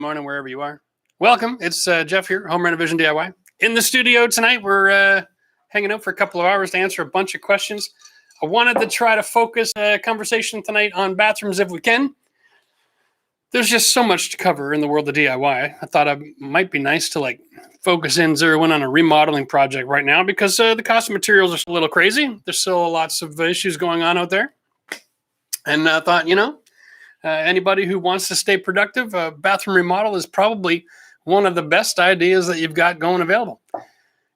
Morning, wherever you are. Welcome. It's Jeff here, Home Renovision DIY. In the studio tonight, we're hanging out for a couple of hours to answer a bunch of questions. I wanted to try to focus a conversation tonight on bathrooms if we can. There's just so much to cover in the world of DIY. I thought it might be nice to focus in, zero in on a remodeling project right now because the cost of materials are a little crazy. There's still lots of issues going on out there. And I thought, anybody who wants to stay productive, a bathroom remodel is probably one of the best ideas that you've got going available.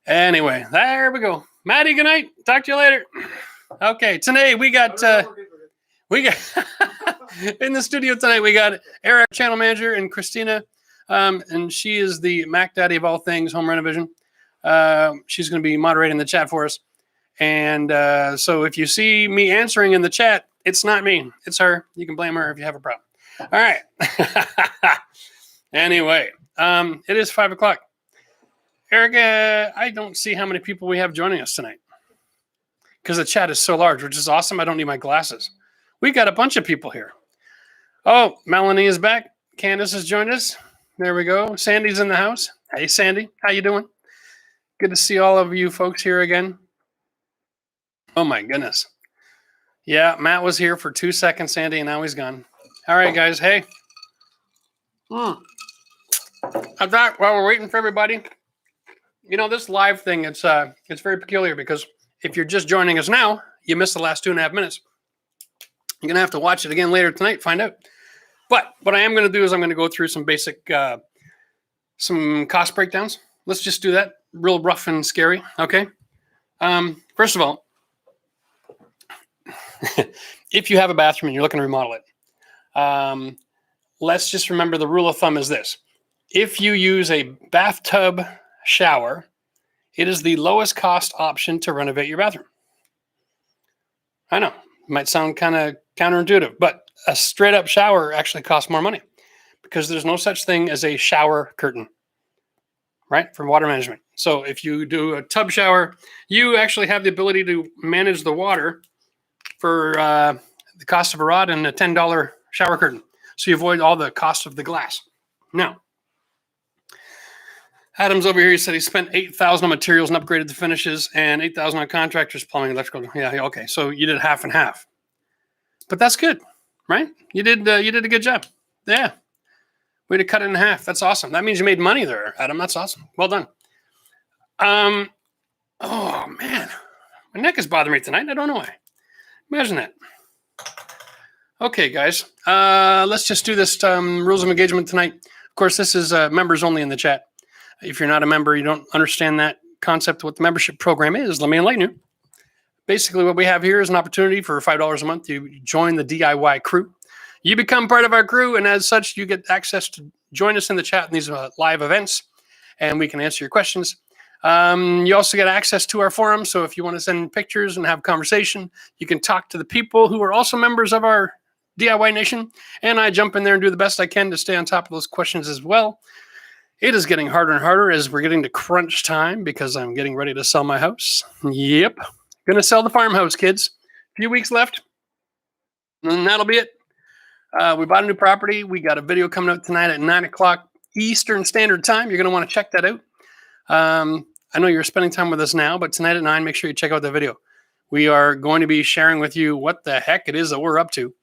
Anyway, there we go. Maddie, good night. Talk to you later. Okay, today we got in the studio tonight, we got Eric, channel manager, and Christina, and she is the Mac Daddy of all things Home Renovision. She's going to be moderating the chat for us. And so if you see me answering in the chat, it's not me. It's her. You can blame her if you have a problem. All right. Anyway, it is 5 o'clock. Eric, I don't see how many people we have joining us tonight because the chat is so large, which is awesome. I don't need my glasses. We got a bunch of people here. Oh, Melanie is back. Candace has joined us. There we go. Sandy's in the house. Hey, Sandy. How you doing? Good to see all of you folks here again. Oh, my goodness. Yeah, Matt was here for 2 seconds, Sandy, and now he's gone. All right, guys. Hey. I thought while we're waiting for everybody, this live thing, it's very peculiar because if you're just joining us now, you missed the last 2.5 minutes. You're going to have to watch it again later tonight, find out. But what I am going to do is I'm going to go through some basic, some cost breakdowns. Let's just do that real rough and scary, okay? First of all, if you have a bathroom and you're looking to remodel it, let's just remember the rule of thumb is this. If you use a bathtub shower, it is the lowest cost option to renovate your bathroom. I know, it might sound kind of counterintuitive, but a straight up shower actually costs more money because there's no such thing as a shower curtain, right, for water management. So if you do a tub shower, you actually have the ability to manage the water for the cost of a rod and a $10 shower curtain. So you avoid all the cost of the glass. Now, Adam's over here. He said he spent $8,000 on materials and upgraded the finishes and $8,000 on contractors, plumbing, electrical. Yeah, okay. So you did half and half. But that's good, right? You did a good job. Yeah. Way to cut it in half. That's awesome. That means you made money there, Adam. That's awesome. Well done. Oh, man. My neck is bothering me tonight. I don't know why. Imagine that. Okay, guys. Let's just do this rules of engagement tonight. Of course, this is members only in the chat. If you're not a member, you don't understand that concept, what the membership program is, let me enlighten you. Basically, what we have here is an opportunity for $5 a month to join the DIY crew. You become part of our crew, and as such, you get access to join us in the chat in these live events, and we can answer your questions. You also get access to our forum, so if you want to send pictures and have conversation, you can talk to the people who are also members of our DIY Nation, and I jump in there and do the best I can to stay on top of those questions as well. It is getting harder and harder as we're getting to crunch time because I'm getting ready to sell my house. Yep. Going to sell the farmhouse, kids. A few weeks left, and that'll be it. We bought a new property. We got a video coming out tonight at 9 o'clock Eastern Standard Time. You're going to want to check that out. I know you're spending time with us now, but tonight at 9, make sure you check out the video. We are going to be sharing with you what the heck it is that we're up to.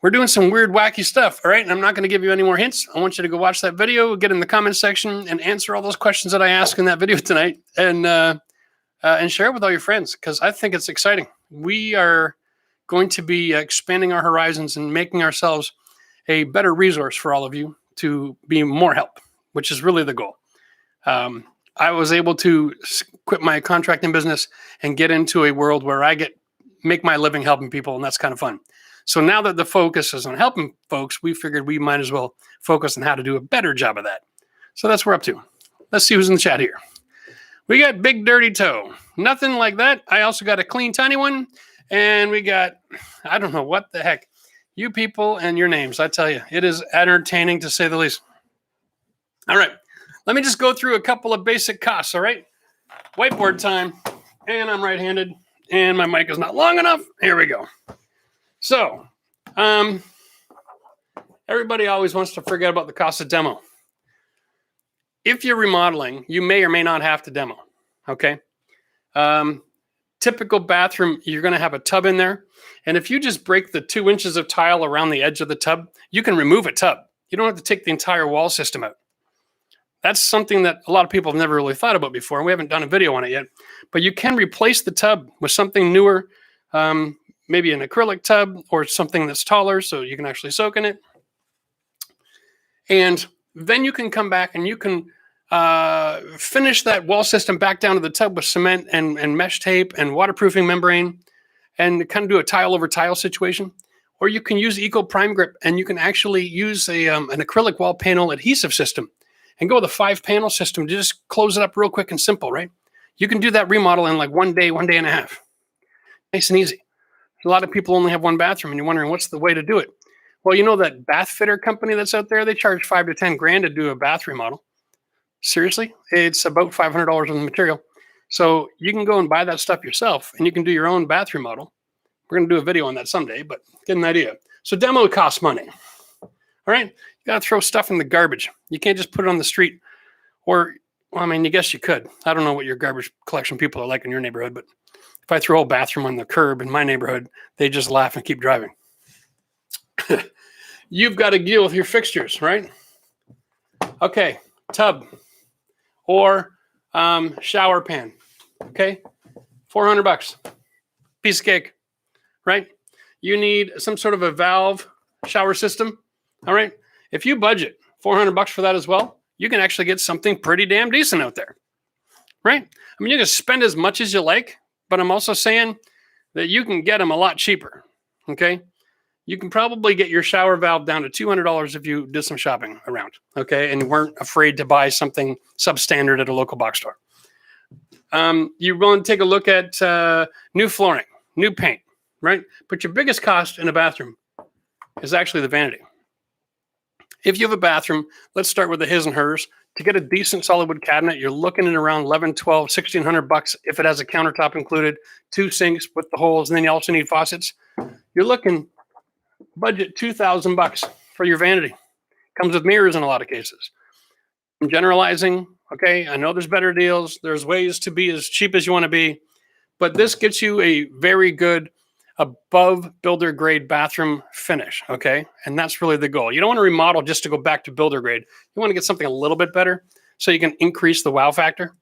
We're doing some weird, wacky stuff, all right? And I'm not going to give you any more hints. I want you to go watch that video, get in the comments section, and answer all those questions that I ask in that video tonight, and share it with all your friends, because I think it's exciting. We are going to be expanding our horizons and making ourselves a better resource for all of you to be more help, which is really the goal. I was able to quit my contracting business and get into a world where I make my living helping people, and that's kind of fun. So now that the focus is on helping folks, we figured we might as well focus on how to do a better job of that. So that's what we're up to. Let's see who's in the chat here. We got Big Dirty Toe. Nothing like that. I also got a Clean Tiny One. And we got, I don't know what the heck. You people and your names, I tell you, it is entertaining to say the least. All right. Let me just go through a couple of basic costs, all right? Whiteboard time. And I'm right-handed. And my mic is not long enough. Here we go. So, Everybody always wants to forget about the cost of demo. If you're remodeling, you may or may not have to demo, okay? Typical bathroom, you're going to have a tub in there. And if you just break the 2 inches of tile around the edge of the tub, you can remove a tub. You don't have to take the entire wall system out. That's something that a lot of people have never really thought about before, and we haven't done a video on it yet. But you can replace the tub with something newer, maybe an acrylic tub or something that's taller so you can actually soak in it. And then you can come back and you can finish that wall system back down to the tub with cement and mesh tape and waterproofing membrane and kind of do a tile over tile situation. Or you can use Eco Prime Grip and you can actually use an acrylic wall panel adhesive system and go with a 5-panel system to just close it up real quick and simple, right? You can do that remodel in like 1 day and a half. Nice and easy. A lot of people only have 1 bathroom and you're wondering what's the way to do it. Well, you know that bath fitter company that's out there, they charge $5 to $10 grand to do a bath remodel. Seriously, it's about $500 on the material. So you can go and buy that stuff yourself and you can do your own bath remodel. We're going to do a video on that someday, but get an idea. So demo costs money. All right. You got to throw stuff in the garbage. You can't just put it on the street or, well, I mean, I guess you could. I don't know what your garbage collection people are like in your neighborhood, but if I throw a whole bathroom on the curb in my neighborhood, they just laugh and keep driving. You've got to deal with your fixtures, right? Okay, tub or shower pan. Okay, $400, piece of cake, right? You need some sort of a valve shower system. All right, if you budget $400 for that as well, you can actually get something pretty damn decent out there, right? I mean, you can spend as much as you like, but I'm also saying that you can get them a lot cheaper. Okay. You can probably get your shower valve down to $200 if you did some shopping around, okay, and weren't afraid to buy something substandard at a local box store. You want to take a look at new flooring, new paint, right? But your biggest cost in a bathroom is actually the vanity. If you have a bathroom, let's start with the his and hers. To get a decent solid wood cabinet, you're looking at around $1,100, $1,200, $1,600 if it has a countertop included, 2 sinks with the holes, and then you also need faucets. You're looking budget $2,000 for your vanity. Comes with mirrors in a lot of cases. I'm generalizing, okay? I know there's better deals. There's ways to be as cheap as you want to be, but this gets you a very good above builder grade bathroom finish, okay? And that's really the goal. You don't want to remodel just to go back to builder grade. You want to get something a little bit better so you can increase the wow factor.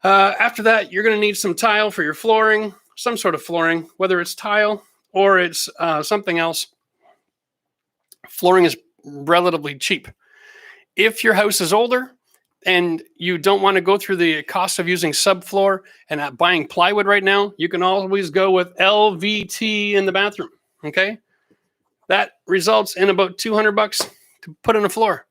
After that, you're going to need some tile for your flooring, some sort of flooring, whether it's tile or it's something else. Flooring is relatively cheap. If your house is older and you don't want to go through the cost of using subfloor and buying plywood right now, you can always go with LVT in the bathroom, okay? That results in about $200 to put in a floor.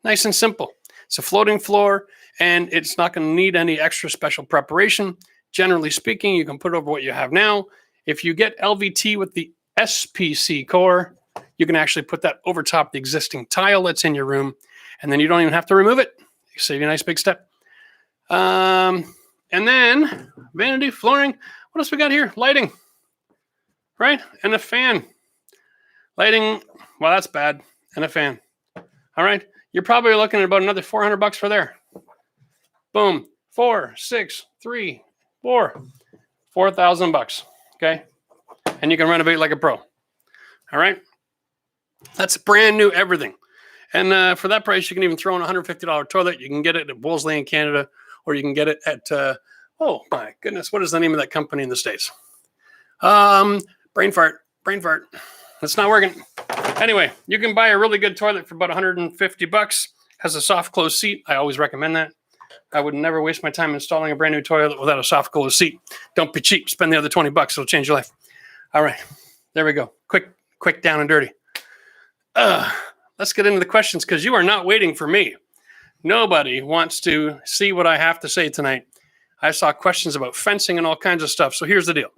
Nice and simple. It's a floating floor, and it's not going to need any extra special preparation. Generally speaking, you can put over what you have now. If you get LVT with the SPC core, you can actually put that over top the existing tile that's in your room, and then you don't even have to remove it. Save you a nice big step. And then vanity flooring. What else we got here? Lighting, right? And a fan. Lighting, well, that's bad. And a fan. All right. You're probably looking at about another $400 for there. Boom. 4, 6, 3, 4. $4,000. Okay. And you can renovate like a pro. All right. That's brand new everything. And for that price, you can even throw in a $150 toilet. You can get it at Wolseley in Canada, or you can get it at, oh my goodness, what is the name of that company in the States? Brain fart. It's not working. Anyway, you can buy a really good toilet for about $150. Has a soft close seat. I always recommend that. I would never waste my time installing a brand new toilet without a soft close seat. Don't be cheap. Spend the other $20. It'll change your life. All right, there we go. Quick, down and dirty. Let's get into the questions because you are not waiting for me. Nobody wants to see what I have to say tonight. I saw questions about fencing and all kinds of stuff. So here's the deal.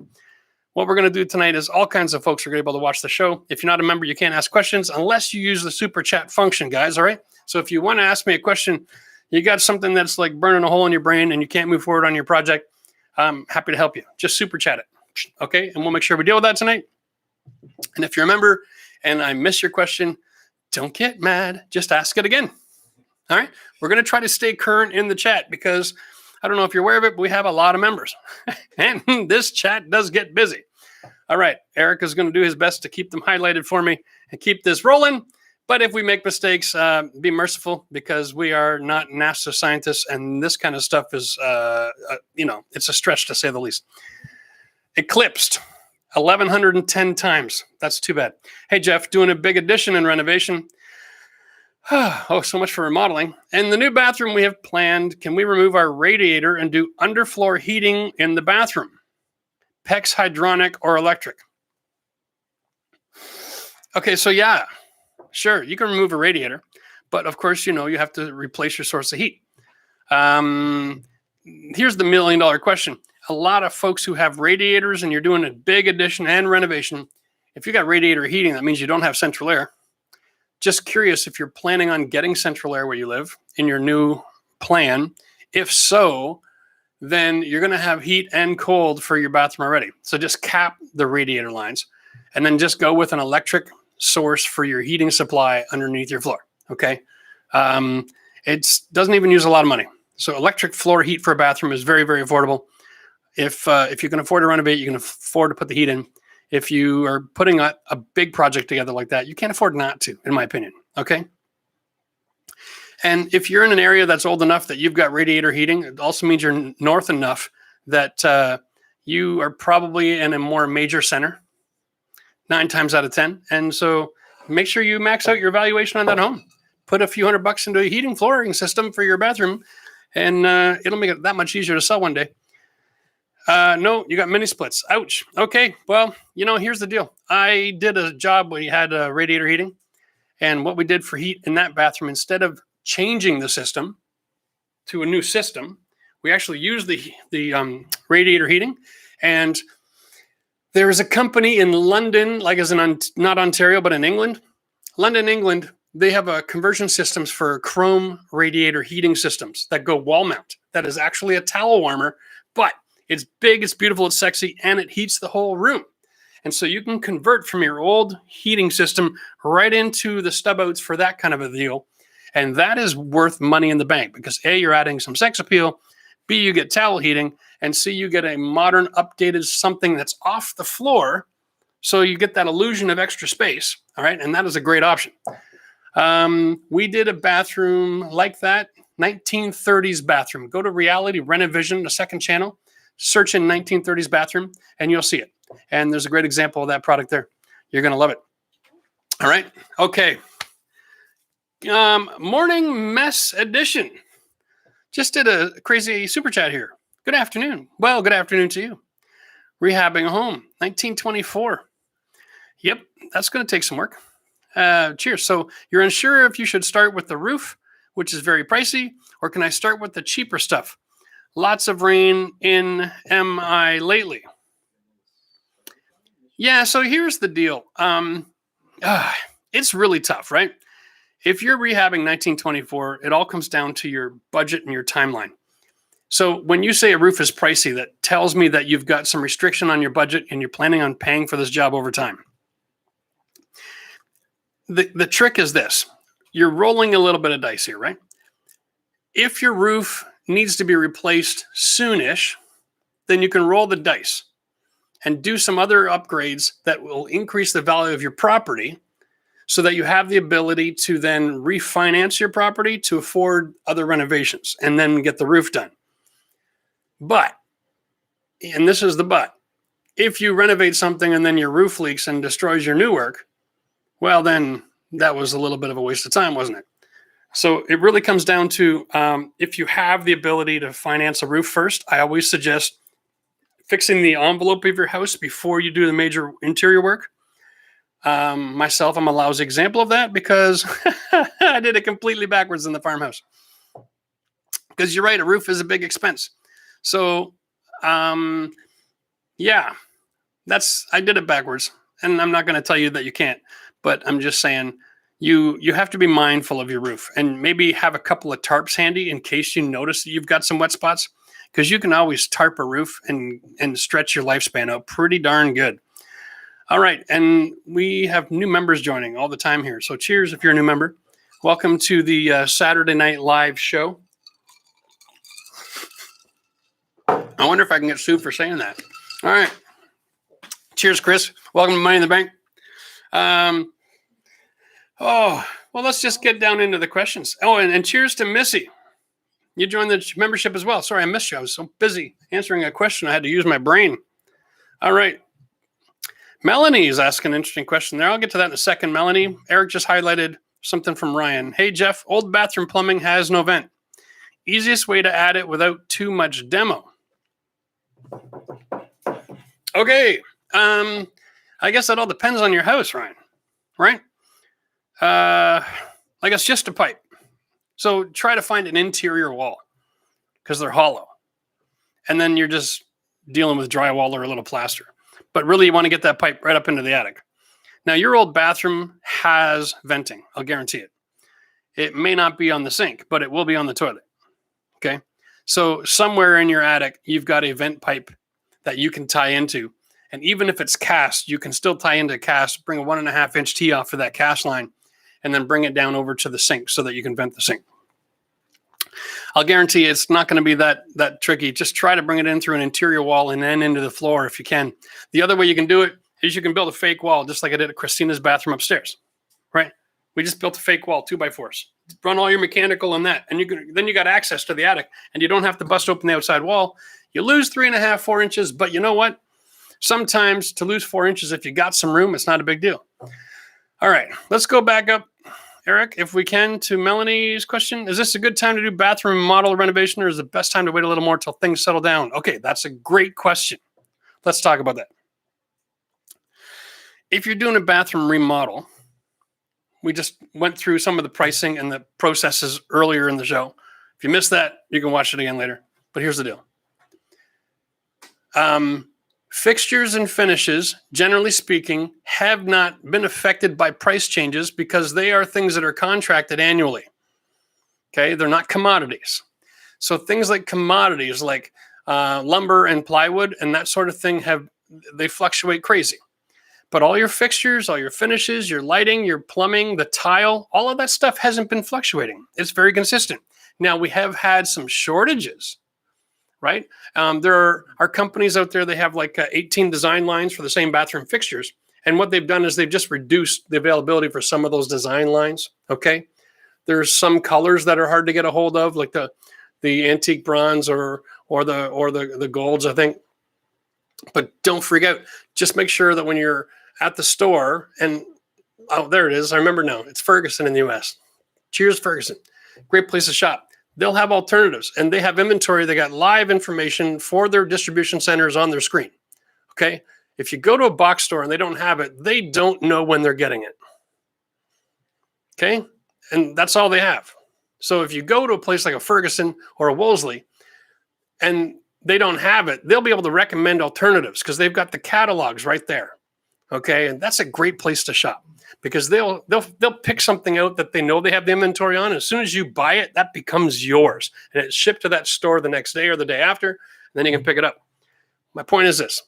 What we're going to do tonight is all kinds of folks are going to be able to watch the show. If you're not a member, you can't ask questions unless you use the super chat function, guys. All right. So if you want to ask me a question, you got something that's like burning a hole in your brain and you can't move forward on your project, I'm happy to help you. Just super chat it. Okay. And we'll make sure we deal with that tonight. And if you're a member and I miss your question, Don't get mad. Just ask it again. All right. We're going to try to stay current in the chat because I don't know if you're aware of it, but we have a lot of members and this chat does get busy. All right. Eric is going to do his best to keep them highlighted for me and keep this rolling. But if we make mistakes, be merciful because we are not NASA scientists and this kind of stuff is, it's a stretch to say the least. Eclipsed 1,110 times. That's too bad. Hey, Jeff, doing a big addition and renovation. Oh, so much for remodeling. And the new bathroom we have planned, can we remove our radiator and do underfloor heating in the bathroom? PEX, hydronic, or electric? Okay, so yeah, sure, you can remove a radiator. But of course, you have to replace your source of heat. Here's the $1 million question. A lot of folks who have radiators and you're doing a big addition and renovation, if you got radiator heating, that means you don't have central air. Just curious if you're planning on getting central air where you live in your new plan. If so, then you're going to have heat and cold for your bathroom already. So just cap the radiator lines and then just go with an electric source for your heating supply underneath your floor. Okay. It doesn't even use a lot of money. So electric floor heat for a bathroom is very, very affordable. If you can afford to renovate, you can afford to put the heat in. If you are putting a big project together like that, you can't afford not to, in my opinion. Okay. And if you're in an area that's old enough that you've got radiator heating, it also means you're north enough that you are probably in a more major center 9 times out of 10. And so make sure you max out your valuation on that home. Put a few $100 into a heating flooring system for your bathroom, and it'll make it that much easier to sell one day. No, you got mini splits. Ouch. Okay. Well, here's the deal. I did a job where you had radiator heating, and what we did for heat in that bathroom, instead of changing the system to a new system, we actually used the radiator heating. And there is a company in London, like as in not Ontario, but in England, London, England. They have conversion systems for chrome radiator heating systems that go wall mount. That is actually a towel warmer, but it's big, it's beautiful, it's sexy, and it heats the whole room. And so you can convert from your old heating system right into the stub outs for that kind of a deal. And that is worth money in the bank because A, you're adding some sex appeal, B, you get towel heating, and C, you get a modern, updated something that's off the floor. So you get that illusion of extra space. All right. And that is a great option. We did a bathroom like that, 1930s bathroom. Go to Reality Renovision, the second channel. Search in 1930s bathroom and you'll see it. And there's a great example of that product there. You're going to love it. All right. Okay. Morning mess edition. Just did a crazy super chat here. Good afternoon. Well, good afternoon to you. Rehabbing a home, 1924. Yep. That's going to take some work. Cheers. So you're unsure if you should start with the roof, which is very pricey, or can I start with the cheaper stuff? Lots of rain in MI lately. Yeah, so here's the deal. It's really tough, right? If you're rehabbing 1924, it all comes down to your budget and your timeline. So when you say a roof is pricey, that tells me that you've got some restriction on your budget and you're planning on paying for this job over time. The trick is this. You're rolling a little bit of dice here, right? If your roof needs to be replaced soonish, then you can roll the dice and do some other upgrades that will increase the value of your property so that you have the ability to then refinance your property to afford other renovations and then get the roof done. But, and this is the but, if you renovate something and then your roof leaks and destroys your new work, well, then that was a little bit of a waste of time, wasn't it? So it really comes down to if you have the ability to finance a roof first, I always suggest fixing the envelope of your house before you do the major interior work. Myself, I'm a lousy example of that because I did it completely backwards in the farmhouse. Because you're right, a roof is a big expense. So, yeah, I did it backwards. And I'm not going to tell you that you can't, but I'm just saying you have to be mindful of your roof and maybe have a couple of tarps handy in case you notice that you've got some wet spots, because you can always tarp a roof and stretch your lifespan out pretty darn good. All right, and we have new members joining all the time here. So cheers if you're a new member. Welcome to the Saturday Night Live show. I wonder if I can get sued for saying that. All right. Cheers, Chris. Welcome to Money in the Bank. Well, let's just get down into the questions. Oh, and cheers to Missy. You joined the membership as well. Sorry, I missed you. I was so busy answering a question. I had to use my brain. All right. Melanie is asking an interesting question there. I'll get to that in a second, Melanie. Eric just highlighted something from Ryan. Hey, Jeff, old bathroom plumbing has no vent. Easiest way to add it without too much demo. Okay. I guess that all depends on your house, Ryan. Right? Like it's just a pipe. So try to find an interior wall because they're hollow. And then you're just dealing with drywall or a little plaster. But really, you want to get that pipe right up into the attic. Now, your old bathroom has venting. I'll guarantee it. It may not be on the sink, but it will be on the toilet. Okay? So somewhere in your attic, you've got a vent pipe that you can tie into. And even if it's cast, you can still tie into cast, bring a 1.5-inch tee off for that cast line, and then bring it down over to the sink so that you can vent the sink. I'll guarantee it's not going to be that tricky. Just try to bring it in through an interior wall and then into the floor if you can. The other way you can do it is you can build a fake wall, just like I did at Christina's bathroom upstairs, right? We just built a fake wall, 2x4s. Run all your mechanical on that, and then you got access to the attic, and you don't have to bust open the outside wall. You lose 3.5, 4 inches, but you know what? Sometimes to lose 4 inches, if you got some room, it's not a big deal. All right, let's go back up, Eric, if we can, to Melanie's question. Is this a good time to do bathroom remodel or renovation, or is it the best time to wait a little more till things settle down? Okay, that's a great question. Let's talk about that. If you're doing a bathroom remodel, we just went through some of the pricing and the processes earlier in the show. If you missed that, you can watch it again later. But here's the deal. Fixtures and finishes, generally speaking, have not been affected by price changes because they are things that are contracted annually. Okay, they're not commodities. So things like commodities like lumber and plywood and that sort of thing they fluctuate crazy. But all your fixtures, all your finishes, your lighting, your plumbing, the tile, all of that stuff hasn't been fluctuating. It's very consistent. Now, we have had some shortages, right? There are companies out there, they have like 18 design lines for the same bathroom fixtures. And what they've done is they've just reduced the availability for some of those design lines, okay? There's some colors that are hard to get a hold of, like the antique bronze or the golds, I think. But don't freak out. Just make sure that when you're at the store, and oh, there it is. I remember now. It's Ferguson in the US. Cheers, Ferguson. Great place to shop. They'll have alternatives, and they have inventory. They got live information for their distribution centers on their screen. Okay? If you go to a box store and they don't have it, they don't know when they're getting it. Okay? And that's all they have. So if you go to a place like a Ferguson or a Wolseley and they don't have it, they'll be able to recommend alternatives because they've got the catalogs right there. Okay? And that's a great place to shop because they'll pick something out that they know they have the inventory on. As soon as you buy it, that becomes yours. And it's shipped to that store the next day or the day after, and then you can pick it up. My point is this.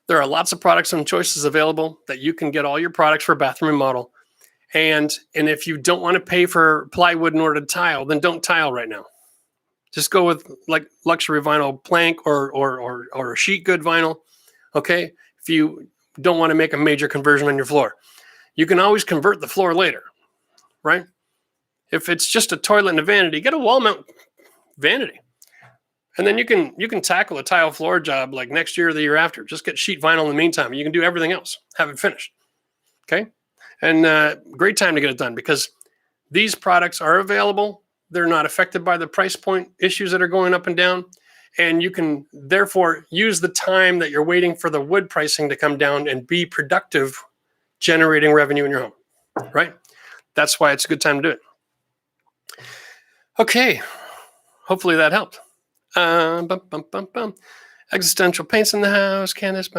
There are lots of products and choices available that you can get all your products for a bathroom remodel. And if you don't want to pay for plywood in order to tile, then don't tile right now. Just go with like luxury vinyl plank or sheet good vinyl. Okay? If you don't want to make a major conversion on your floor, you can always convert the floor later, right? If it's just a toilet and a vanity, get a wall mount vanity. And then you can tackle a tile floor job like next year or the year after. Just get sheet vinyl in the meantime. You can do everything else. Have it finished. Okay? And great time to get it done because these products are available. They're not affected by the price point issues that are going up and down. And you can therefore use the time that you're waiting for the wood pricing to come down and be productive generating revenue in your home, right? That's why it's a good time to do it. Okay. Hopefully that helped. Existential paints in the house. Candace,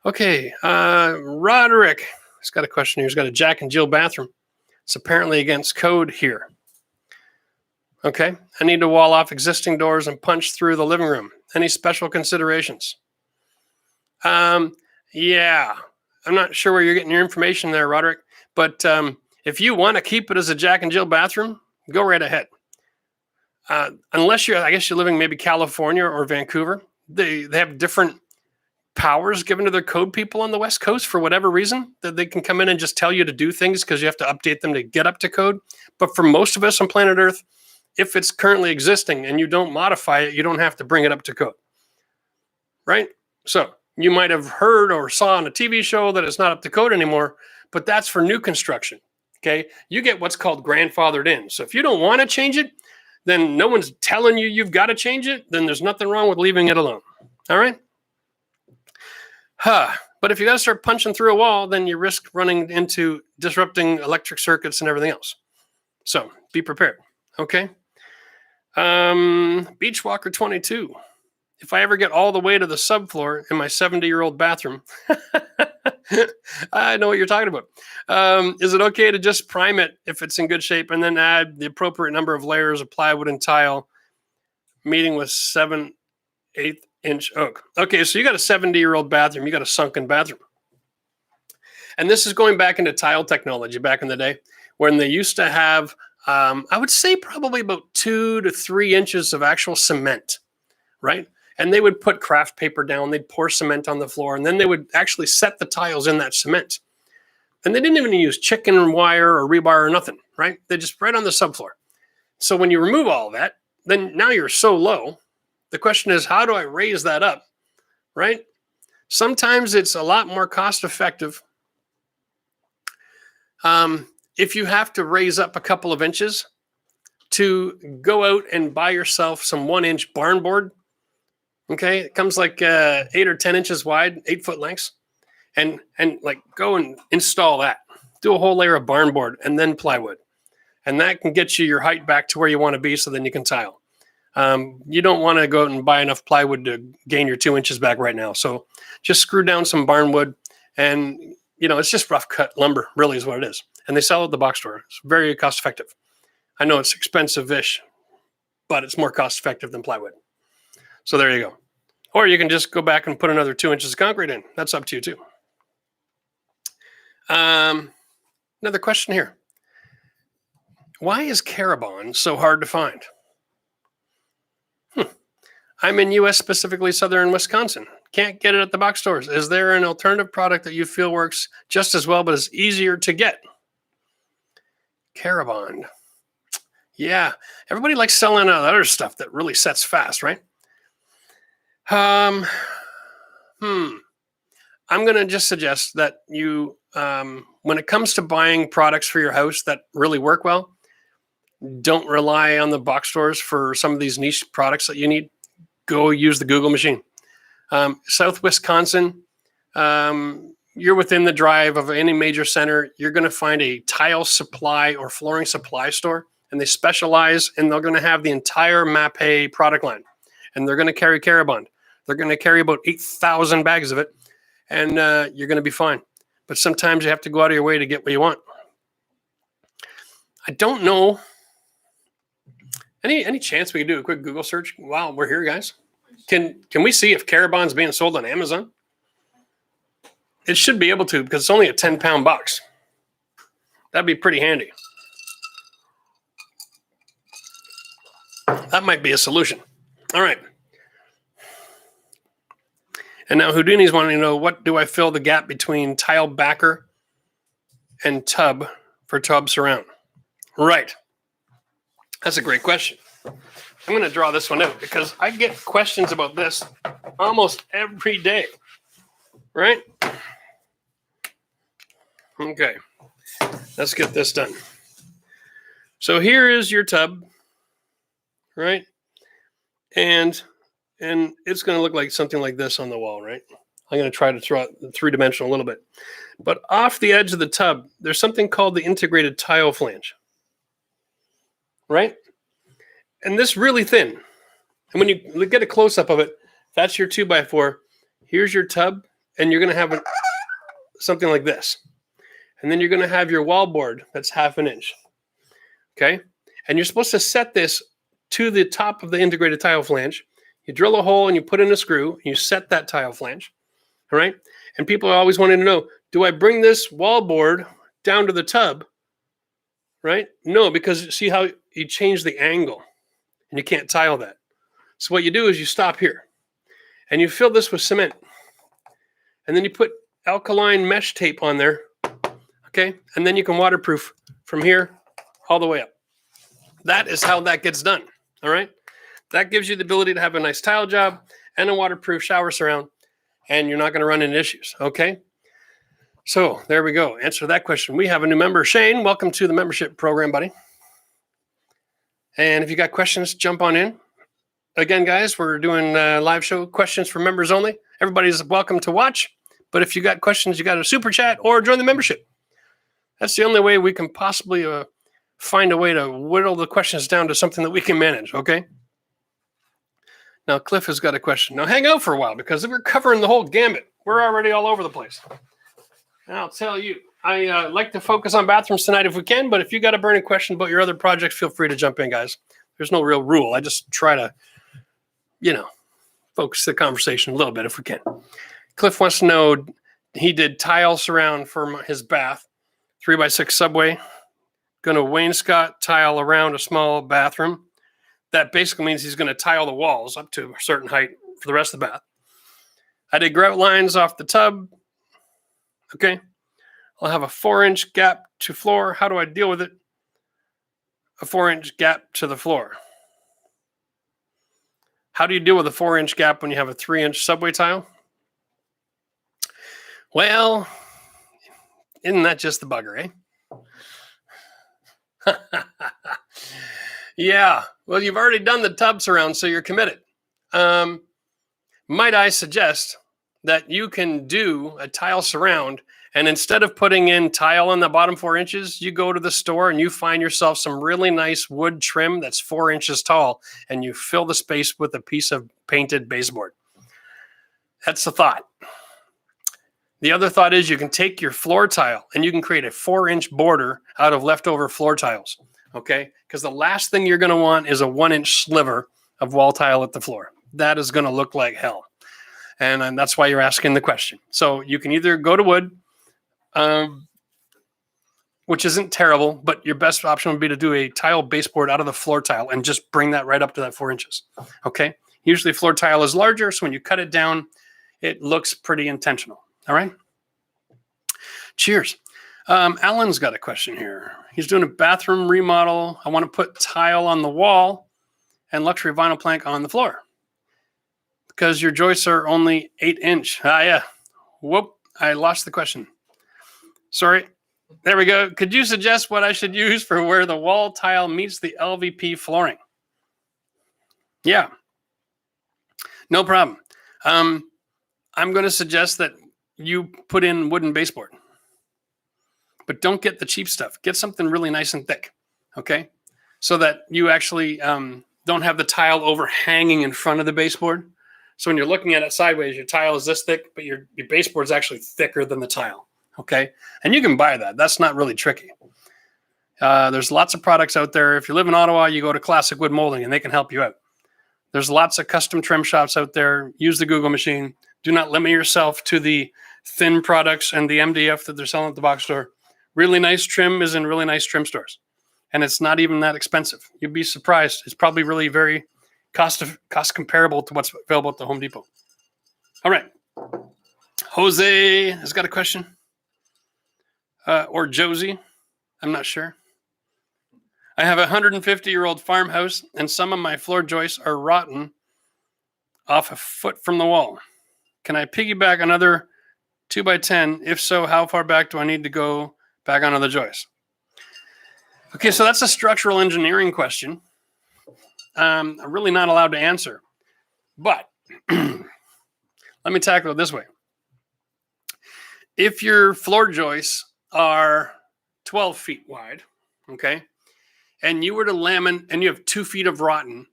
Okay. Roderick has got a question here. He's got a Jack and Jill bathroom. It's apparently against code here. Okay. I need to wall off existing doors and punch through the living room. Any special considerations? Yeah, I'm not sure where you're getting your information there, Roderick. But if you want to keep it as a Jack and Jill bathroom, go right ahead. Unless I guess you're living maybe California or Vancouver. They have different powers given to their code people on the West Coast for whatever reason, that they can come in and just tell you to do things because you have to update them to get up to code. But for most of us on planet Earth, if it's currently existing and you don't modify it, you don't have to bring it up to code, right? So you might have heard or saw on a TV show that it's not up to code anymore, but that's for new construction, okay? You get what's called grandfathered in. So if you don't want to change it, then no one's telling you you've got to change it, then there's nothing wrong with leaving it alone, all right? But if you got to start punching through a wall, then you risk running into disrupting electric circuits and everything else. So be prepared, okay? Beachwalker 22. If I ever get all the way to the subfloor in my 70-year-old bathroom, I know what you're talking about. Is it okay to just prime it if it's in good shape and then add the appropriate number of layers of plywood and tile, meeting with 7/8 inch oak? Okay, so you got a 70-year-old bathroom, you got a sunken bathroom. And this is going back into tile technology back in the day when they used to have, I would say probably about 2 to 3 inches of actual cement, right? And they would put craft paper down, they'd pour cement on the floor, and then they would actually set the tiles in that cement. And they didn't even use chicken wire or rebar or nothing, right? They just right on the subfloor. So when you remove all of that, then now you're so low. The question is, how do I raise that up, right? Sometimes it's a lot more cost effective if you have to raise up a couple of inches to go out and buy yourself some 1-inch barn board. Okay, it comes like 8 or 10 inches wide, 8-foot lengths, and like go and install that. Do a whole layer of barn board and then plywood, and that can get you your height back to where you want to be, so then you can tile. You don't want to go out and buy enough plywood to gain your 2 inches back right now. So just screw down some barn wood, and it's just rough cut lumber, really is what it is. And they sell it at the box store. It's very cost effective. I know it's expensive-ish, but it's more cost effective than plywood. So there you go. Or you can just go back and put another 2 inches of concrete in. That's up to you too. Another question here. Why is Carabon so hard to find? I'm in US, specifically southern Wisconsin. Can't get it at the box stores. Is there an alternative product that you feel works just as well but is easier to get? Carabon. Yeah, everybody likes selling other stuff that really sets fast, right? I'm going to just suggest that you, when it comes to buying products for your house that really work well, don't rely on the box stores for some of these niche products that you need. Go use the Google machine. South Wisconsin, you're within the drive of any major center. You're going to find a tile supply or flooring supply store, and they specialize, and they're going to have the entire Mapei product line, and they're going to carry Carabon. They're going to carry about 8,000 bags of it, and you're going to be fine. But sometimes you have to go out of your way to get what you want. I don't know. Any chance we can do a quick Google search while we're here, guys? Can we see if Carabon's being sold on Amazon? It should be able to, because it's only a 10-pound box. That'd be pretty handy. That might be a solution. All right. And now Houdini's wanting to know, what do I fill the gap between tile backer and tub for tub surround? Right. That's a great question. I'm going to draw this one out because I get questions about this almost every day. Right? Okay. Let's get this done. So here is your tub. Right? And it's going to look like something like this on the wall, right? I'm going to try to throw out the three-dimensional a little bit. But off the edge of the tub, there's something called the integrated tile flange. Right? And this really thin. And when you get a close-up of it, that's your 2x4. Here's your tub, and you're going to have something like this. And then you're going to have your wall board that's 1/2 inch. Okay? And you're supposed to set this to the top of the integrated tile flange. You drill a hole and you put in a screw, and you set that tile flange. All right? And people always wanted to know, do I bring this wallboard down to the tub? Right? No, because see how you change the angle and you can't tile that. So what you do is you stop here and you fill this with cement. And then you put alkaline mesh tape on there. Okay? And then you can waterproof from here all the way up. That is how that gets done. All right? That gives you the ability to have a nice tile job and a waterproof shower surround, and you're not going to run into issues. Okay? So there we go. Answer that question. We have a new member, Shane. Welcome to the membership program, buddy. And if you got questions, jump on in. Again, guys, we're doing live show questions for members only. Everybody's welcome to watch. But if you got questions, you got to super chat or join the membership. That's the only way we can possibly find a way to whittle the questions down to something that we can manage, okay? Now, Cliff has got a question. Now, hang out for a while because we're covering the whole gambit. We're already all over the place. And I'll tell you, I like to focus on bathrooms tonight if we can, but if you got a burning question about your other projects, feel free to jump in, guys. There's no real rule. I just try to, focus the conversation a little bit if we can. Cliff wants to know, he did tile surround for his bath, 3x6 subway, going to wainscot tile around a small bathroom. That basically means he's going to tile the walls up to a certain height for the rest of the bath. I did grout lines off the tub. Okay. I'll have a 4-inch gap to floor. How do I deal with it? A 4-inch gap to the floor. How do you deal with a 4-inch gap when you have a 3-inch subway tile? Well, isn't that just the bugger, eh? Yeah. Well, you've already done the tub surround, so you're committed. Might I suggest that you can do a tile surround, and instead of putting in tile on the bottom 4 inches, you go to the store and you find yourself some really nice wood trim that's 4 inches tall, and you fill the space with a piece of painted baseboard. That's the thought. The other thought is you can take your floor tile and you can create a 4-inch border out of leftover floor tiles. Okay? Because the last thing you're going to want is a 1-inch sliver of wall tile at the floor. That is going to look like hell. And that's why you're asking the question. So you can either go to wood, which isn't terrible, but your best option would be to do a tile baseboard out of the floor tile and just bring that right up to that 4 inches. Okay? Usually floor tile is larger, so when you cut it down, it looks pretty intentional. All right? Cheers. Alan's got a question here. He's doing a bathroom remodel. I want to put tile on the wall and luxury vinyl plank on the floor because your joists are only 8-inch. Yeah. Whoop. I lost the question. Sorry. There we go. Could you suggest what I should use for where the wall tile meets the LVP flooring? Yeah. No problem. I'm going to suggest that you put in wooden baseboard. But don't get the cheap stuff. Get something really nice and thick, okay? So that you actually don't have the tile overhanging in front of the baseboard. So when you're looking at it sideways, your tile is this thick, but your baseboard is actually thicker than the tile, okay? And you can buy that. That's not really tricky. There's lots of products out there. If you live in Ottawa, you go to Classic Wood Molding, and they can help you out. There's lots of custom trim shops out there. Use the Google machine. Do not limit yourself to the thin products and the MDF that they're selling at the box store. Really nice trim is in really nice trim stores. And it's not even that expensive. You'd be surprised. It's probably really very cost comparable to what's available at the Home Depot. All right. Jose has got a question. Or Josie. I'm not sure. I have a 150-year-old farmhouse, and some of my floor joists are rotten off a foot from the wall. Can I piggyback another 2x10? If so, how far back do I need to go back onto the joist? Okay, so that's a structural engineering question. I'm really not allowed to answer. But let me tackle it this way. If your floor joists are 12 feet wide, okay, and you were to laminate, and you have 2 feet of rotten,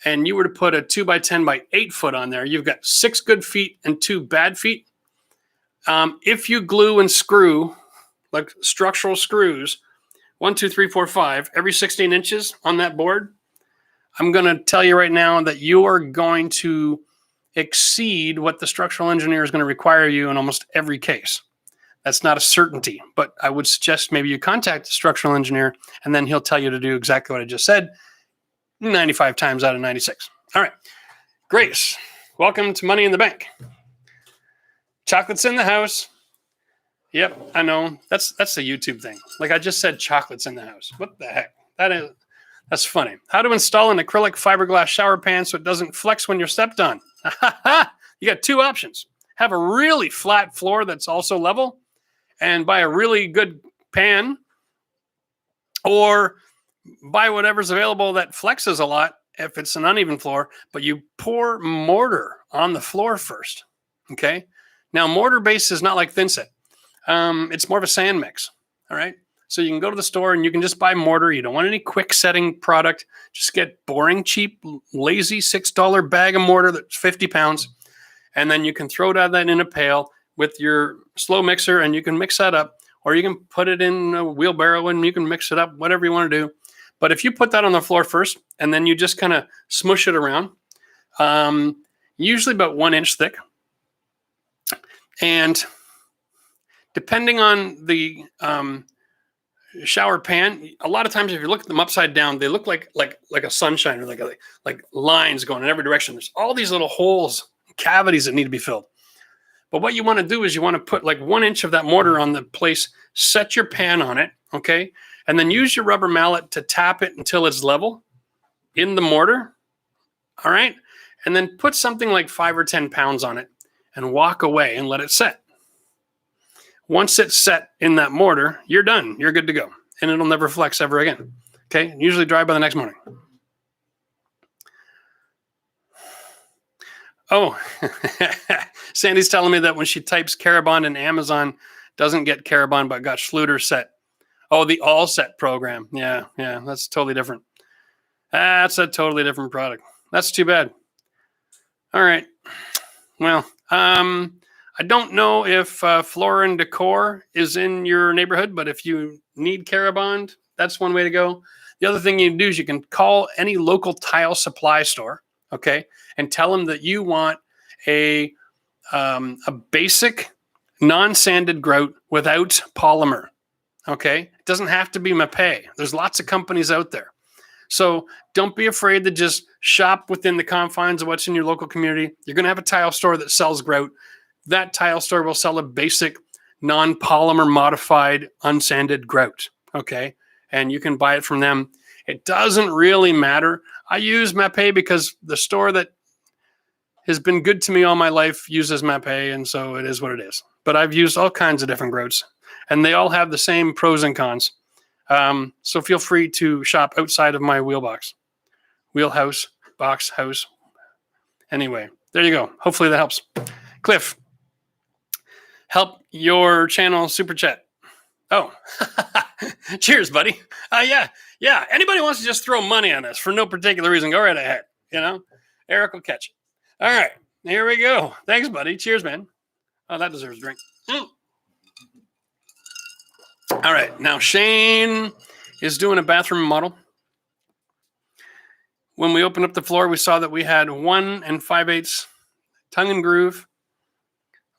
and you were to put a 2x10 by 8 foot on there, you've got 6 good feet and 2 bad feet. If you glue and screw, like structural screws, 1, 2, 3, 4, 5, every 16 inches on that board, I'm going to tell you right now that you are going to exceed what the structural engineer is going to require you in almost every case. That's not a certainty, but I would suggest maybe you contact the structural engineer and then he'll tell you to do exactly what I just said 95 times out of 96. All right. Grace, welcome to Money in the Bank. Chocolates in the house. Yep, I know. That's the YouTube thing. Like I just said, chocolates in the house. What the heck? That's funny. How to install an acrylic fiberglass shower pan so it doesn't flex when you're stepped on. You got two options. Have a really flat floor that's also level and buy a really good pan, or buy whatever's available that flexes a lot if it's an uneven floor, but you pour mortar on the floor first. Okay. Now, mortar base is not like thinset. It's more of a sand mix. All right. So you can go to the store and you can just buy mortar. You don't want any quick setting product. Just get boring, cheap, lazy $6 bag of mortar that's 50 pounds. And then you can throw that in a pail with your slow mixer and you can mix that up, or you can put it in a wheelbarrow and you can mix it up, whatever you want to do. But if you put that on the floor first and then you just kind of smush it around, usually about 1 inch thick. And depending on the shower pan, a lot of times if you look at them upside down, they look like a sunshine, or like lines going in every direction. There's all these little holes, cavities that need to be filled. But what you want to do is you want to put like 1 inch of that mortar on the place, set your pan on it, okay? And then use your rubber mallet to tap it until it's level in the mortar, all right? And then put something like 5 or 10 pounds on it and walk away and let it set. Once it's set in that mortar, you're done. You're good to go. And it'll never flex ever again, okay? Usually dry by the next morning. Oh, Sandy's telling me that when she types Carabond in Amazon, doesn't get Carabond, but got Schluter set. Oh, the All Set program. Yeah, that's totally different. That's a totally different product. That's too bad. All right. Well, I don't know if Floor and Decor is in your neighborhood, but if you need Carabond, that's one way to go. The other thing you can do is you can call any local tile supply store, okay, and tell them that you want a basic non-sanded grout without polymer, okay? It doesn't have to be Mapei. There's lots of companies out there. So don't be afraid to just shop within the confines of what's in your local community. You're going to have a tile store that sells grout. That tile store will sell a basic non-polymer modified unsanded grout, okay? And you can buy it from them. It doesn't really matter. I use Mapei because the store that has been good to me all my life uses Mapei, and so it is what it is. But I've used all kinds of different grouts, and they all have the same pros and cons. So feel free to shop outside of my wheelhouse, box, house. Anyway, there you go. Hopefully that helps. Cliff, help your channel super chat. Oh, cheers, buddy. Yeah. Anybody wants to just throw money on this for no particular reason, go right ahead. You know, Eric will catch it. All right, here we go. Thanks, buddy. Cheers, man. Oh, that deserves a drink. All right, now Shane is doing a bathroom model. When we opened up the floor, we saw that we had 1 5/8 tongue and groove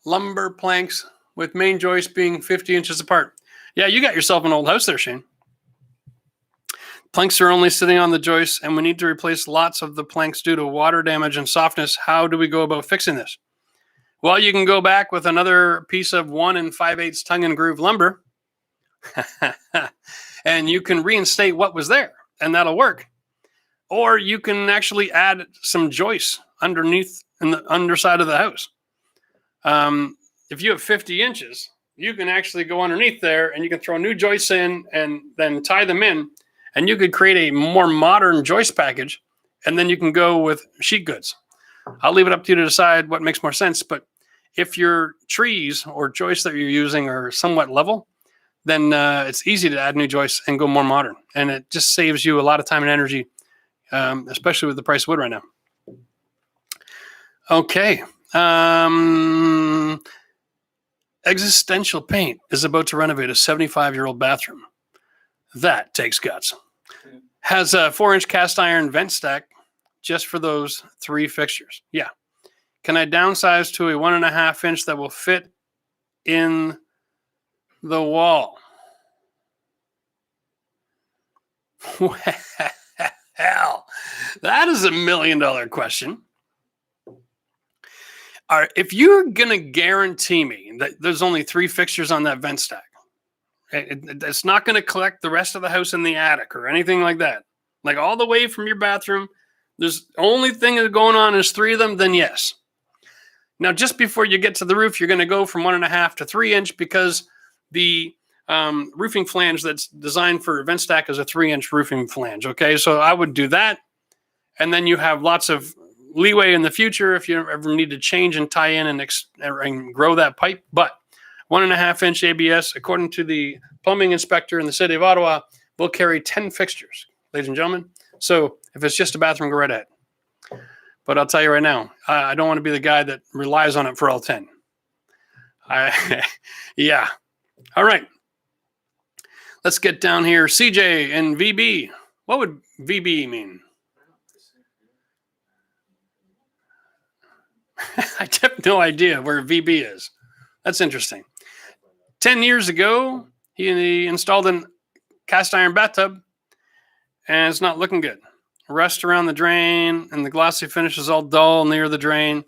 lumber planks with main joists being 50 inches apart. Yeah, you got yourself an old house there, Shane. Planks are only sitting on the joists, and we need to replace lots of the planks due to water damage and softness. How do we go about fixing this? Well, you can go back with another piece of 1 5/8 tongue and groove lumber, and you can reinstate what was there, and that'll work. Or you can actually add some joists underneath in the underside of the house. If you have 50 inches, you can actually go underneath there, and you can throw new joists in and then tie them in. And you could create a more modern joist package, and then you can go with sheet goods. I'll leave it up to you to decide what makes more sense. But if your trees or joists that you're using are somewhat level, then it's easy to add new joists and go more modern. And it just saves you a lot of time and energy, especially with the price of wood right now. Okay. Existential Paint is about to renovate a 75-year-old bathroom. That takes guts. Has a 4-inch cast iron vent stack just for those 3 fixtures. Yeah. Can I downsize to a 1.5 inch that will fit in the wall? Well, that is $1 million question. All right, if you're going to guarantee me that there's only 3 fixtures on that vent stack, it's not going to collect the rest of the house in the attic or anything like that, like all the way from your bathroom, there's only thing that's going on is 3 of them, then yes. Now, just before you get to the roof, you're going to go from 1.5 to 3 inch because the roofing flange that's designed for a vent stack is a 3 inch roofing flange. Okay, so I would do that. And then you have lots of leeway in the future if you ever need to change and tie in and grow that pipe. But 1.5 inch ABS, according to the plumbing inspector in the city of Ottawa, will carry 10 fixtures, ladies and gentlemen. So if it's just a bathroom, go right ahead. But I'll tell you right now, I don't want to be the guy that relies on it for all 10. Yeah. All right. Let's get down here. CJ and VB. What would VB mean? I have no idea where VB is. That's interesting. 10 years ago, he installed a cast iron bathtub, and it's not looking good. Rust around the drain, and the glossy finish is all dull near the drain.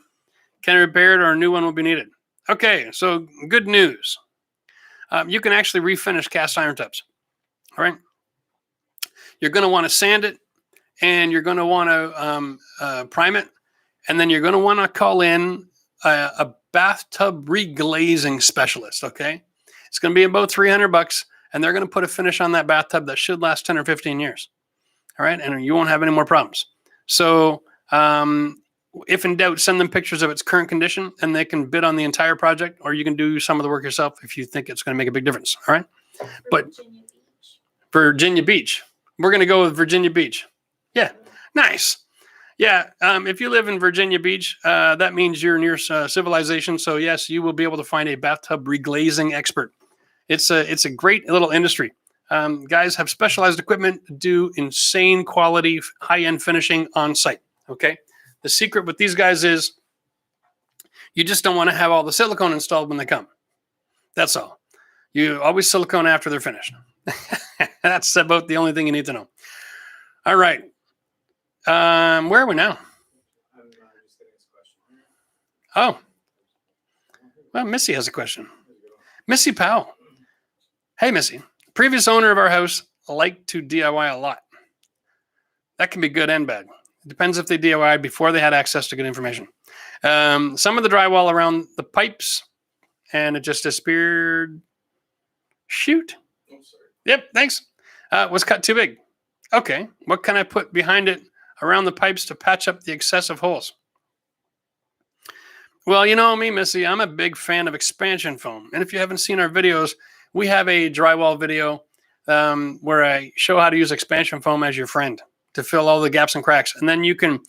Can I repair it, or a new one will be needed? Okay, so good news. You can actually refinish cast iron tubs. All right. You're going to want to sand it, and you're going to want to prime it, and then you're going to want to call in a bathtub reglazing specialist. Okay, it's going to be about $300, and they're going to put a finish on that bathtub that should last 10 or 15 years. All right, and you won't have any more problems. So, if in doubt, send them pictures of its current condition, and they can bid on the entire project, or you can do some of the work yourself if you think it's going to make a big difference. All right, but Virginia Beach, we're going to go with Virginia Beach. Yeah, nice. Yeah, if you live in Virginia Beach, that means you're near civilization. So yes, you will be able to find a bathtub reglazing expert. It's a great little industry. Guys have specialized equipment to do insane quality, high-end finishing on site. Okay, the secret with these guys is you just don't want to have all the silicone installed when they come. That's all. You always silicone after they're finished. That's about the only thing you need to know. All right. Where are we now? Oh. Well, Missy has a question. Missy Powell. Hey, Missy. Previous owner of our house liked to DIY a lot. That can be good and bad. It depends if they DIY before they had access to good information. Some of the drywall around the pipes, and it just disappeared. Shoot. Oh, sorry. Yep, thanks. Was cut too big. Okay, what can I put behind it around the pipes to patch up the excessive holes? Well, you know me, Missy, I'm a big fan of expansion foam. And if you haven't seen our videos, we have a drywall video where I show how to use expansion foam as your friend to fill all the gaps and cracks. And then you can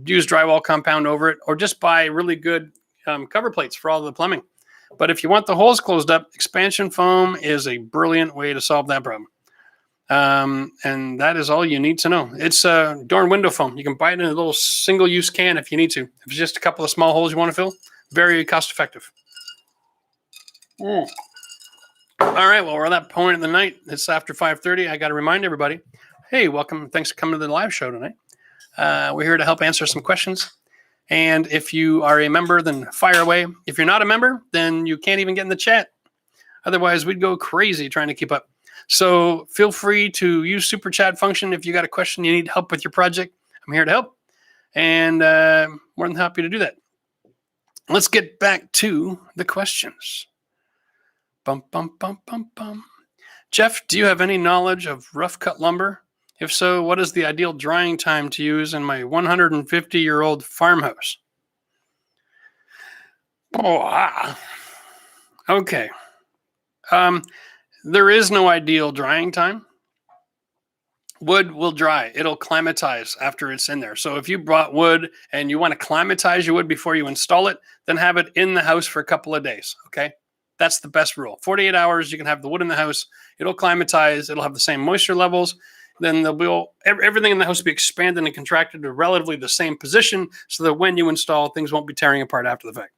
use drywall compound over it, or just buy really good cover plates for all the plumbing. But if you want the holes closed up, expansion foam is a brilliant way to solve that problem. And that is all you need to know. It's door and window foam. You can buy it in a little single-use can if you need to. If it's just a couple of small holes you want to fill, very cost-effective. All right, well, we're at that point of the night. It's after 5:30. I got to remind everybody, hey, welcome. Thanks for coming to the live show tonight. We're here to help answer some questions. And if you are a member, then fire away. If you're not a member, then you can't even get in the chat. Otherwise, we'd go crazy trying to keep up. So feel free to use Super Chat function if you got a question, you need help with your project. I'm here to help, and more than happy to do that. Let's get back to the questions. Bum, bum, bum, bum, bum. Jeff, do you have any knowledge of rough cut lumber? If so, what is the ideal drying time to use in my 150-year-old farmhouse? Okay. There is no ideal drying time. Wood will dry. It'll climatize after it's in there. So if you brought wood and you want to climatize your wood before you install it, then have it in the house for a couple of days. Okay. That's the best rule. 48 hours, you can have the wood in the house. It'll climatize. It'll have the same moisture levels. then everything in the house will be expanded and contracted to relatively the same position, so that when you install, things won't be tearing apart after the fact.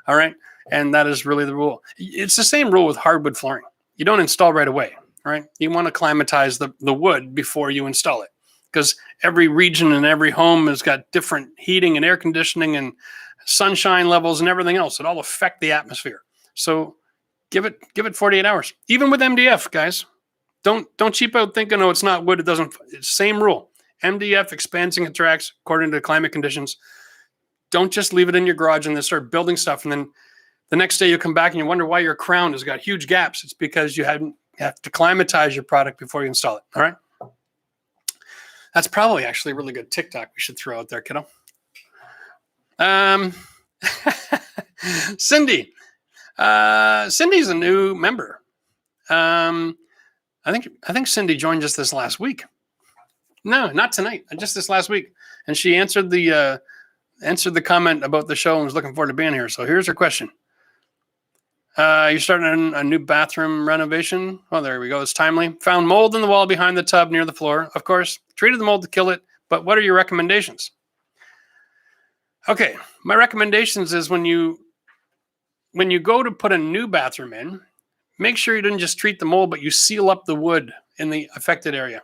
All right, and that is really the rule. It's the same rule with hardwood flooring. You don't install right away. All right, you want to climatize the wood before you install it, because every region and every home has got different heating and air conditioning and sunshine levels and everything else. It all affect the atmosphere. So give it 48 hours. Even with MDF, guys, don't cheap out thinking, oh, it's not wood. It doesn't. It's same rule. MDF expands and contracts according to climate conditions. Don't just leave it in your garage and then start building stuff, and then the next day you come back and you wonder why your crown has got huge gaps. It's because you have to climatize your product before you install it. All right. That's probably actually a really good TikTok we should throw out there, kiddo. Cindy. Cindy's a new member. I think Cindy joined just this last week. No, not tonight. Just this last week. And she answered the comment about the show and was looking forward to being here. So here's her question. You're starting a new bathroom renovation. Oh, there we go. It's timely. Found mold in the wall behind the tub near the floor. Of course, treated the mold to kill it. But what are your recommendations? Okay, my recommendations is when you go to put a new bathroom in, make sure you didn't just treat the mold, but you seal up the wood in the affected area.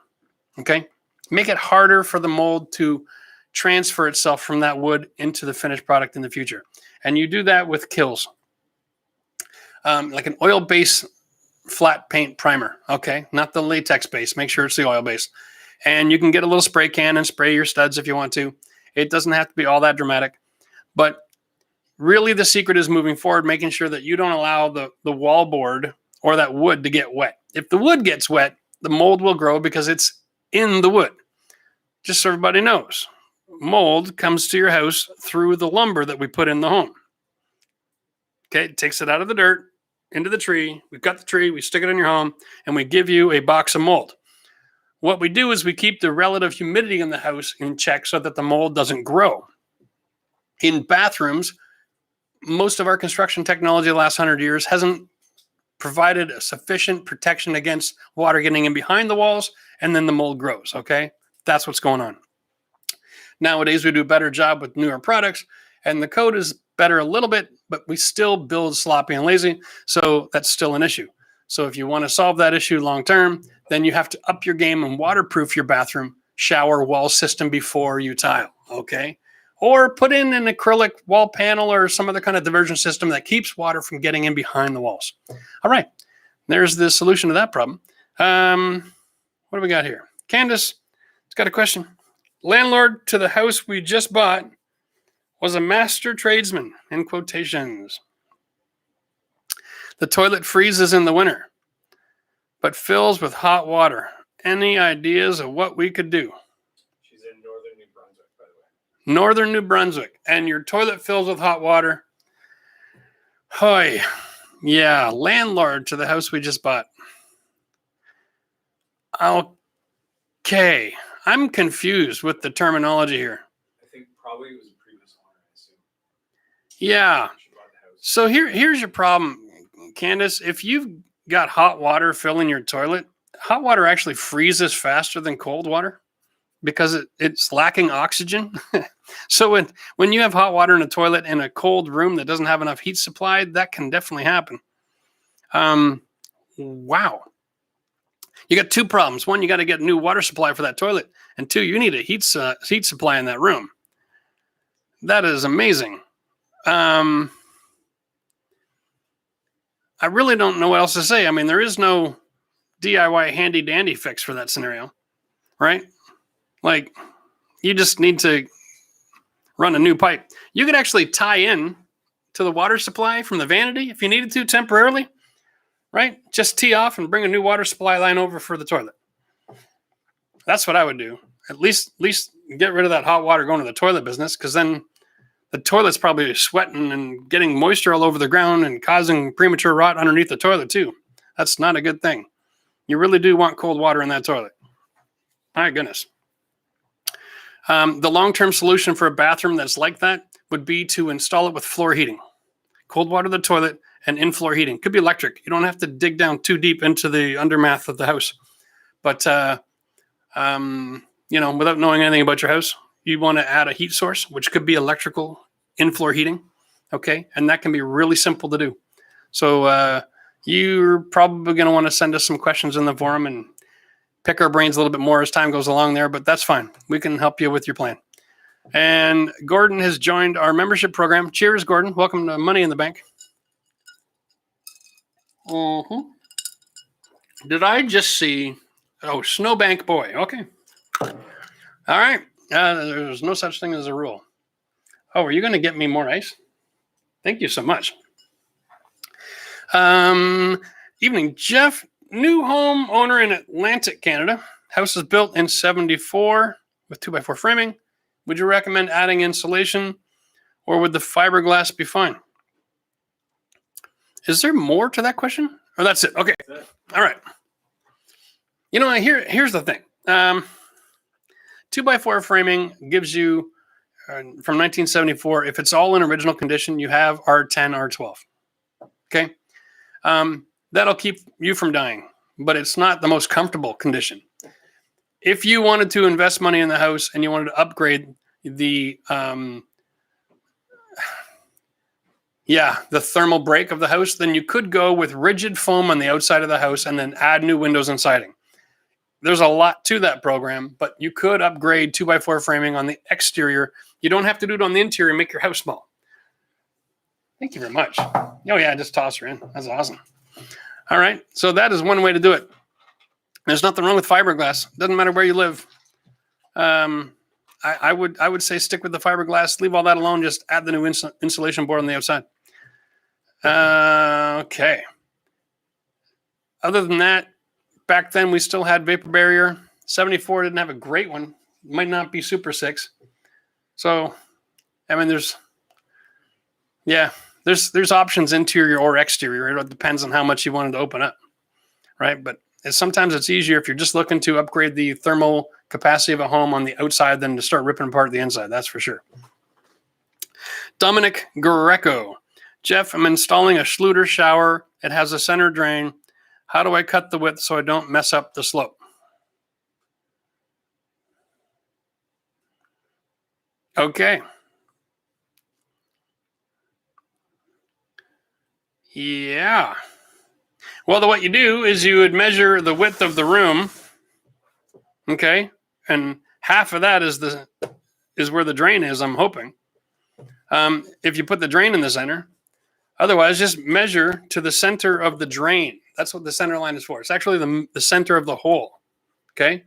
Okay, make it harder for the mold to transfer itself from that wood into the finished product in the future. And you do that with kills. Like an oil-based flat paint primer, okay? Not the latex base. Make sure it's the oil base. And you can get a little spray can and spray your studs if you want to. It doesn't have to be all that dramatic. But really the secret is moving forward, making sure that you don't allow the wallboard or that wood to get wet. If the wood gets wet, the mold will grow because it's in the wood. Just so everybody knows, mold comes to your house through the lumber that we put in the home. Okay, it takes it out of the dirt, into the tree. We've got the tree, we stick it in your home, and we give you a box of mold. What we do is we keep the relative humidity in the house in check so that the mold doesn't grow. In bathrooms, most of our construction technology the last 100 years hasn't provided a sufficient protection against water getting in behind the walls, and then the mold grows, okay? That's what's going on. Nowadays, we do a better job with newer products, and the code is better a little bit, but we still build sloppy and lazy, so that's still an issue. So if you want to solve that issue long-term, then you have to up your game and waterproof your bathroom shower wall system before you tile, okay? Or put in an acrylic wall panel or some other kind of diversion system that keeps water from getting in behind the walls. All right, there's the solution to that problem. What do we got here? Candace has got a question. Landlord to the house we just bought was a master tradesman, in quotations. The toilet freezes in the winter, but fills with hot water. Any ideas of what we could do? She's in northern New Brunswick, by the way. Northern New Brunswick, and your toilet fills with hot water. Hoy, yeah, landlord to the house we just bought. Okay, I'm confused with the terminology here. I think probably it was a previous owner, I assume. Yeah. So here's your problem, Candace. If you've got hot water filling your toilet, hot water actually freezes faster than cold water because it's lacking oxygen. So when you have hot water in a toilet in a cold room that doesn't have enough heat supply, that can definitely happen. Wow. You got two problems. One, you got to get a new water supply for that toilet. And two, you need a heat supply in that room. That is amazing. I really don't know what else to say. I mean, there is no DIY handy dandy fix for that scenario, right? Like, you just need to run a new pipe. You could actually tie in to the water supply from the vanity if you needed to temporarily, right? Just tee off and bring a new water supply line over for the toilet. That's what I would do. At least get rid of that hot water going to the toilet business, because then the toilet's probably sweating and getting moisture all over the ground and causing premature rot underneath the toilet too. That's not a good thing. You really do want cold water in that toilet. My goodness. The long-term solution for a bathroom that's like that would be to install it with floor heating. Cold water to the toilet and in-floor heating. Could be electric. You don't have to dig down too deep into the undermath of the house. But without knowing anything about your house, you want to add a heat source, which could be electrical in-floor heating. Okay. And that can be really simple to do. So you're probably going to want to send us some questions in the forum and pick our brains a little bit more as time goes along there, but that's fine. We can help you with your plan. And Gordon has joined our membership program. Cheers, Gordon. Welcome to Money in the Bank. Mm-hmm. Did I just see? Oh, Snowbank Boy. Okay. All right. There's no such thing as a rule. Oh, are you going to get me more ice? Thank you so much. Evening, Jeff. New home owner in Atlantic, Canada. House is built in 74 with 2x4 framing. Would you recommend adding insulation, or would the fiberglass be fine? Is there more to that question? Or that's it? Okay. All right. Here's the thing. 2x4 framing gives you, from 1974, if it's all in original condition, you have R10, R12. Okay. That'll keep you from dying, but it's not the most comfortable condition. If you wanted to invest money in the house and you wanted to upgrade the thermal break of the house, then you could go with rigid foam on the outside of the house and then add new windows and siding. There's a lot to that program, but you could upgrade 2x4 framing on the exterior. You don't have to do it on the interior and make your house small. Thank you very much. Oh yeah, just toss her in. That's awesome. All right, so that is one way to do it. There's nothing wrong with fiberglass. Doesn't matter where you live. I would say stick with the fiberglass. Leave all that alone. Just add the new insulation board on the outside. Okay. Other than that, back then we still had vapor barrier. 74 didn't have a great one. Might not be Super 6. So, there's options interior or exterior. It depends on how much you wanted to open up, right? But sometimes it's easier if you're just looking to upgrade the thermal capacity of a home on the outside than to start ripping apart the inside. That's for sure. Dominic Greco. Jeff, I'm installing a Schluter shower. It has a center drain. How do I cut the width so I don't mess up the slope? Okay. Yeah. Well, what you do is you would measure the width of the room. Okay. And half of that is where the drain is, I'm hoping. If you put the drain in the center, otherwise just measure to the center of the drain. That's what the center line is for. It's actually the center of the hole. Okay.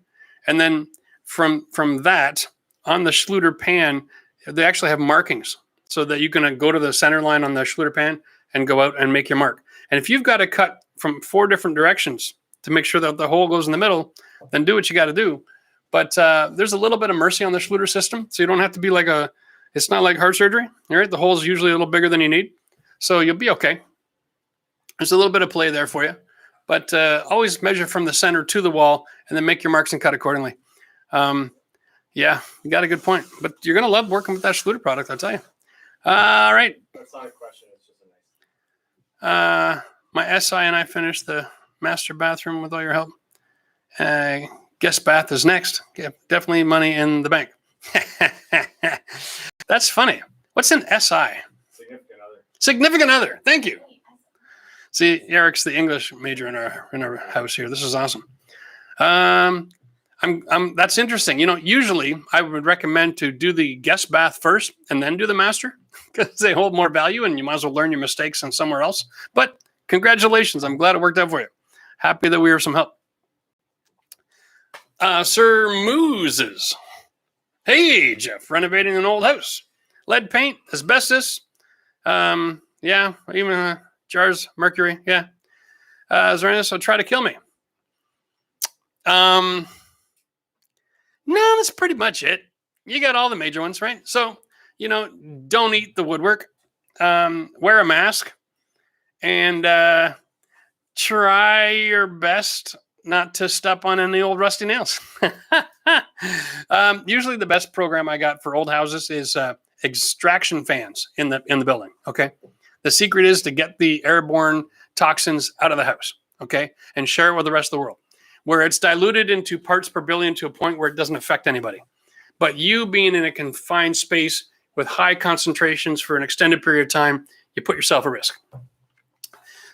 And then from that on the Schluter pan, they actually have markings so that you can go to the center line on the Schluter pan and go out and make your mark. And if you've got to cut from 4 different directions to make sure that the hole goes in the middle, then do what you got to do. But there's a little bit of mercy on the Schluter system. So you don't have to be it's not like heart surgery. All right. The hole's usually a little bigger than you need. So you'll be okay. There's a little bit of play there for you. But always measure from the center to the wall and then make your marks and cut accordingly. Yeah, you got a good point. But you're going to love working with that Schluter product, I'll tell you. All right. That's not a question. It's just a nice. My SI and I finished the master bathroom with all your help. Guest bath is next. Definitely money in the bank. That's funny. What's an SI? Significant other. Significant other. Thank you. See, Eric's the English major in our house here. This is awesome. That's interesting. Usually I would recommend to do the guest bath first and then do the master because they hold more value and you might as well learn your mistakes in somewhere else. But congratulations. I'm glad it worked out for you. Happy that we were some help. Sir Mooses. Hey, Jeff, renovating an old house. Lead paint, asbestos. Even jars, mercury. Yeah. Is there anything that'll try to kill me? No, that's pretty much it. You got all the major ones, right? So, don't eat the woodwork. Wear a mask. And try your best not to step on any old rusty nails. Usually the best program I got for old houses is extraction fans in the building. Okay. The secret is to get the airborne toxins out of the house. Okay. And share it with the rest of the world. where it's diluted into parts per billion to a point where it doesn't affect anybody. But you being in a confined space with high concentrations for an extended period of time, you put yourself at risk.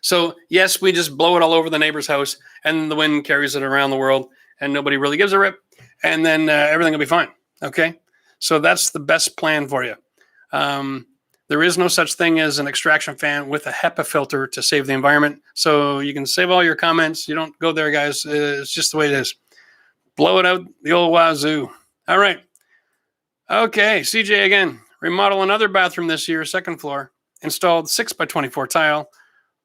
So yes, we just blow it all over the neighbor's house and the wind carries it around the world and nobody really gives a rip. And then everything will be fine. Okay. So that's the best plan for you. There is no such thing as an extraction fan with a HEPA filter to save the environment. So you can save all your comments. You don't go there, guys. It's just the way it is. Blow it out the old wazoo. All right. Okay. CJ again. Remodel another bathroom this year, second floor. Installed 6x24 tile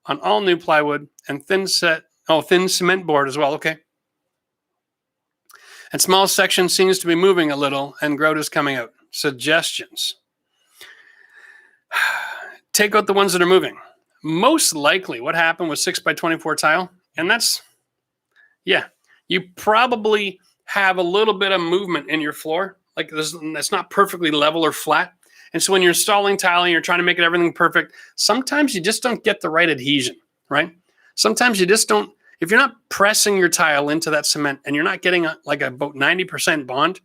on all new plywood and thin cement board as well. Okay. And small section seems to be moving a little and grout is coming out. Suggestions. Take out the ones that are moving. Most likely what happened with 6x24 tile, and that's, yeah, you probably have a little bit of movement in your floor. Like that's not perfectly level or flat. And so when you're installing tile and you're trying to make everything perfect, sometimes you just don't get the right adhesion, right? Sometimes you just don't, if you're not pressing your tile into that cement and you're not getting like about 90% bond,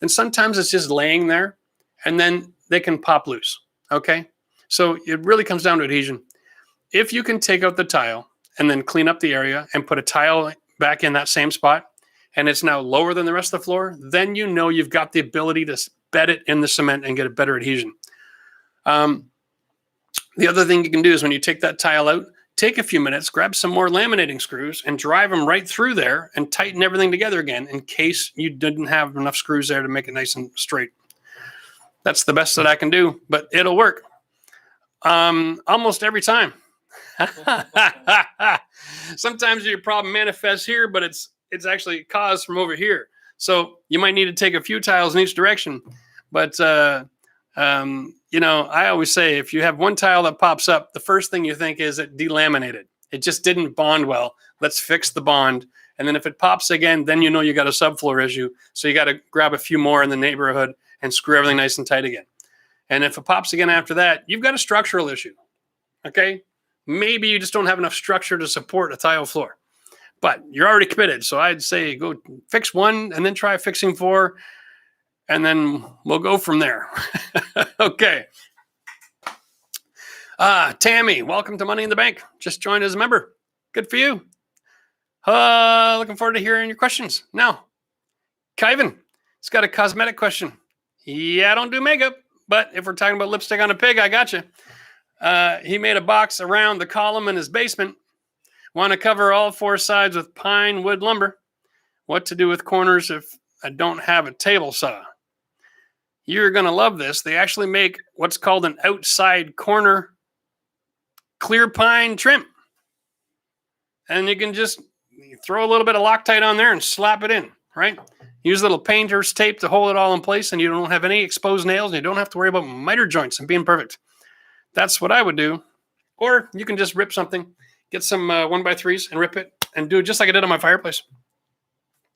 then sometimes it's just laying there and then they can pop loose, okay? So it really comes down to adhesion. If you can take out the tile and then clean up the area and put a tile back in that same spot and it's now lower than the rest of the floor, then you know you've got the ability to bed it in the cement and get a better adhesion. The other thing you can do is when you take that tile out, take a few minutes, grab some more laminating screws and drive them right through there and tighten everything together again in case you didn't have enough screws there to make it nice and straight. That's the best that I can do, but it'll work. Almost every time. Sometimes your problem manifests here, but it's actually caused from over here. So you might need to take a few tiles in each direction. But, you know, I always say if you have one tile that pops up, the first thing you think is it delaminated. It just didn't bond well. Let's fix the bond. And then if it pops again, then you know you got a subfloor issue. So you got to grab a few more in the neighborhood and screw everything nice and tight again. And if it pops again after that, you've got a structural issue. Okay? Maybe you just don't have enough structure to support a tile floor. But you're already committed. So I'd say go fix one and then try fixing 4. And then we'll go from there. Okay. Tammy, welcome to Money in the Bank. Just joined as a member. Good for you. Looking forward to hearing your questions. Now, Kyvan, he's got a cosmetic question. Yeah, I don't do makeup, but if we're talking about lipstick on a pig, I got you. He made a box around the column in his basement. Want to cover all 4 sides with pine wood lumber. What to do with corners if I don't have a table saw? You're going to love this. They actually make what's called an outside corner clear pine trim. And you can just throw a little bit of Loctite on there and slap it in, right? Use a little painter's tape to hold it all in place and you don't have any exposed nails and you don't have to worry about miter joints and being perfect. That's what I would do. Or you can just rip something, get some 1x3s and rip it and do it just like I did on my fireplace.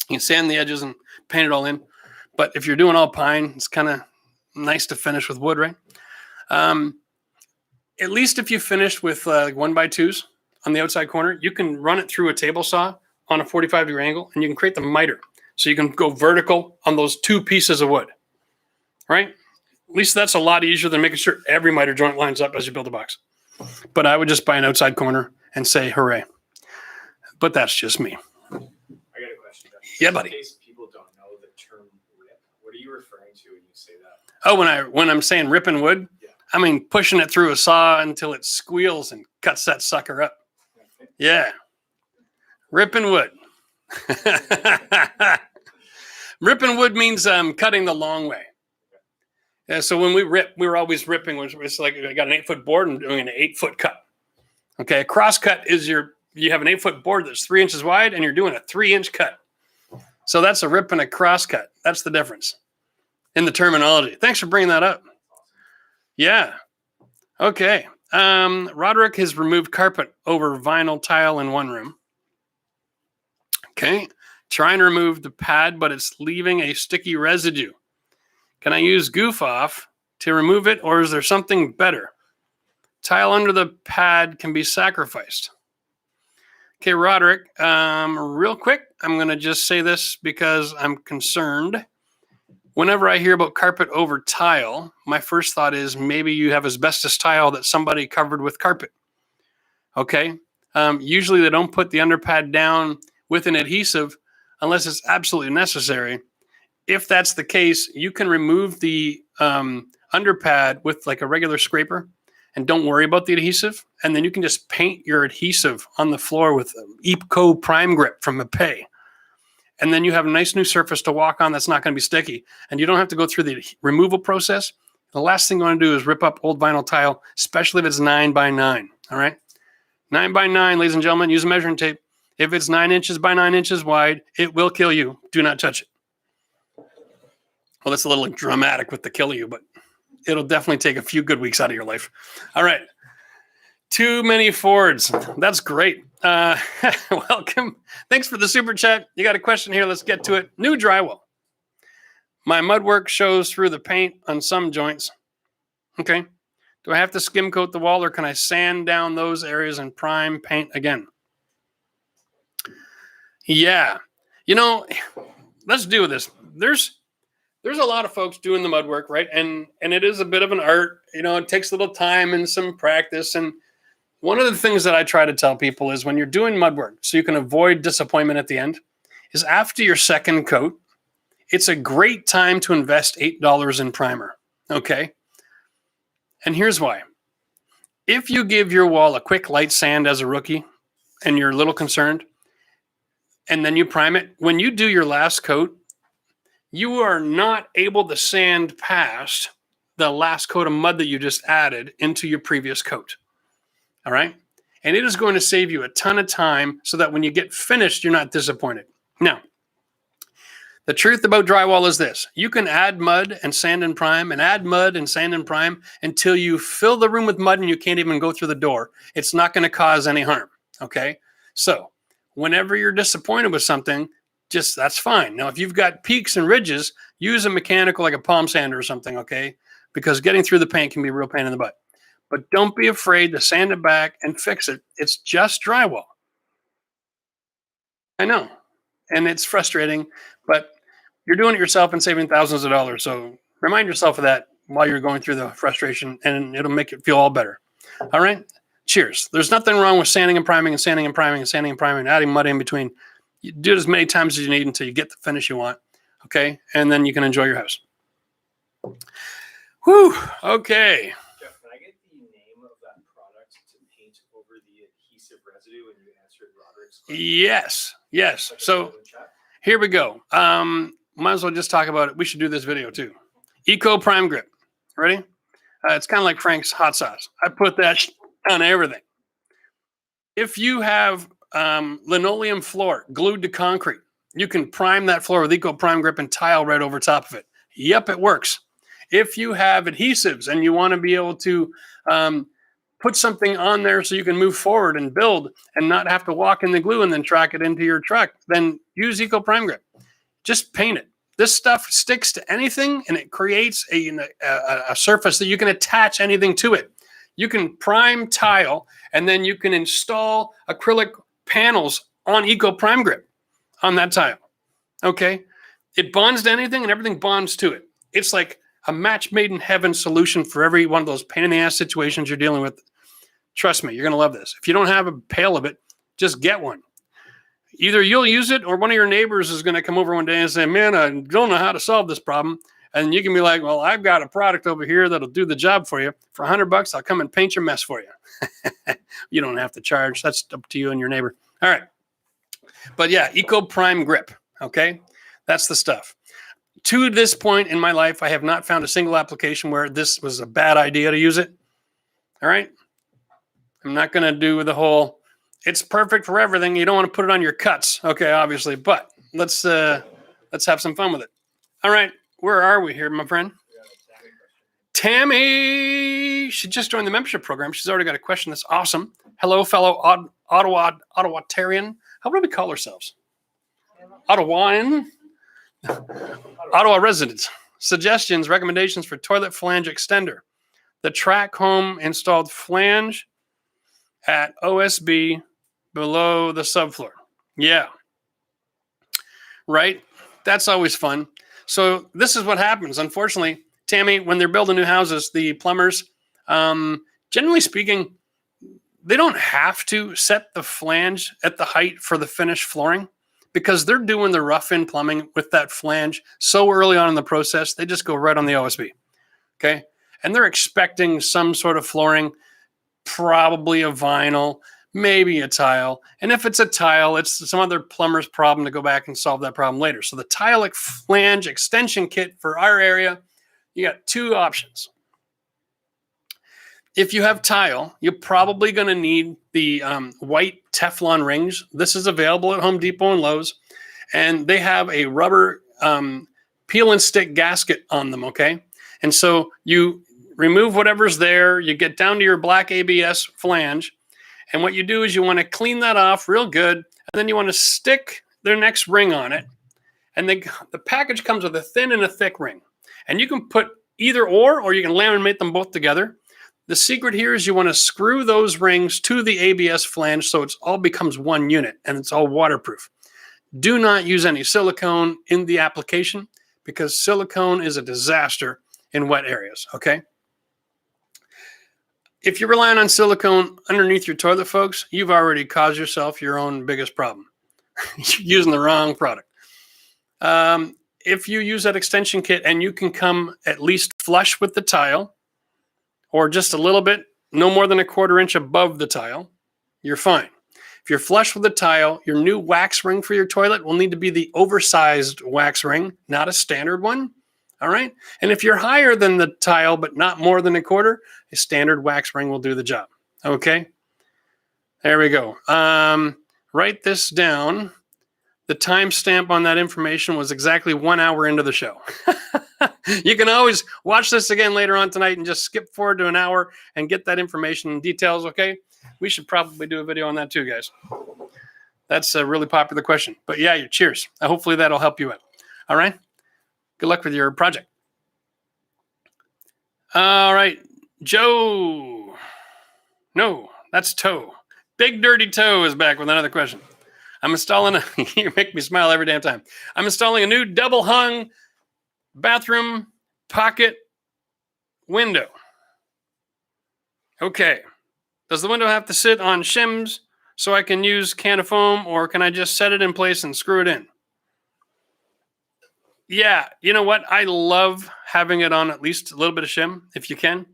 You can sand the edges and paint it all in. But if you're doing all pine, it's kind of nice to finish with wood, right? At least if you finish with 1x2s on the outside corner, you can run it through a table saw on a 45-degree angle, and you can create the miter. So you can go vertical on those 2 pieces of wood, right? At least that's a lot easier than making sure every miter joint lines up as you build a box. But I would just buy an outside corner and say, hooray. But that's just me. I got a question. Yeah, buddy. In case people don't know the term rip, what are you referring to when you say that? Oh, when I'm saying ripping wood, yeah. I mean pushing it through a saw until it squeals and cuts that sucker up. Okay. Yeah. Ripping wood. Ripping wood means cutting the long way. Yeah, so when we rip, we were always ripping. It's like I got an 8-foot board and doing an 8-foot cut. Okay, a cross cut is you have an 8-foot board that's 3 inches wide and you're doing a 3-inch cut. So that's a rip and a cross cut. That's the difference in the terminology. Thanks for bringing that up. Yeah. Okay. Roderick has removed carpet over vinyl tile in one room. Okay. Trying to remove the pad, but it's leaving a sticky residue. Can I use Goof Off to remove it, or is there something better? Tile under the pad can be sacrificed. Okay, Roderick, real quick, I'm going to just say this because I'm concerned. Whenever I hear about carpet over tile, my first thought is maybe you have asbestos tile that somebody covered with carpet. Okay. Usually they don't put the underpad down with an adhesive unless it's absolutely necessary. If that's the case, you can remove the underpad with like a regular scraper and don't worry about the adhesive. And then you can just paint your adhesive on the floor with Eco Prime Grip from Mapei. And then you have a nice new surface to walk on that's not going to be sticky. And you don't have to go through the removal process. The last thing you want to do is rip up old vinyl tile, especially if it's 9x9. All right. 9x9, ladies and gentlemen, use a measuring tape. If it's 9 inches by 9 inches wide, it will kill you. Do not touch it. Well, that's a little dramatic with the kill you, but it'll definitely take a few good weeks out of your life. All right. Too many Fords. That's great. Welcome. Thanks for the super chat. You got a question here. Let's get to it. New drywall. My mud work shows through the paint on some joints. Okay. Do I have to skim coat the wall or can I sand down those areas and prime paint again? Yeah. You know, let's do this. There's a lot of folks doing the mud work, right? And it is a bit of an art. You know, it takes a little time and some practice. And one of the things that I try to tell people is when you're doing mud work, so you can avoid disappointment at the end, is after your second coat, it's a great time to invest $8 in primer. Okay. And here's why. If you give your wall a quick light sand as a rookie and you're a little concerned, and then you prime it, when you do your last coat, you are not able to sand past the last coat of mud that you just added into your previous coat. All right. And it is going to save you a ton of time so that when you get finished, you're not disappointed. Now, the truth about drywall is this. You can add mud and sand and prime and add mud and sand and prime until you fill the room with mud and you can't even go through the door. It's not going to cause any harm. Okay. So whenever you're disappointed with something, that's fine. Now, if you've got peaks and ridges, use a mechanical like a palm sander or something. Okay. Because getting through the paint can be a real pain in the butt. But don't be afraid to sand it back and fix it. It's just drywall. I know. And it's frustrating, but you're doing it yourself and saving thousands of dollars. So remind yourself of that while you're going through the frustration, and it'll make it feel all better. All right. Cheers. There's nothing wrong with sanding and priming and sanding and priming and sanding and priming and adding mud in between. You do it as many times as you need until you get the finish you want. Okay. And then you can enjoy your house. Whew. Okay. Jeff, can I get the name of that product to paint over the adhesive residue when you answered Roderick's question? Yes. So here we go. Might as well just talk about it. We should do this video too. Eco Prime Grip. Ready? It's kind of like Frank's hot sauce. I put that on everything. If you have linoleum floor glued to concrete, you can prime that floor with Eco Prime Grip and tile right over top of it. Yep, it works. If you have adhesives and you want to be able to put something on there so you can move forward and build and not have to walk in the glue and then track it into your truck, then use Eco Prime Grip. Just paint it. This stuff sticks to anything and it creates a surface that you can attach anything to it. You can prime tile and then you can install acrylic panels on Eco Prime Grip on that tile. Okay. It bonds to anything and everything bonds to it. It's like a match made in heaven solution for every one of those pain in the ass situations you're dealing with. Trust me, you're going to love this. If you don't have a pail of it, just get one. Either you'll use it or one of your neighbors is going to come over one day and say, man, I don't know how to solve this problem. And you can be like, well, I've got a product over here that'll do the job for you. For $100, I'll come and paint your mess for you. You don't have to charge. That's up to you and your neighbor. All right. But yeah, Eco Prime Grip. Okay. That's the stuff. To this point in my life, I have not found a single application where this was a bad idea to use it. All right. I'm not going to do the whole, it's perfect for everything. You don't want to put it on your cuts. Okay. Obviously, but let's have some fun with it. All right. Where are we here, my friend? Tammy. She just joined the membership program. She's already got a question. That's awesome. Hello, fellow Ottawa-tarian. How would we call ourselves? Ottawain? Ottawa residents. Suggestions, recommendations for toilet flange extender. The track home installed flange at OSB below the subfloor. Yeah. Right? That's always fun. So this is what happens. Unfortunately, Tammy, when they're building new houses, the plumbers, generally speaking, they don't have to set the flange at the height for the finished flooring because they're doing the rough-in plumbing with that flange so early on in the process, they just go right on the OSB. Okay? And they're expecting some sort of flooring, probably a vinyl, maybe a tile. And if it's a tile, it's some other plumber's problem to go back and solve that problem later. So the tile flange extension kit for our area, you got two options. If you have tile, you're probably going to need the white Teflon rings. This is available at Home Depot and Lowe's. And they have a rubber peel and stick gasket on them, okay? And so you remove whatever's there. You get down to your black ABS flange. And what you do is you want to clean that off real good. And then you want to stick their next ring on it. And the package comes with a thin and a thick ring. And you can put either or you can laminate them both together. The secret here is you want to screw those rings to the ABS flange so it all becomes one unit and it's all waterproof. Do not use any silicone in the application because silicone is a disaster in wet areas, okay? If you're relying on silicone underneath your toilet, folks, you've already caused yourself your own biggest problem. You're using the wrong product. If you use that extension kit and you can come at least flush with the tile, or just a little bit, no more than a 1/4 inch above the tile, you're fine. If you're flush with the tile, your new wax ring for your toilet will need to be the oversized wax ring, not a standard one. All right. And if you're higher than the tile, but not more than a 1/4, a standard wax ring will do the job. Okay. There we go. Write this down. The timestamp on that information was exactly 1 hour into the show. You can always watch this again later on tonight and just skip forward to an hour and get that information and details, okay? We should probably do a video on that too, guys. That's a really popular question. But yeah, cheers. Hopefully that'll help you out. All right? Good luck with your project. All right. Joe. No, that's Toe. Big Dirty Toe is back with another question. I'm installing you make me smile every damn time. I'm installing a new double hung bathroom pocket window. Okay. Does the window have to sit on shims so I can use can of foam, or can I just set it in place and screw it in? Yeah, you know what? I love having it on at least a little bit of shim if you can,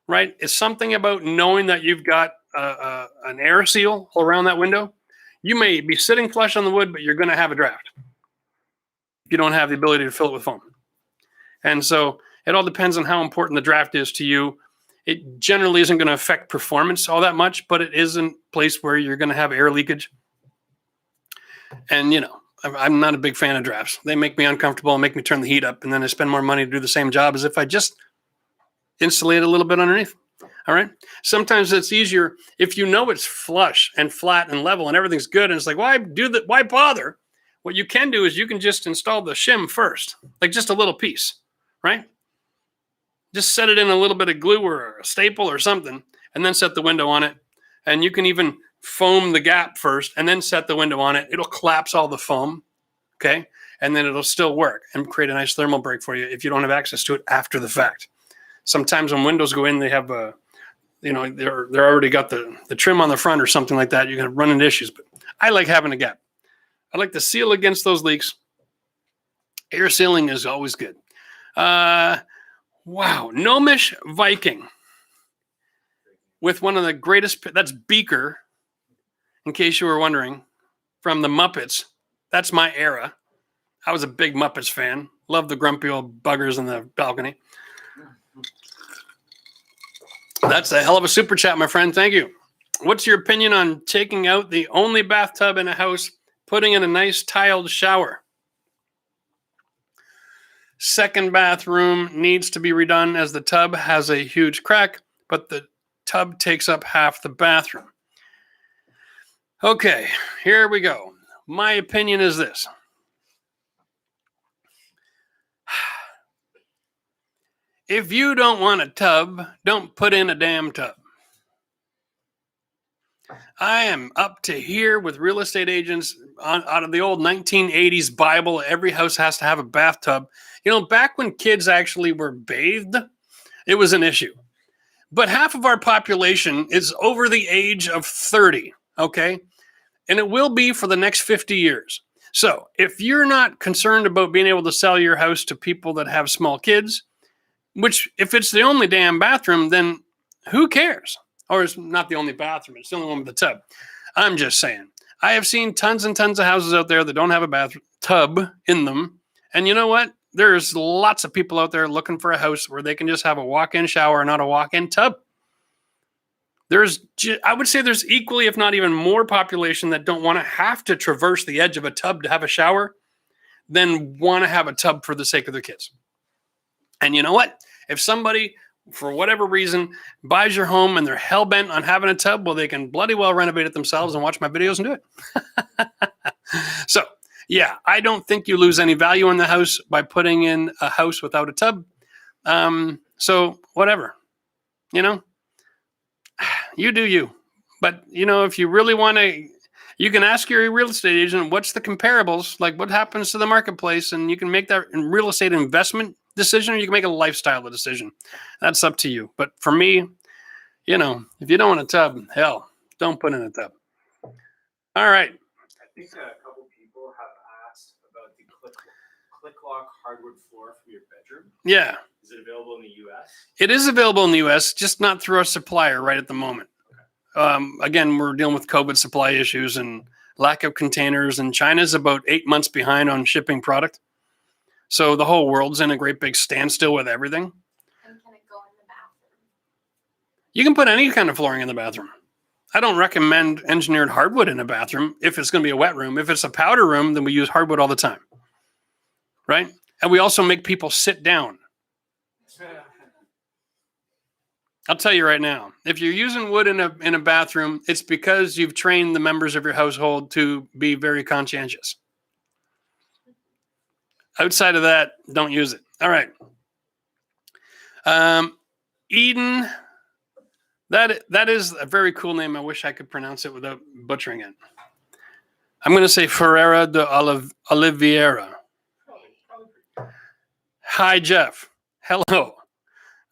right? It's something about knowing that you've got an air seal around that window. You may be sitting flush on the wood, but you're going to have a draft. You don't have the ability to fill it with foam. And so it all depends on how important the draft is to you. It generally isn't going to affect performance all that much, but it is a place where you're going to have air leakage. And, you know, I'm not a big fan of drafts. They make me uncomfortable and make me turn the heat up, and then I spend more money to do the same job as if I just insulate a little bit underneath. All right. Sometimes it's easier if you know it's flush and flat and level and everything's good. And it's like, why do that? Why bother? What you can do is you can just install the shim first, like just a little piece, right? Just set it in a little bit of glue or a staple or something, and then set the window on it. And you can even foam the gap first and then set the window on it. It'll collapse all the foam. Okay. And then it'll still work and create a nice thermal break for you if you don't have access to it after the fact. Sometimes when windows go in, they have they're already got the trim on the front or something like that. You're going to run into issues, but I like having a gap. I like to seal against those leaks. Air sealing is always good. Wow. Gnomish Viking with one of the greatest, that's Beaker, in case you were wondering, from the Muppets. That's my era. I was a big Muppets fan. Loved the grumpy old buggers in the balcony. That's a hell of a super chat, my friend. Thank you. What's your opinion on taking out the only bathtub in a house, putting in a nice tiled shower? Second bathroom needs to be redone as the tub has a huge crack, but the tub takes up half the bathroom. Okay, here we go. My opinion is this. If you don't want a tub, don't put in a damn tub. I am up to here with real estate agents out of the old 1980s Bible. Every house has to have a bathtub. You know, back when kids actually were bathed, it was an issue. But half of our population is over the age of 30, okay? And it will be for the next 50 years. So if you're not concerned about being able to sell your house to people that have small kids, which if it's the only damn bathroom, then who cares? Or it's not the only bathroom, it's the only one with a tub. I'm just saying. I have seen tons and tons of houses out there that don't have a bathtub in them. And you know what? There's lots of people out there looking for a house where they can just have a walk-in shower, not a walk-in tub. I would say there's equally, if not even more population that don't want to have to traverse the edge of a tub to have a shower than want to have a tub for the sake of their kids. And you know what? If somebody, for whatever reason, buys your home and they're hell-bent on having a tub, well, they can bloody well renovate it themselves and watch my videos and do it. So, yeah, I don't think you lose any value in the house by putting in a house without a tub. So, whatever. You know? You do you. But, you know, if you really want to, you can ask your real estate agent, what's the comparables? Like, what happens to the marketplace? And you can make that real estate investment decision, or you can make a lifestyle decision. That's up to you. But for me, you know, if you don't want a tub, hell, don't put in a tub. All right. I think a couple people have asked about the click lock hardwood floor for your bedroom. Yeah. Is it available in the U.S.? It is available in the U.S., just not through our supplier right at the moment. Again, we're dealing with COVID supply issues and lack of containers, and China's about 8 months behind on shipping product. So the whole world's in a great big standstill with everything. And can it go in the bathroom? You can put any kind of flooring in the bathroom. I don't recommend engineered hardwood in a bathroom if it's going to be a wet room. If it's a powder room, then we use hardwood all the time, right? And we also make people sit down. I'll tell you right now, if you're using wood in a bathroom, it's because you've trained the members of your household to be very conscientious. Outside of that, don't use it. All right. Eden, that is a very cool name. I wish I could pronounce it without butchering it. I'm going to say Ferreira de Oliveira. Hi, Jeff. Hello.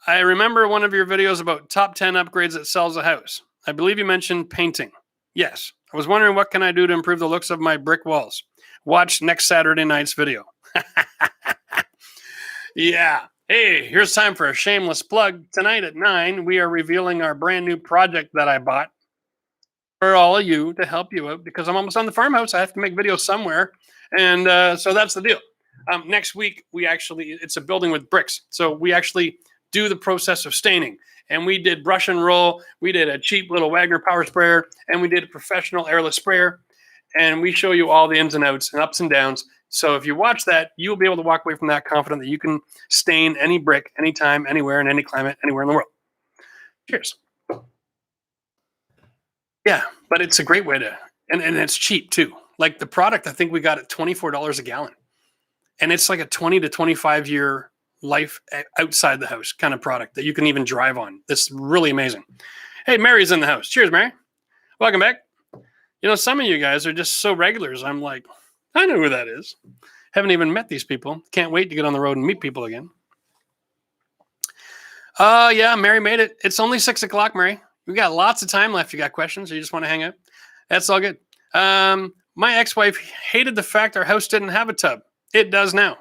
I remember one of your videos about top 10 upgrades that sells a house. I believe you mentioned painting. Yes. I was wondering what can I do to improve the looks of my brick walls. Watch next Saturday night's video. Yeah. Hey, here's time for a shameless plug. Tonight at 9, we are revealing our brand new project that I bought for all of you to help you out because I'm almost on the farmhouse. I have to make videos somewhere. And so that's the deal. Next week, it's a building with bricks. So we actually do the process of staining. And we did brush and roll. We did a cheap little Wagner power sprayer. And we did a professional airless sprayer. And we show you all the ins and outs and ups and downs. So if you watch that, you'll be able to walk away from that confident that you can stain any brick, anytime, anywhere, in any climate, anywhere in the world. Cheers. Yeah, but it's a great way to, and it's cheap too. Like the product, I think we got at $24 a gallon. And it's like a 20 to 25 year life outside the house kind of product that you can even drive on. That's really amazing. Hey, Mary's in the house. Cheers, Mary. Welcome back. You know, some of you guys are just so regulars. I'm like, I know who that is. Haven't even met these people. Can't wait to get on the road and meet people again. Yeah, Mary made it. It's only 6 o'clock, Mary. We got lots of time left. You got questions or you just want to hang out? That's all good. My ex-wife hated the fact our house didn't have a tub. It does now.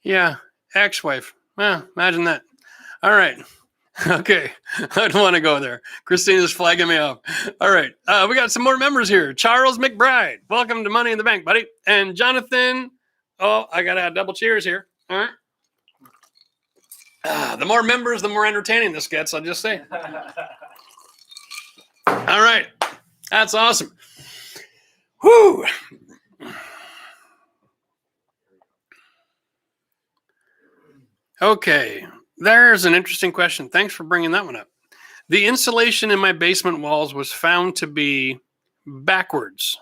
Yeah, ex-wife. Well, imagine that. All right. Okay. I don't want to go there. Christina's flagging me off. All right. We got some more members here. Charles McBride. Welcome to Money in the Bank, buddy. And Jonathan. Oh, I got to have double cheers here. All right. The more members, the more entertaining this gets, I'll just say. All right. That's awesome. Whew. Okay. There's an interesting question. Thanks for bringing that one up. The insulation in my basement walls was found to be backwards.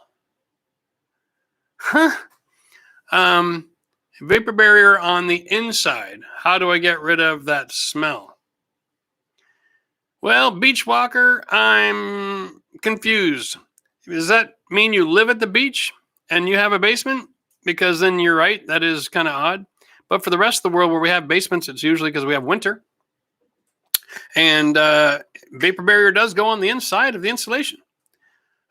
Huh. Vapor barrier on the inside. How do I get rid of that smell? Well, beach walker, I'm confused. Does that mean you live at the beach and you have a basement? Because then you're right, that is kind of odd. But for the rest of the world where we have basements, it's usually because we have winter. And vapor barrier does go on the inside of the insulation.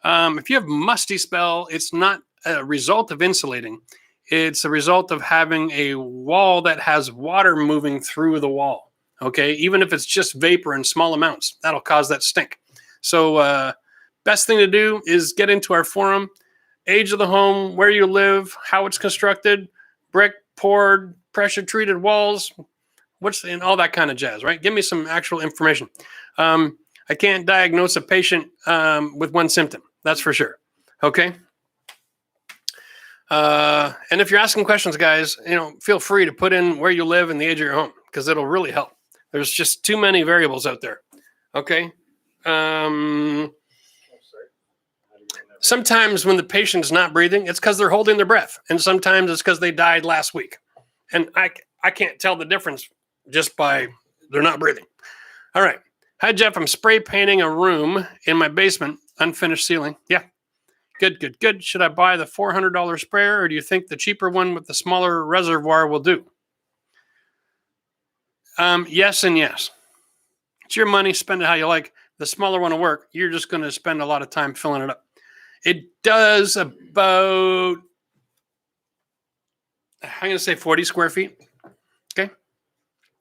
If you have musty spell, it's not a result of insulating. It's a result of having a wall that has water moving through the wall. Okay, even if it's just vapor in small amounts, that'll cause that stink. So best thing to do is get into our forum, age of the home, where you live, how it's constructed, brick, poured, pressure treated walls, and all that kind of jazz, right? Give me some actual information. I can't diagnose a patient with one symptom, that's for sure. Okay. And if you're asking questions, guys, feel free to put in where you live and the age of your home, because it'll really help. There's just too many variables out there. Okay. Sometimes when the patient's not breathing, it's because they're holding their breath. And sometimes it's because they died last week. And I can't tell the difference just by they're not breathing. All right. Hi, Jeff. I'm spray painting a room in my basement, unfinished ceiling. Yeah. Good. Should I buy the $400 sprayer, or do you think the cheaper one with the smaller reservoir will do? Yes and yes. It's your money. Spend it how you like. The smaller one will work. You're just going to spend a lot of time filling it up. It does about, I'm going to say 40 square feet. Okay.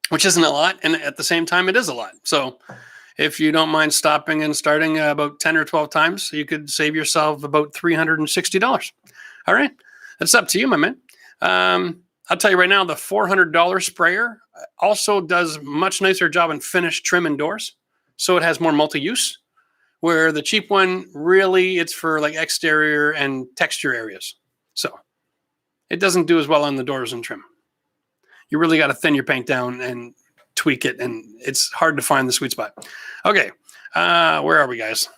Which isn't a lot. And at the same time, it is a lot. So if you don't mind stopping and starting about 10 or 12 times, you could save yourself about $360. All right. That's up to you, my man. I'll tell you right now, the $400 sprayer also does much nicer job in finish, trim, and doors. So it has more multi-use, where the cheap one, really, it's for like exterior and texture areas. So it doesn't do as well on the doors and trim. You really got to thin your paint down and tweak it, and it's hard to find the sweet spot. Okay, where are we, guys?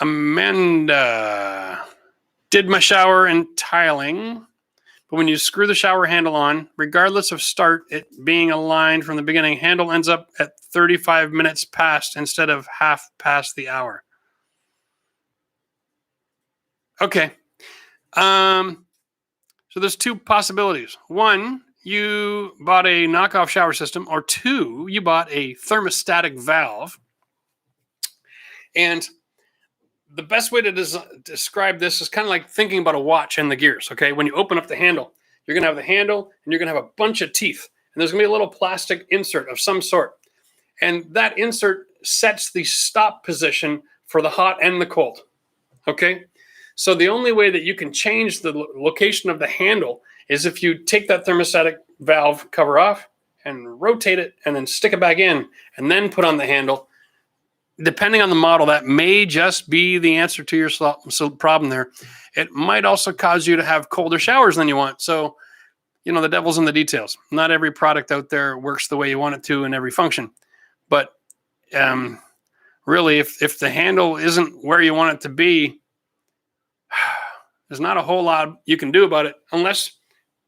Amanda, did my shower and tiling, but when you screw the shower handle on, regardless of start, it being aligned from the beginning, handle ends up at 35 minutes past instead of half past the hour. Okay. So there's two possibilities. One, you bought a knockoff shower system, or two, you bought a thermostatic valve. And the best way to describe this is kind of like thinking about a watch and the gears, okay? When you open up the handle, you're going to have the handle and you're going to have a bunch of teeth. And there's going to be a little plastic insert of some sort. And that insert sets the stop position for the hot and the cold, okay? So the only way that you can change the location of the handle is if you take that thermostatic valve cover off and rotate it and then stick it back in and then put on the handle. Depending on the model, that may just be the answer to your problem there. It might also cause you to have colder showers than you want. So, the devil's in the details. Not every product out there works the way you want it to in every function. But really, if the handle isn't where you want it to be, there's not a whole lot you can do about it unless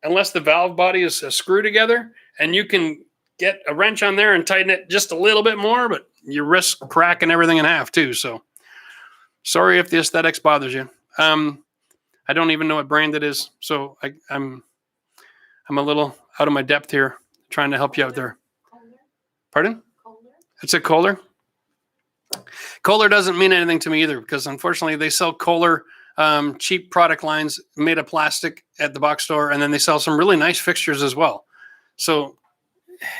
the valve body is a screw together and you can get a wrench on there and tighten it just a little bit more, but you risk cracking everything in half too. So sorry if the aesthetics bothers you. I don't even know what brand it is. So I'm a little out of my depth here trying to help you out there. Kohler? Pardon? Kohler? It's a Kohler. Kohler doesn't mean anything to me either, because unfortunately they sell Kohler cheap product lines made of plastic at the box store, and then they sell some really nice fixtures as well. So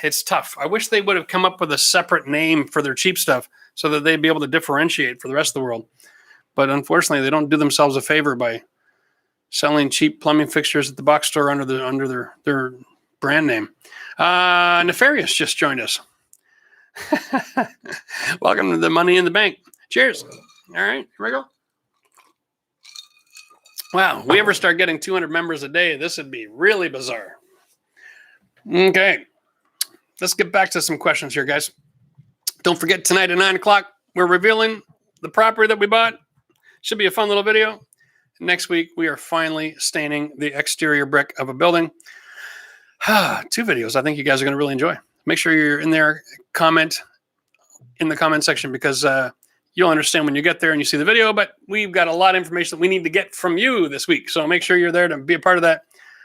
it's tough. I wish they would have come up with a separate name for their cheap stuff so that they'd be able to differentiate for the rest of the world. But unfortunately, they don't do themselves a favor by selling cheap plumbing fixtures at the box store under their brand name. Nefarious just joined us. Welcome to the Money in the Bank. Cheers. All right, here we go. Wow, we ever start getting 200 members a day, this would be really bizarre. Okay, let's get back to some questions here, guys. Don't forget, tonight at 9 o'clock, we're revealing the property that we bought. Should be a fun little video. Next week, we are finally staining the exterior brick of a building. 2 videos I think you guys are going to really enjoy. Make sure you're in there, comment in the comment section, because you'll understand when you get there and you see the video, but we've got a lot of information that we need to get from you this week. So make sure you're there to be a part of that.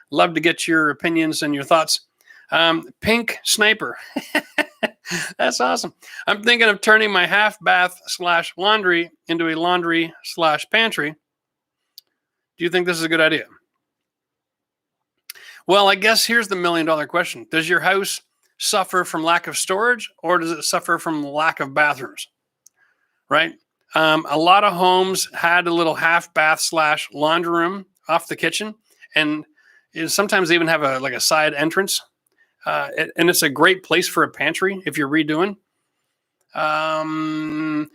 Love to get your opinions and your thoughts. Pink Sniper. That's awesome. I'm thinking of turning my half bath / laundry into a laundry / pantry. Do you think this is a good idea? Well, I guess here's the $1 million question. Does your house suffer from lack of storage, or does it suffer from lack of bathrooms? Right? A lot of homes had a little half bath / laundry room off the kitchen, and sometimes they even have a side entrance. And it's a great place for a pantry if you're redoing. I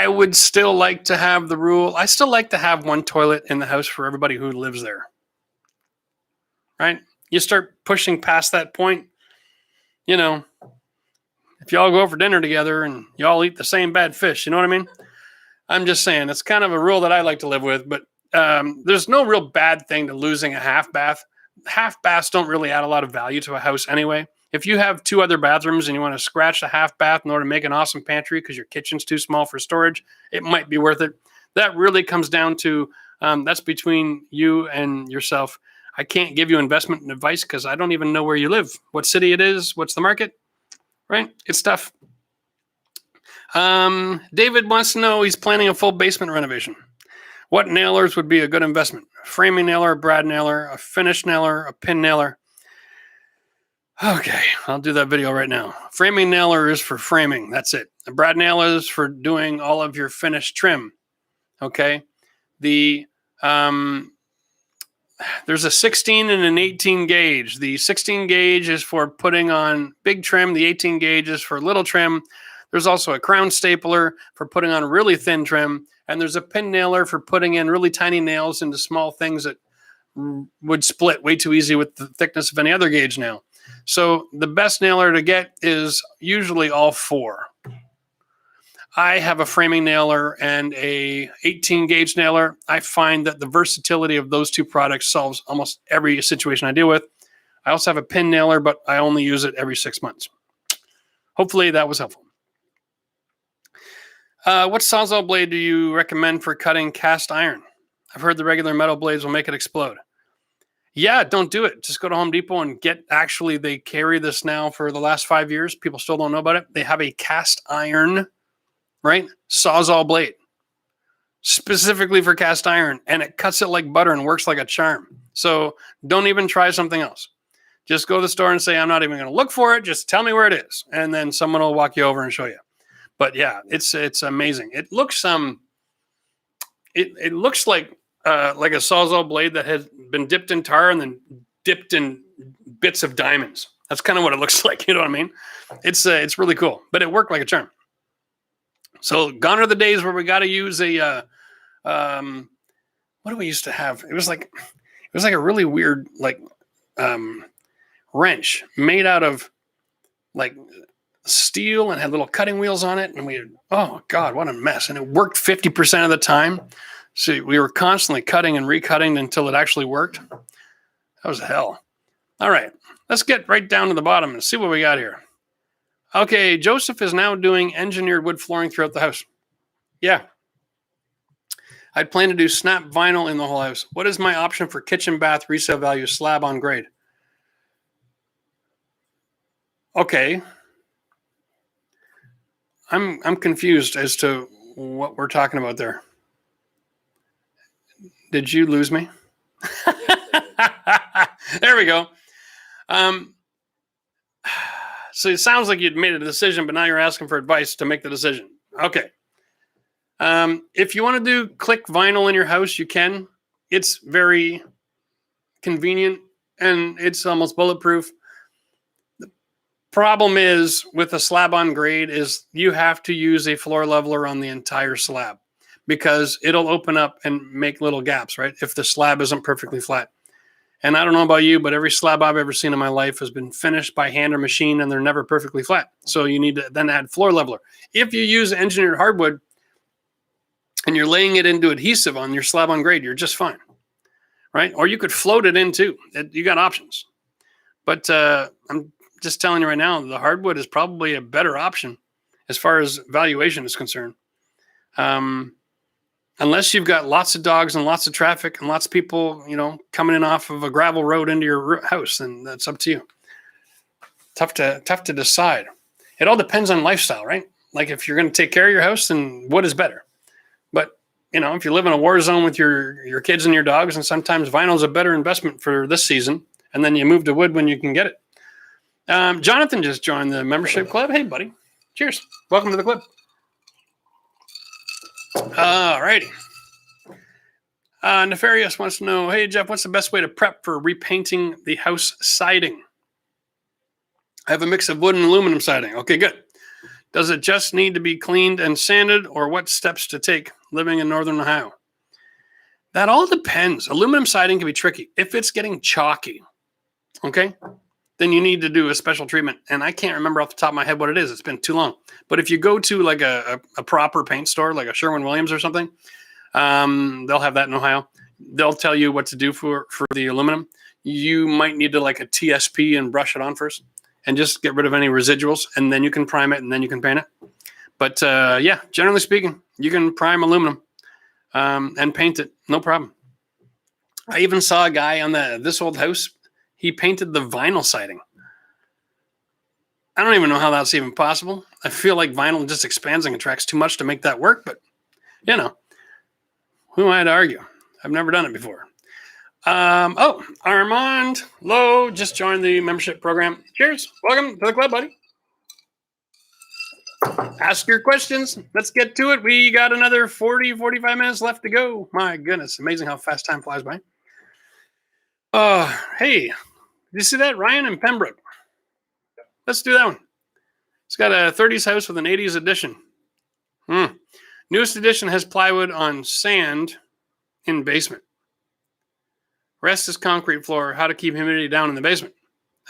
would still like to have the rule. I still like to have one toilet in the house for everybody who lives there. Right? You start pushing past that point, if y'all go for dinner together and y'all eat the same bad fish, you know what I mean? I'm just saying, it's kind of a rule that I like to live with, but there's no real bad thing to losing a half bath. Half baths don't really add a lot of value to a house anyway. If you have 2 other bathrooms and you want to scratch the half bath in order to make an awesome pantry because your kitchen's too small for storage, it might be worth it. That really comes down to, that's between you and yourself. I can't give you investment advice because I don't even know where you live, what city it is, what's the market, right? It's tough. David wants to know, he's planning a full basement renovation. What nailers would be a good investment? Framing nailer, a brad nailer, a finish nailer, a pin nailer. Okay, I'll do that video right now. Framing nailer is for framing. That's it. A brad nailer is for doing all of your finish trim. Okay. There's a 16 and an 18 gauge. The 16 gauge is for putting on big trim. The 18 gauge is for little trim. There's also a crown stapler for putting on really thin trim. And there's a pin nailer for putting in really tiny nails into small things that would split way too easy with the thickness of any other gauge nail. So the best nailer to get is usually all 4. I have a framing nailer and a 18 gauge nailer. I find that the versatility of those 2 products solves almost every situation I deal with. I also have a pin nailer, but I only use it every 6 months. Hopefully that was helpful. What Sawzall blade do you recommend for cutting cast iron? I've heard the regular metal blades will make it explode. Yeah, don't do it. Just go to Home Depot and they carry this now for the last 5 years. People still don't know about it. They have a cast iron, right? Sawzall blade, specifically for cast iron, and it cuts it like butter and works like a charm. So don't even try something else. Just go to the store and say, I'm not even going to look for it. Just tell me where it is. And then someone will walk you over and show you. But yeah, it's amazing. It looks it looks like a Sawzall blade that has been dipped in tar and then dipped in bits of diamonds. That's kind of what it looks like. You know what I mean? It's really cool, but it worked like a charm. So gone are the days where we got to use a what do we used to have? It was like a really weird wrench made out of steel and had little cutting wheels on it, and oh god, what a mess. And it worked 50% of the time, so we were constantly cutting and recutting until it actually worked. That was hell. All right, let's get right down to the bottom and see what we got here. Okay, Joseph is now doing engineered wood flooring throughout the house. Yeah, I'd plan to do snap vinyl in the whole house. What is my option for kitchen bath resale value slab on grade? Okay, I'm confused as to what we're talking about there. Did you lose me? There we go. So it sounds like you'd made a decision, but now you're asking for advice to make the decision. Okay. If you want to do click vinyl in your house, you can. It's very convenient and it's almost bulletproof. Problem is with a slab on grade is you have to use a floor leveler on the entire slab because it'll open up and make little gaps, right? If the slab isn't perfectly flat. And I don't know about you, but every slab I've ever seen in my life has been finished by hand or machine and they're never perfectly flat. So you need to then add floor leveler. If you use engineered hardwood and you're laying it into adhesive on your slab on grade, you're just fine, right? Or you could float it in too. You got options. But I'm just telling you right now, the hardwood is probably a better option as far as valuation is concerned. Unless you've got lots of dogs and lots of traffic and lots of people, coming in off of a gravel road into your house, then that's up to you. Tough to decide. It all depends on lifestyle, right? Like if you're going to take care of your house, then wood is better. But if you live in a war zone with your kids and your dogs, and sometimes vinyl is a better investment for this season, and then you move to wood when you can get it. Jonathan just joined the membership club. Hey, buddy. Cheers. Welcome to the club. All righty. Nefarious wants to know, hey, Jeff, what's the best way to prep for repainting the house siding? I have a mix of wood and aluminum siding. Okay, good. Does it just need to be cleaned and sanded, or what steps to take living in Northern Ohio? That all depends. Aluminum siding can be tricky. If it's getting chalky, okay, then you need to do a special treatment. And I can't remember off the top of my head what it is. It's been too long. But if you go to like a proper paint store, like a Sherwin-Williams or something, they'll have that in Ohio. They'll tell you what to do for the aluminum. You might need to like a TSP and brush it on first and just get rid of any residuals, and then you can prime it, and then you can paint it. But yeah, generally speaking, you can prime aluminum and paint it, no problem. I even saw a guy on this old house. He painted the vinyl siding. I don't even know how that's even possible. I feel like vinyl just expands and contracts too much to make that work, but who am I to argue? I've never done it before. Armand Lowe just joined the membership program. Cheers. Welcome to the club, buddy. Ask your questions. Let's get to it. We got another 45 minutes left to go. My goodness. Amazing how fast time flies by. Hey, did you see that? Ryan and Pembroke. Let's do that one. It's got a 30s house with an 80s addition. Newest edition has plywood on sand in basement. Rest is concrete floor. How to keep humidity down in the basement.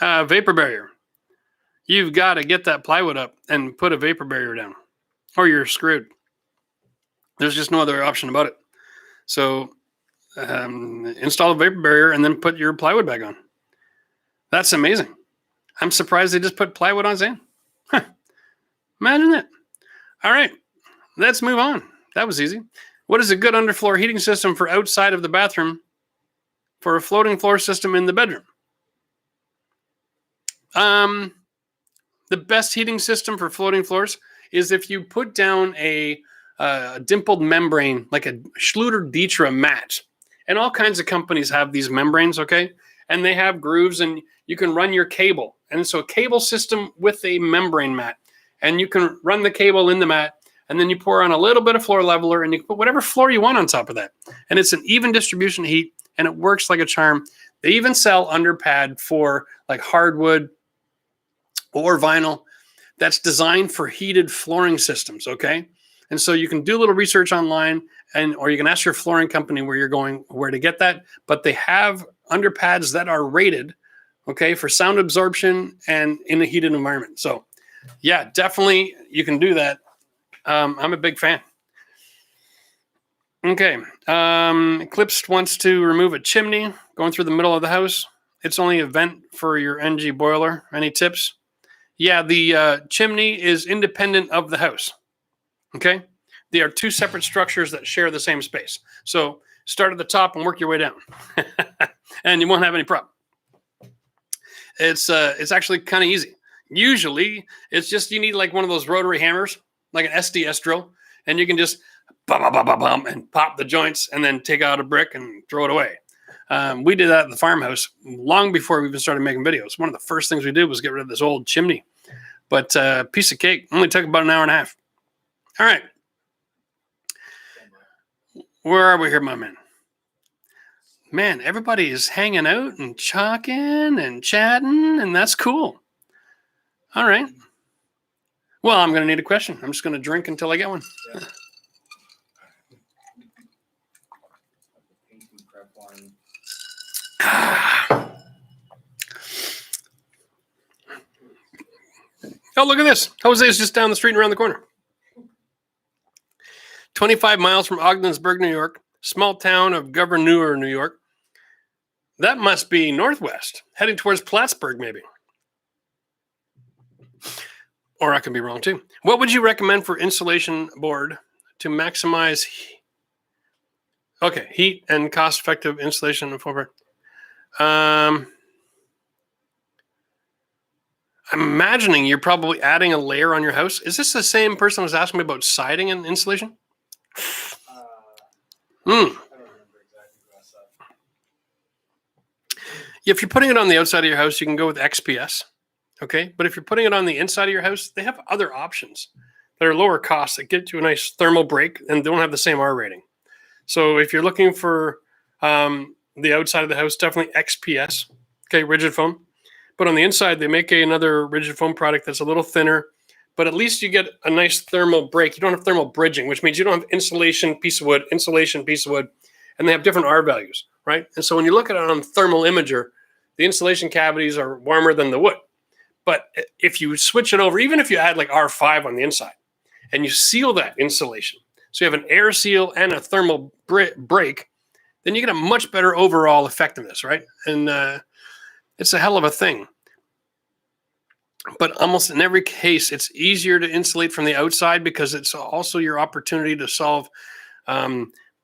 Vapor barrier. You've got to get that plywood up and put a vapor barrier down, or you're screwed. There's just no other option about it. So install a vapor barrier and then put your plywood back on. That's amazing. I'm surprised they just put plywood on sand. Huh. Imagine that. All right, let's move on. That was easy. What is a good underfloor heating system for outside of the bathroom for a floating floor system in the bedroom? The best heating system for floating floors is if you put down a dimpled membrane, like a Schluter-Dietra mat. And all kinds of companies have these membranes, okay? And they have grooves, and you can run your cable. And so a cable system with a membrane mat. And you can run the cable in the mat, and then you pour on a little bit of floor leveler, and you can put whatever floor you want on top of that. And it's an even distribution of heat, and it works like a charm. They even sell underpad for like hardwood or vinyl that's designed for heated flooring systems, okay? And so you can do a little research online, or you can ask your flooring company where to get that. But they have underpads that are rated, okay, for sound absorption and in a heated environment. So yeah, definitely you can do that. I'm a big fan. Okay. Eclipsed wants to remove a chimney going through the middle of the house. It's only a vent for your NG boiler. Any tips? Yeah, the chimney is independent of the house. Okay? They are two separate structures that share the same space. So start at the top and work your way down. And you won't have any problem. It's actually kind of easy. Usually, it's just you need like one of those rotary hammers, like an SDS drill, and you can just bum, and pop the joints and then take out a brick and throw it away. We did that at the farmhouse long before we even started making videos. One of the first things we did was get rid of this old chimney. But piece of cake only took about an hour and a half. All right. Where are we here, my man? Man, everybody is hanging out and chalking and chatting, and that's cool. All right. Well, I'm going to need a question. I'm just going to drink until I get one. Yeah. Painting prep one. Oh, look at this. Jose's just down the street and around the corner. 25 miles from Ogdensburg, New York. Small town of Gouverneur, New York. That must be northwest, heading towards Plattsburgh, maybe. Or I could be wrong too. What would you recommend for insulation board to maximize heat and cost-effective insulation of footprint? I'm imagining you're probably adding a layer on your house. Is this the same person who was asking me about siding and insulation? I don't remember exactly who asked that. If you're putting it on the outside of your house, you can go with XPS. Okay. But if you're putting it on the inside of your house, they have other options that are lower cost that get you a nice thermal break and don't have the same R rating. So if you're looking for the outside of the house, definitely XPS. Okay. Rigid foam. But on the inside, they make another rigid foam product that's a little thinner, but at least you get a nice thermal break. You don't have thermal bridging, which means you don't have insulation, piece of wood, and they have different R values, right? And so when you look at it on thermal imager, the insulation cavities are warmer than the wood. But if you switch it over, even if you add like R5 on the inside and you seal that insulation, so you have an air seal and a thermal break, then you get a much better overall effectiveness, right? And it's a hell of a thing. But almost in every case, it's easier to insulate from the outside because it's also your opportunity to solve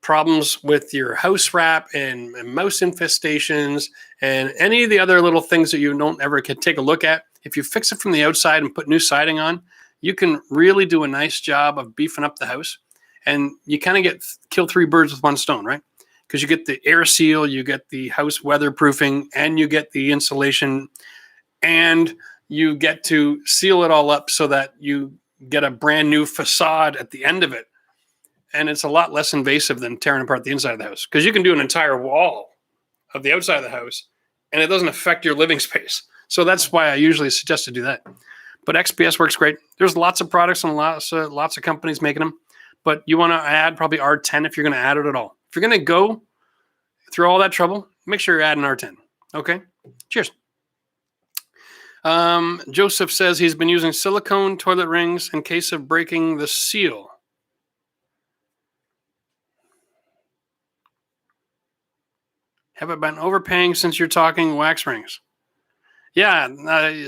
problems with your house wrap and mouse infestations and any of the other little things that you don't ever can take a look at. If you fix it from the outside and put new siding on, you can really do a nice job of beefing up the house. And you kind of kill 3 birds with 1 stone, right? Because you get the air seal, you get the house weatherproofing, and you get the insulation, and you get to seal it all up so that you get a brand new facade at the end of it. And it's a lot less invasive than tearing apart the inside of the house because you can do an entire wall of the outside of the house and it doesn't affect your living space. So that's why I usually suggest to do that. But XPS works great. There's lots of products and lots of companies making them, but you want to add probably R10 if you're going to add it at all. If you're going to go through all that trouble, make sure you're adding R10. Okay? Cheers. Joseph says he's been using silicone toilet rings in case of breaking the seal. Have I been overpaying since you're talking wax rings? Yeah,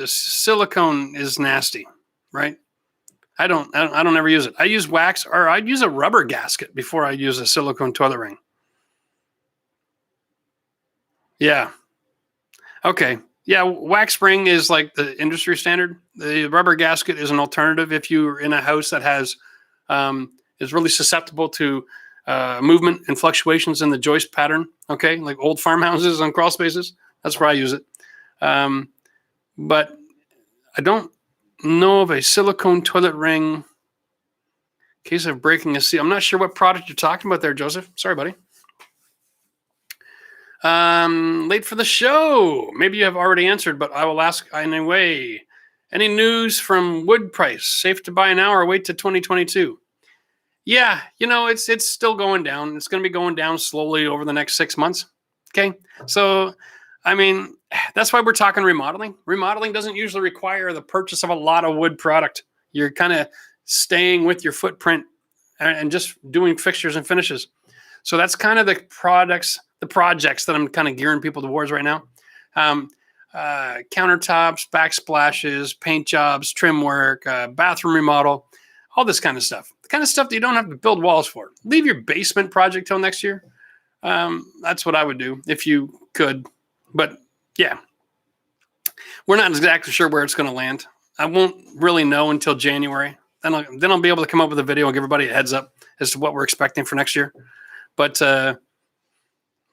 silicone is nasty, right? I don't ever use it. I use wax, or I'd use a rubber gasket before I use a silicone toilet ring. Yeah. Okay. Yeah, wax ring is like the industry standard. The rubber gasket is an alternative if you're in a house that has is really susceptible to movement and fluctuations in the joist pattern. Okay, like old farmhouses on crawl spaces. That's where I use it. But I don't know of a silicone toilet ring in case of breaking a seal. I'm not sure what product you're talking about there, Joseph. Sorry, buddy. Late for the show. Maybe you have already answered, but I will ask anyway. Any news from wood price? Safe to buy now or wait to 2022? Yeah, it's still going down. It's going to be going down slowly over the next 6 months. Okay. So, I mean, that's why we're talking remodeling. Remodeling doesn't usually require the purchase of a lot of wood product. You're kind of staying with your footprint and just doing fixtures and finishes. So that's kind of the projects that I'm kind of gearing people towards right now. Countertops, backsplashes, paint jobs, trim work, bathroom remodel, all this kind of stuff. The kind of stuff that you don't have to build walls for. Leave your basement project till next year. That's what I would do if you could. But yeah, we're not exactly sure where it's going to land. I won't really know until January. Then I'll be able to come up with a video and give everybody a heads up as to what we're expecting for next year. But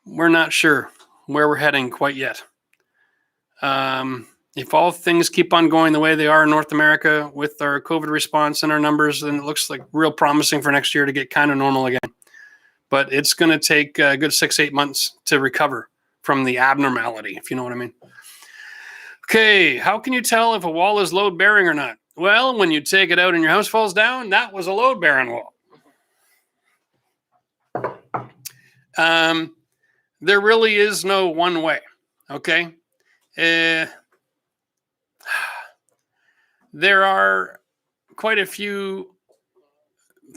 we're not sure where we're heading quite yet. If all things keep on going the way they are in North America with our COVID response and our numbers, then it looks like real promising for next year to get kind of normal again. But it's going to take a good 6-8 months to recover from the abnormality, if you know what I mean. Okay, how can you tell if a wall is load bearing or not? Well, when you take it out and your house falls down, that was a load bearing wall. There really is no one way. Okay. There are quite a few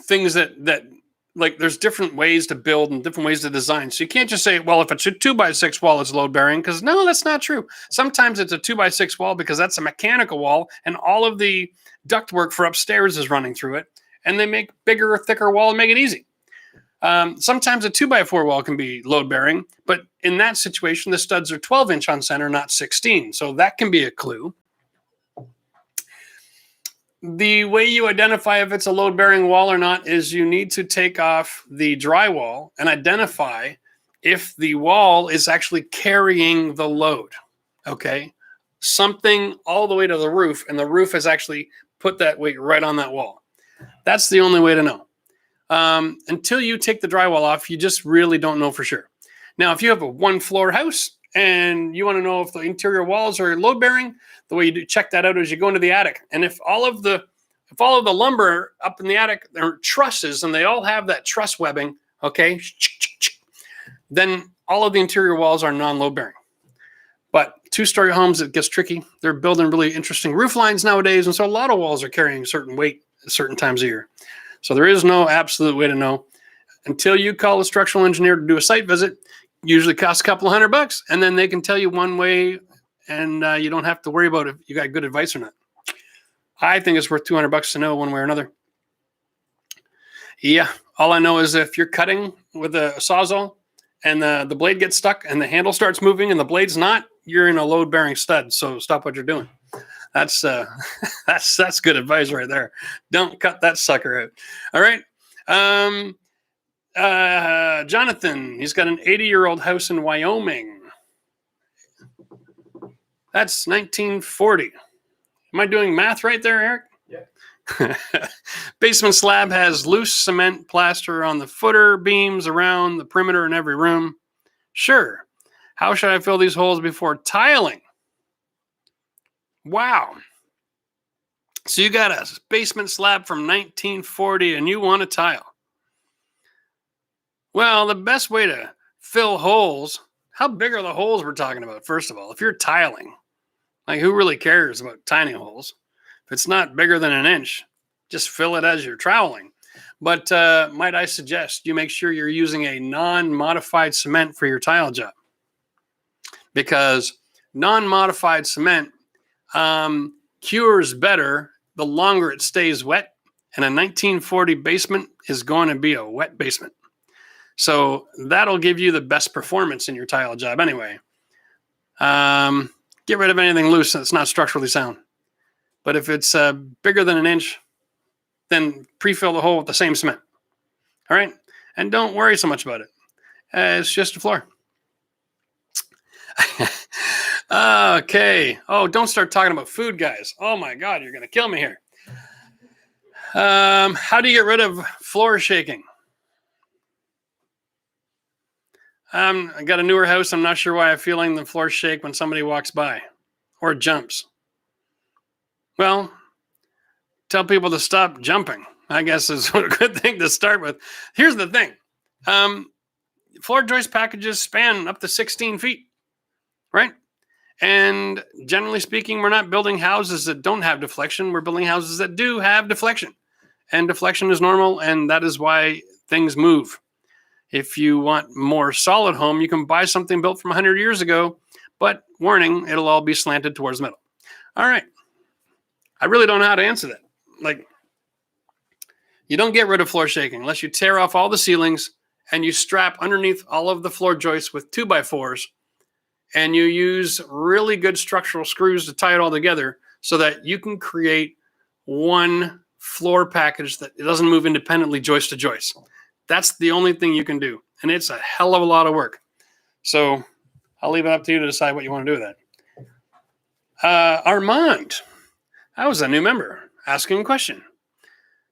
things that like there's different ways to build and different ways to design. So you can't just say, well, if it's a 2x6 wall, it's load bearing, because no, that's not true. Sometimes it's a 2x6 wall because that's a mechanical wall and all of the ductwork for upstairs is running through it, and they make bigger, thicker wall and make it easy. Sometimes a 2x4 wall can be load bearing, but in that situation, the studs are 12-inch on center, not 16. So that can be a clue. The way you identify if it's a load-bearing wall or not is you need to take off the drywall and identify if the wall is actually carrying the load, okay? Something all the way to the roof, and the roof has actually put that weight right on that wall. That's the only way to know. Until you take the drywall off, you just really don't know for sure. Now, if you have a one-floor house and you want to know if the interior walls are load-bearing, the way you check that out is you go into the attic. And if all of the lumber up in the attic are trusses and they all have that truss webbing, okay, then all of the interior walls are non-load bearing. But two-story homes, it gets tricky. They're building really interesting roof lines nowadays, and so a lot of walls are carrying certain weight at certain times a year. So there is no absolute way to know. Until you call a structural engineer to do a site visit, usually costs a couple of $100, and then they can tell you one way, and you don't have to worry about if you got good advice or not. I think it's worth $200 to know one way or another. Yeah, all I know is if you're cutting with a Sawzall and the blade gets stuck and the handle starts moving and the blade's not, you're in a load-bearing stud. So stop what you're doing. That's good advice right there. Don't cut that sucker out. All right. Jonathan, he's got an 80-year-old house in Wyoming. That's 1940. Am I doing math right there, Eric? Yeah. Basement slab has loose cement plaster on the footer, beams around the perimeter in every room. Sure. How should I fill these holes before tiling? Wow. So you got a basement slab from 1940 and you want to tile. Well, the best way to fill holes, how big are the holes we're talking about, first of all? If you're tiling, like who really cares about tiny holes? If it's not bigger than an inch, just fill it as you're troweling. But might I suggest you make sure you're using a non-modified cement for your tile job. Because non-modified cement cures better the longer it stays wet. And a 1940 basement is going to be a wet basement. So that'll give you the best performance in your tile job anyway. Get rid of anything loose that's not structurally sound. But if it's bigger than an inch, then pre-fill the hole with the same cement. All right? And don't worry so much about it. It's just a floor. Okay. Oh, don't start talking about food, guys. Oh my God, you're going to kill me here. How do you get rid of floor shaking? I got a newer house. I'm not sure why I'm feeling the floor shake when somebody walks by or jumps. Well, tell people to stop jumping, I guess is a good thing to start with. Here's the thing. Floor joist packages span up to 16 feet, right? And generally speaking, we're not building houses that don't have deflection. We're building houses that do have deflection. And deflection is normal, and that is why things move. If you want more solid home, you can buy something built from 100 years ago, but warning, it'll all be slanted towards the middle. All right. I really don't know how to answer that. Like, you don't get rid of floor shaking unless you tear off all the ceilings and you strap underneath all of the floor joists with 2x4s and you use really good structural screws to tie it all together so that you can create one floor package that it doesn't move independently joist to joist. That's the only thing you can do. And it's a hell of a lot of work. So I'll leave it up to you to decide what you want to do with that. Armand, that was a new member asking a question.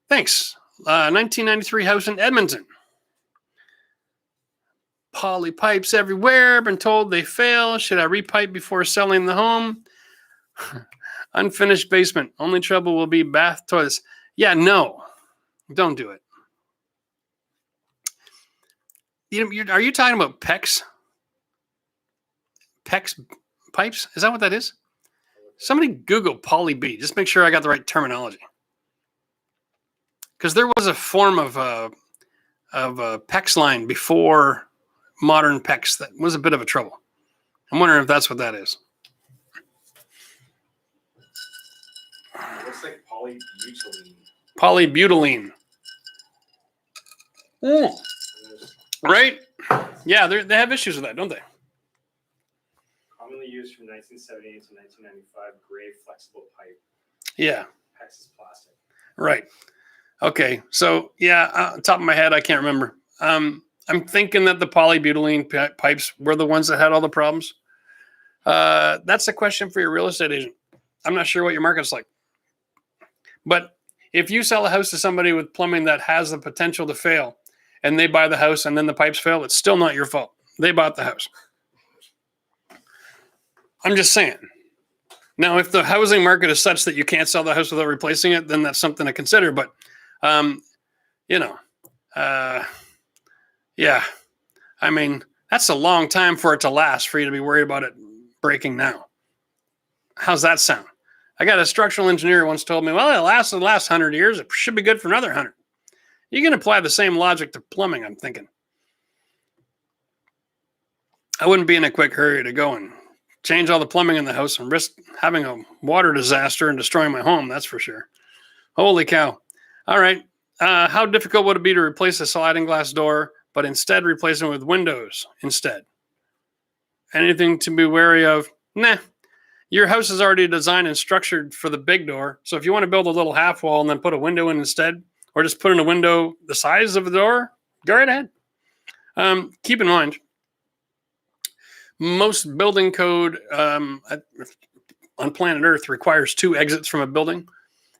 Thanks. 1993 house in Edmonton. Poly pipes everywhere. Been told they fail. Should I repipe before selling the home? Unfinished basement. Only trouble will be bath toilets. Yeah, no. Don't do it. Are you talking about PEX? PEX pipes? Is that what that is? Somebody Google poly B. Just make sure I got the right terminology. Because there was a form of PEX line before modern PEX that was a bit of a trouble. I'm wondering if that's what that is. It looks like polybutylene. Polybutylene. And there's Right? Yeah, they have issues with that, don't they? commonly used from 1978 to 1995 gray flexible pipe. Yeah. PEX is plastic. Right. Okay. So yeah, on top of my head, I can't remember. I'm thinking that the polybutylene pipes were the ones that had all the problems. That's a question for your real estate agent. I'm not sure what your market's like. But if you sell a house to somebody with plumbing that has the potential to fail and they buy the house and then the pipes fail, it's still not your fault. They bought the house. I'm just saying. Now, if the housing market is such that you can't sell the house without replacing it, then that's something to consider. But, yeah, I mean, that's a long time for it to last for you to be worried about it breaking now. How's that sound? I got a structural engineer once told me, well, it lasted the last 100 years. It should be good for another 100. You can apply the same logic to plumbing, I'm thinking. I wouldn't be in a quick hurry to go and change all the plumbing in the house and risk having a water disaster and destroying my home, that's for sure. Holy cow. All right. How difficult would it be to replace a sliding glass door, but instead replace it with windows instead? Anything to be wary of? Nah. Your house is already designed and structured for the big door. So if you want to build a little half wall and then put a window in instead, or just put in a window the size of the door, go right ahead. Keep in mind, most building code on planet Earth requires 2 exits from a building.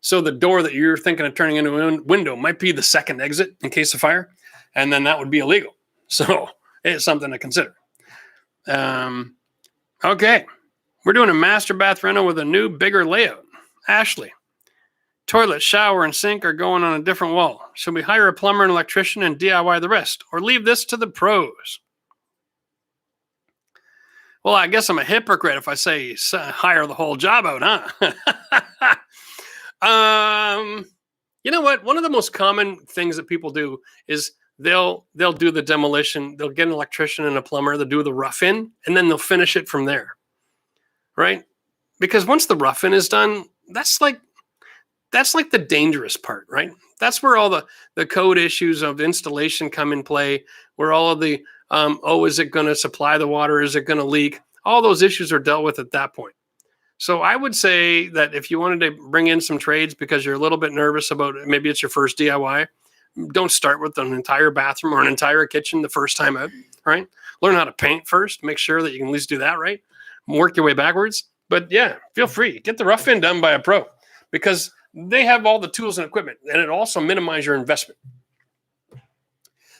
So the door that you're thinking of turning into a window might be the second exit in case of fire, and then that would be illegal. So it's something to consider. Okay. We're doing a master bath reno with a new, bigger layout. Ashley, toilet, shower, and sink are going on a different wall. Should we hire a plumber and electrician and DIY the rest, or leave this to the pros? Well, I guess I'm a hypocrite if I say hire the whole job out, huh? You know what? One of the most common things that people do is they'll do the demolition. They'll get an electrician and a plumber. They'll do the rough-in, and then they'll finish it from there. Right? Because once the rough-in is done, that's like the dangerous part, right? That's where all the code issues of installation come in play, where all of the, is it going to supply the water? Is it going to leak? All those issues are dealt with at that point. So I would say that if you wanted to bring in some trades because you're a little bit nervous about it, maybe it's your first DIY, don't start with an entire bathroom or an entire kitchen the first time out, right? Learn how to paint first. Make sure that you can at least do that right. Work your way backwards. But yeah, feel free. Get the rough-in done by a pro because they have all the tools and equipment, and it also minimizes your investment.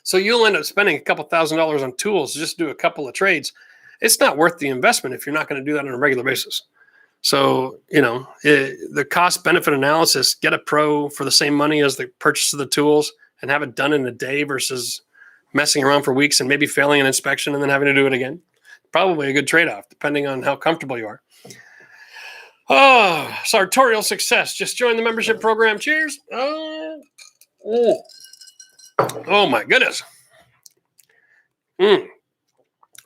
So you'll end up spending a couple $1,000s on tools just to do a couple of trades. It's not worth the investment if you're not going to do that on a regular basis. So, the cost-benefit analysis, get a pro for the same money as the purchase of the tools and have it done in a day versus messing around for weeks and maybe failing an inspection and then having to do it again. Probably a good trade-off, depending on how comfortable you are. Oh, sartorial success. Just joined the membership program. Cheers. Oh my goodness.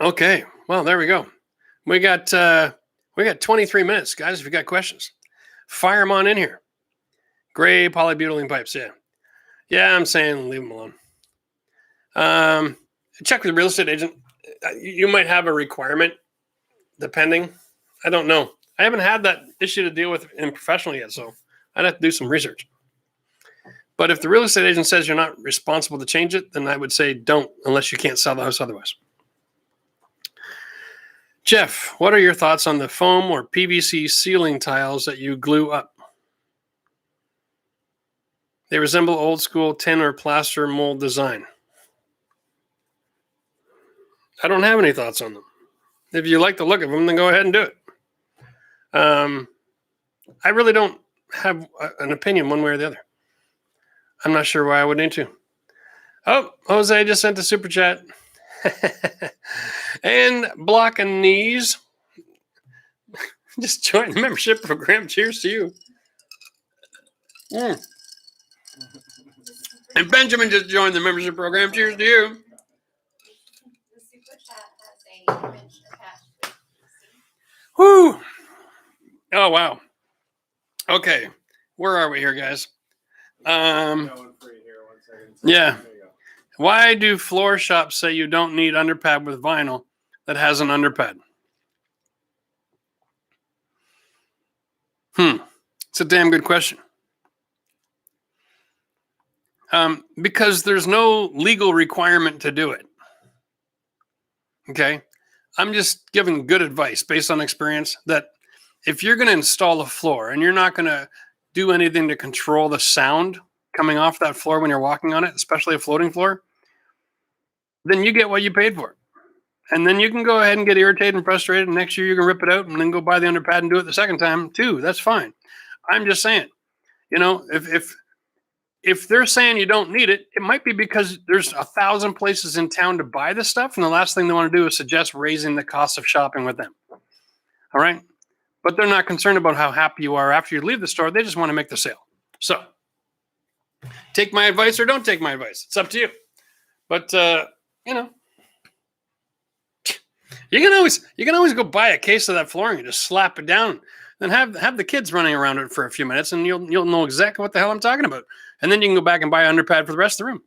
Okay. Well, there we go. We got 23 minutes, guys. If you got questions, fire them on in here. Gray polybutylene pipes. Yeah, I'm saying leave them alone. Check with the real estate agent. You might have a requirement, depending. I don't know. I haven't had that issue to deal with in professional yet, so I'd have to do some research. But if the real estate agent says you're not responsible to change it, then I would say don't, unless you can't sell the house otherwise. Jeff, what are your thoughts on the foam or PVC ceiling tiles that you glue up? They resemble old school tin or plaster mold design. I don't have any thoughts on them. If you like the look of them, then go ahead and do it. I really don't have an opinion one way or the other. I'm not sure why I would need to. Oh, Jose just sent a super chat. And Block and Knees just joined the membership program. Cheers to you. And Benjamin just joined the membership program. Cheers to you. The super chat has a image attached to it. Whoo. Oh, wow. Okay. Where are we here, guys? Going for you here, 1 second. Yeah. There you go. Why do floor shops say you don't need underpad with vinyl that has an underpad? It's a damn good question. Because there's no legal requirement to do it. Okay. I'm just giving good advice based on experience that if you're going to install a floor and you're not going to do anything to control the sound coming off that floor when you're walking on it, especially a floating floor, then you get what you paid for. And then you can go ahead and get irritated and frustrated. And next year you can rip it out and then go buy the underpad and do it the second time too. That's fine. I'm just saying, you know, if they're saying you don't need it, it might be because there's 1,000 places in town to buy this stuff. And the last thing they want to do is suggest raising the cost of shopping with them. All right. But they're not concerned about how happy you are after you leave the store. They just want to make the sale. So take my advice or don't take my advice. It's up to you. But, you know, you can always go buy a case of that flooring and just slap it down. Then have the kids running around it for a few minutes, and you'll know exactly what the hell I'm talking about. And then you can go back and buy an underpad for the rest of the room.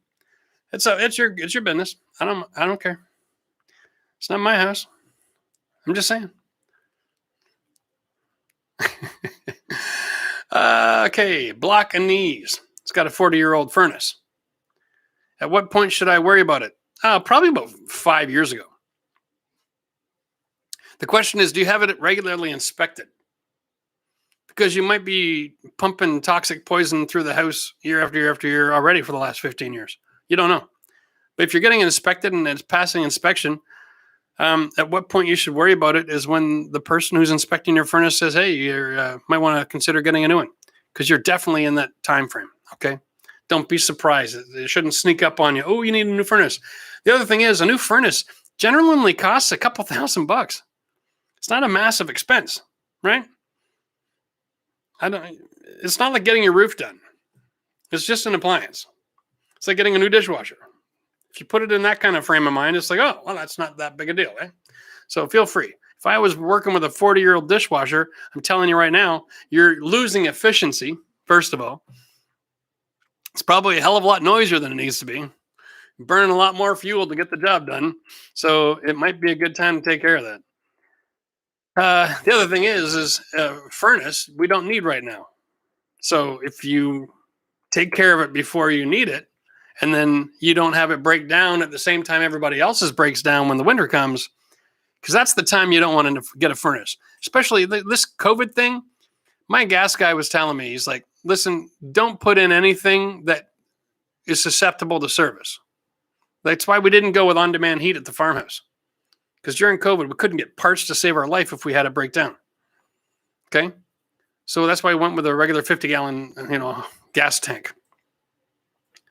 It's your business. I don't care. It's not my house. I'm just saying. Okay, block and knees. It's got a 40-year-old furnace. At what point should I worry about it? Probably about 5 years ago. The question is, do you have it regularly inspected? Because you might be pumping toxic poison through the house year after year after year already for the last 15 years. You don't know. But if you're getting inspected and it's passing inspection, at what point you should worry about it is when the person who's inspecting your furnace says, hey, you might want to consider getting a new one, because you're definitely in that time frame. Okay. Don't be surprised. It shouldn't sneak up on you. Oh, you need a new furnace. The other thing is, a new furnace generally costs a couple $1,000. It's not a massive expense, right? It's not like getting your roof done. It's just an appliance. It's like getting a new dishwasher. If you put it in that kind of frame of mind, it's like, oh, well, that's not that big a deal, eh? So feel free. If I was working with a 40-year-old dishwasher, I'm telling you right now, you're losing efficiency, first of all. It's probably a hell of a lot noisier than it needs to be. Burning a lot more fuel to get the job done. So it might be a good time to take care of that. The other thing is furnace we don't need right now. So if you take care of it before you need it, and then you don't have it break down at the same time everybody else's breaks down when the winter comes, because that's the time you don't want to get a furnace. Especially this COVID thing. My gas guy was telling me, he's like, listen, don't put in anything that is susceptible to service. That's why we didn't go with on-demand heat at the farmhouse. Because during COVID, we couldn't get parts to save our life if we had it break down. Okay? So that's why we went with a regular 50-gallon, gas tank.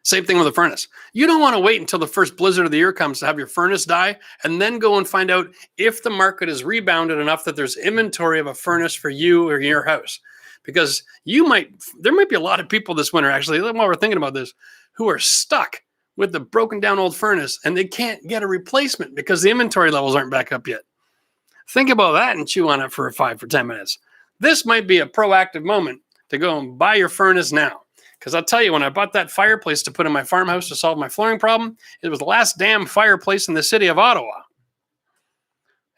Same thing with a furnace. You don't want to wait until the first blizzard of the year comes to have your furnace die and then go and find out if the market is rebounded enough that there's inventory of a furnace for you or your house. Because there might be a lot of people this winter, actually, while we're thinking about this, who are stuck with the broken down old furnace and they can't get a replacement because the inventory levels aren't back up yet. Think about that and chew on it for 5 or 10 minutes. This might be a proactive moment to go and buy your furnace now. Because I'll tell you, when I bought that fireplace to put in my farmhouse to solve my flooring problem, it was the last damn fireplace in the city of Ottawa.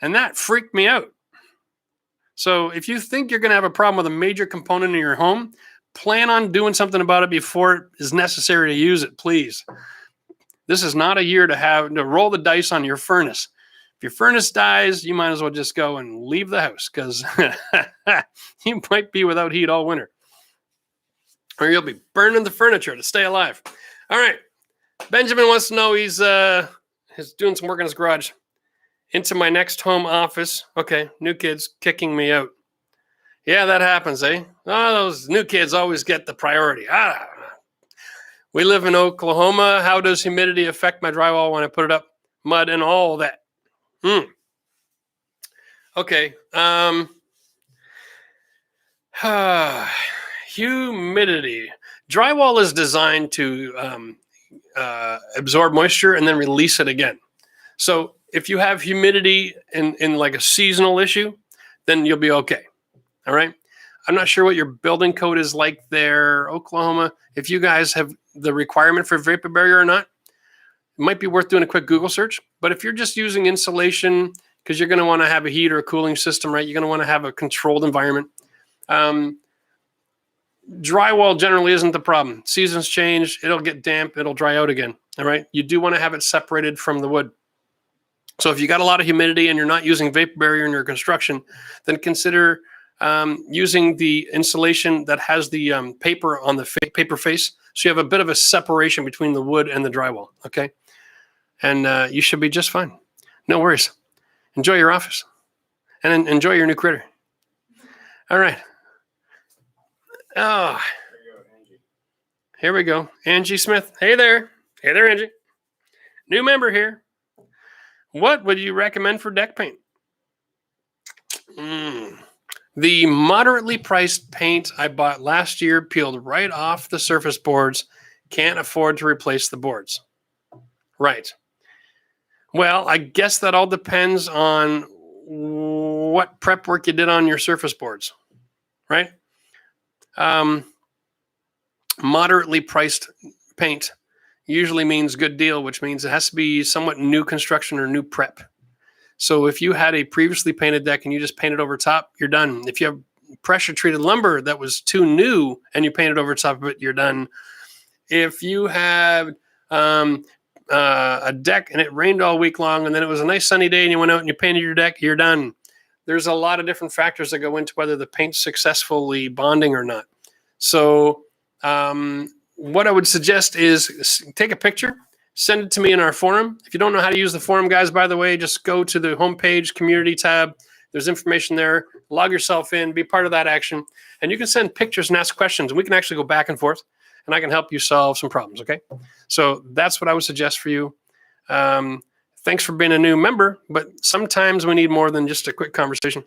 And that freaked me out. So if you think you're going to have a problem with a major component in your home, plan on doing something about it before it is necessary to use it, please. This is not a year to roll the dice on your furnace. If your furnace dies, you might as well just go and leave the house, because you might be without heat all winter. Or you'll be burning the furniture to stay alive. All right. Benjamin wants to know he's doing some work in his garage. Into my next home office. Okay, new kids kicking me out. Yeah, that happens, eh? Oh, those new kids always get the priority. We live in Oklahoma. How does humidity affect my drywall when I put it up? Mud and all that. Okay. Humidity. Drywall is designed to absorb moisture and then release it again. So if you have humidity in like a seasonal issue, then you'll be okay. All right. I'm not sure what your building code is like there, Oklahoma. If you guys have the requirement for vapor barrier or not, it might be worth doing a quick Google search. But if you're just using insulation, because you're going to want to have a heat or a cooling system, right? You're going to want to have a controlled environment. Drywall generally isn't the problem. Seasons change. It'll get damp. It'll dry out again. All right. You do want to have it separated from the wood. So if you got a lot of humidity and you're not using vapor barrier in your construction, then consider using the insulation that has the paper on the paper face. So you have a bit of a separation between the wood and the drywall. Okay. And you should be just fine. No worries. Enjoy your office and enjoy your new critter. All right. Oh, here we go. Angie Smith. Hey there. Hey there, Angie. New member here. What would you recommend for deck paint? The moderately priced paint I bought last year peeled right off the surface boards. Can't afford to replace the boards. Right. Well, I guess that all depends on what prep work you did on your surface boards, right? Moderately priced paint usually means good deal, which means it has to be somewhat new construction or new prep. So if you had a previously painted deck and you just painted over top, you're done. If you have pressure treated lumber that was too new and you painted over top of it, you're done. If you had a deck and it rained all week long and then it was a nice sunny day and you went out and you painted your deck, you're done. There's a lot of different factors that go into whether the paint's successfully bonding or not. So what I would suggest is take a picture, send it to me in our forum. If you don't know how to use the forum, guys, by the way, just go to the homepage, community tab. There's information there. Log yourself in, be part of that action. And you can send pictures and ask questions. And we can actually go back and forth. And I can help you solve some problems, okay? So that's what I would suggest for you. Thanks for being a new member, but sometimes we need more than just a quick conversation.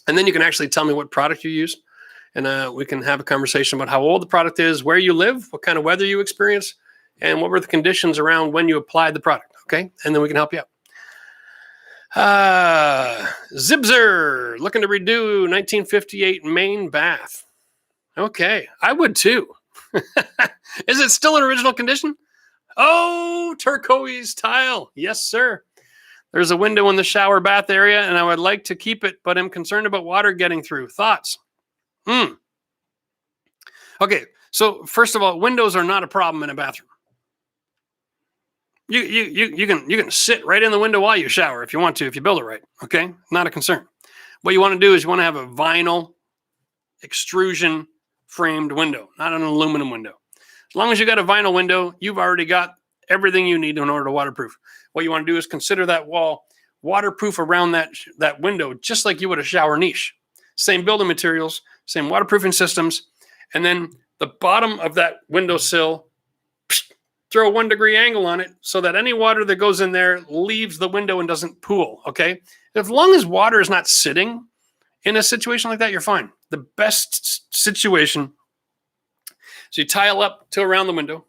And then you can actually tell me what product you use. And we can have a conversation about how old the product is, where you live, what kind of weather you experience, and what were the conditions around when you applied the product, okay? And then we can help you out. Zibzer, looking to redo 1958 main bath. Okay, I would too. Is it still in original condition? Oh, turquoise tile. Yes, sir. There's a window in the shower bath area, and I would like to keep it, but I'm concerned about water getting through. Thoughts? Okay, so first of all, windows are not a problem in a bathroom. You can sit right in the window while you shower if you want to, if you build it right. Okay, not a concern. What you want to do is you want to have a vinyl extrusion framed window, not an aluminum window. As long as you got a vinyl window, you've already got everything you need in order to waterproof. What you want to do is consider that wall waterproof around that window, just like you would a shower niche. Same building materials, same waterproofing systems, and then the bottom of that windowsill, throw a 1 degree angle on it so that any water that goes in there leaves the window and doesn't pool, okay? As long as water is not sitting in a situation like that, you're fine. The best situation is you tile up to around the window,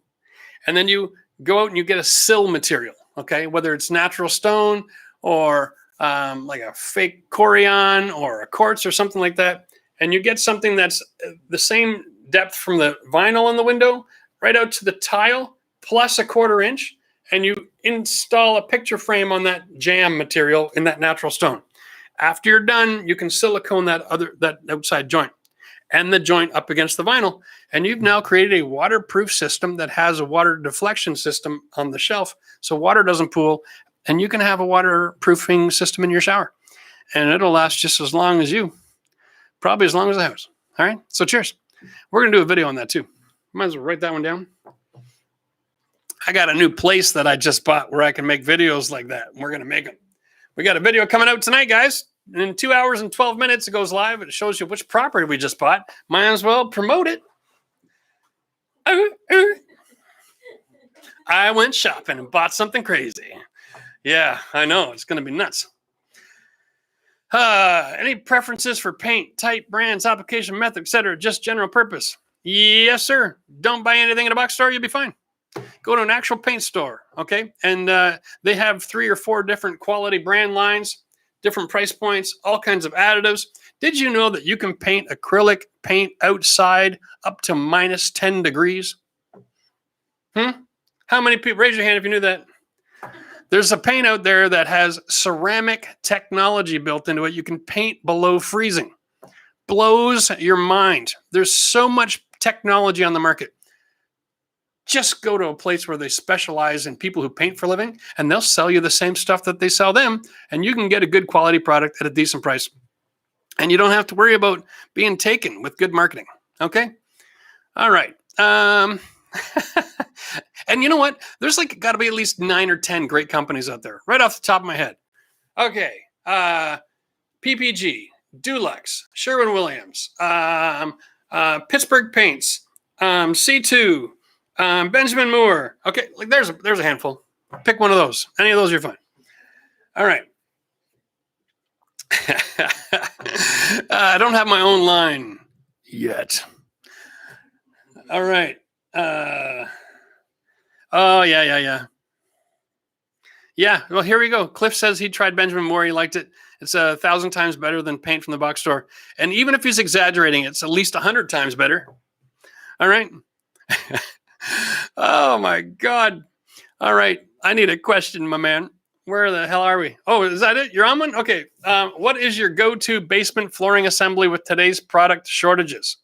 and then you go out and you get a sill material, okay? Whether it's natural stone or like a fake Corian or a quartz or something like that, and you get something that's the same depth from the vinyl in the window right out to the tile plus a 1/4 inch, and you install a picture frame on that jam material in that natural stone. After you're done, you can silicone that outside joint and the joint up against the vinyl, and you've now created a waterproof system that has a water deflection system on the shelf so water doesn't pool, and you can have a waterproofing system in your shower, and it'll last just as long as you, probably as long as the house. All right, so cheers. We're going to do a video on that too. Might as well write that one down. I got a new place that I just bought where I can make videos like that. We're going to make them. We got a video coming out tonight, guys. In 2 hours and 12 minutes, it goes live. It shows you which property we just bought. Might as well promote it. I went shopping and bought something crazy. Yeah, I know. It's going to be nuts. Any preferences for paint, type, brands, application method, etc.? Just general purpose? Yes, sir. Don't buy anything in a box store. You'll be fine. Go to an actual paint store, okay? And they have 3 or 4 different quality brand lines, different price points, all kinds of additives. Did you know that you can paint acrylic paint outside up to minus 10 degrees? How many people, raise your hand if you knew that. There's a paint out there that has ceramic technology built into it. You can paint below freezing. Blows your mind. There's so much technology on the market. Just go to a place where they specialize in people who paint for a living, and they'll sell you the same stuff that they sell them, and you can get a good quality product at a decent price. And you don't have to worry about being taken with good marketing. Okay? All right. And you know what? There's like got to be at least 9 or 10 great companies out there, right off the top of my head. Okay. PPG, Dulux, Sherwin-Williams, Pittsburgh Paints, C2, Benjamin Moore. Okay, like there's a handful. Pick one of those. Any of those, you're fine. All right. I don't have my own line yet. All right. Oh, yeah. Yeah, well, here we go. Cliff says he tried Benjamin Moore. He liked it. It's 1,000 times better than paint from the box store. And even if he's exaggerating, it's at least 100 times better. All right. Oh, my God. All right. I need a question, my man. Where the hell are we? Oh, is that it? You're on one? Okay. What is your go-to basement flooring assembly with today's product shortages?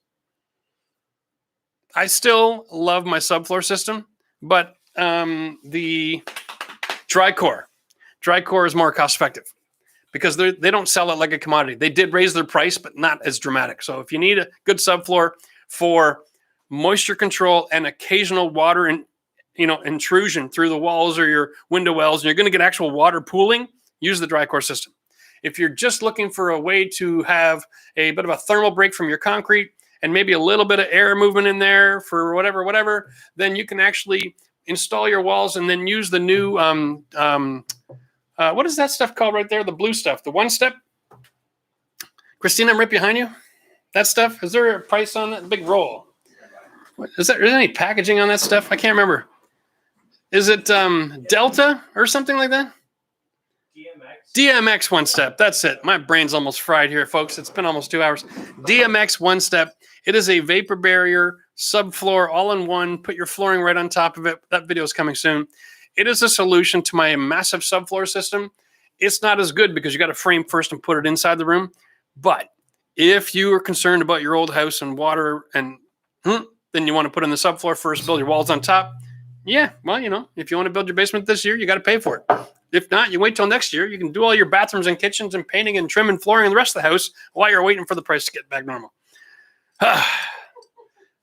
I still love my subfloor system, but the dry core is more cost effective because they don't sell it like a commodity. They did raise their price, but not as dramatic. So if you need a good subfloor for moisture control and occasional water intrusion through the walls or your window wells, and you're going to get actual water pooling, use the dry core system. If you're just looking for a way to have a bit of a thermal break from your concrete and maybe a little bit of air movement in there for whatever, then you can actually install your walls and then use the new, what is that stuff called right there? The blue stuff, the one step. Christina, I'm right behind you. That stuff, is there a price on that? Big roll. Is there any packaging on that stuff? I can't remember. Is it Delta or something like that? DMX one step. That's it. My brain's almost fried here, folks. It's been almost 2 hours. DMX one step. It is a vapor barrier, subfloor, all in one. Put your flooring right on top of it. That video is coming soon. It is a solution to my massive subfloor system. It's not as good because you got to frame first and put it inside the room. But if you are concerned about your old house and water and then you want to put in the subfloor first, build your walls on top. Yeah, well, if you want to build your basement this year, you got to pay for it. If not, you wait till next year. You can do all your bathrooms and kitchens and painting and trim and flooring and the rest of the house while you're waiting for the price to get back normal.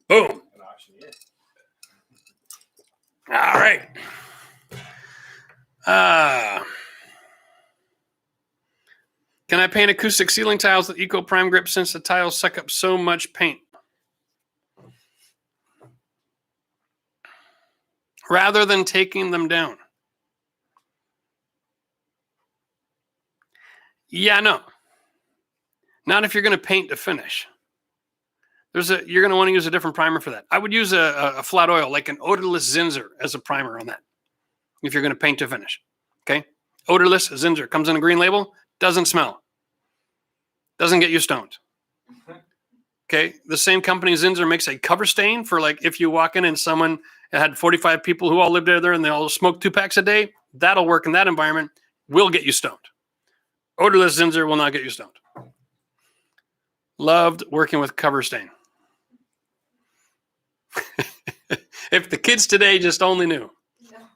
Boom. All right. Can I paint acoustic ceiling tiles with Eco Prime Grip since the tiles suck up so much paint? Rather than taking them down. Yeah, no. Not if you're going to paint to finish. You're going to want to use a different primer for that. I would use a flat oil, like an odorless Zinsser as a primer on that. If you're going to paint to finish. Okay? Odorless Zinsser comes in a green label, doesn't smell. Doesn't get you stoned. Okay? The same company, Zinsser, makes a cover stain for like if you walk in and someone had 45 people who all lived there and they all smoked 2 packs a day. That'll work in that environment. Will get you stoned. Odorless Zinsser will not get you stoned. Loved working with cover stain. If the kids today just only knew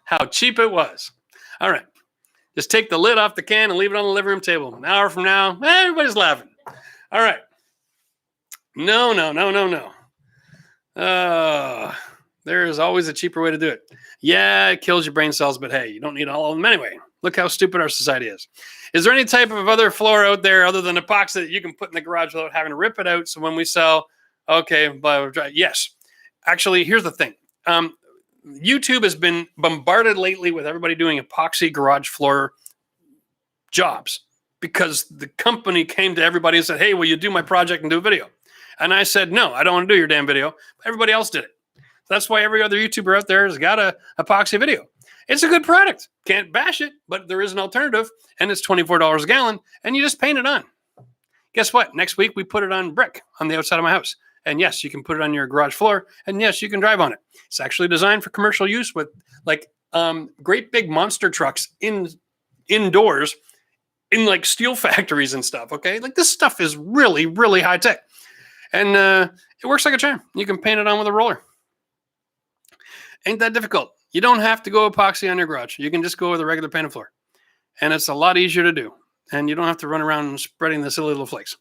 how cheap it was. All right. Just take the lid off the can and leave it on the living room table. An hour from now, everybody's laughing. All right. No. There is always a cheaper way to do it. Yeah, it kills your brain cells, but hey, you don't need all of them anyway. Look how stupid our society is. Is there any type of other floor out there other than epoxy that you can put in the garage without having to rip it out? So when we sell, okay, blah, blah, blah. Yes. Actually, here's the thing. YouTube has been bombarded lately with everybody doing epoxy garage floor jobs because the company came to everybody and said, hey, will you do my project and do a video? And I said, no, I don't want to do your damn video. Everybody else did it. That's why every other YouTuber out there has got a epoxy video. It's a good product. Can't bash it, but there is an alternative, and it's $24 a gallon, and you just paint it on. Guess what? Next week, we put it on brick on the outside of my house. And yes, you can put it on your garage floor, and yes, you can drive on it. It's actually designed for commercial use with like great big monster trucks indoors in like steel factories and stuff, okay? Like this stuff is really, really high tech. And it works like a charm. You can paint it on with a roller. Ain't that difficult. You don't have to go epoxy on your garage. You can just go with a regular painted floor. And it's a lot easier to do. And you don't have to run around spreading the silly little flakes.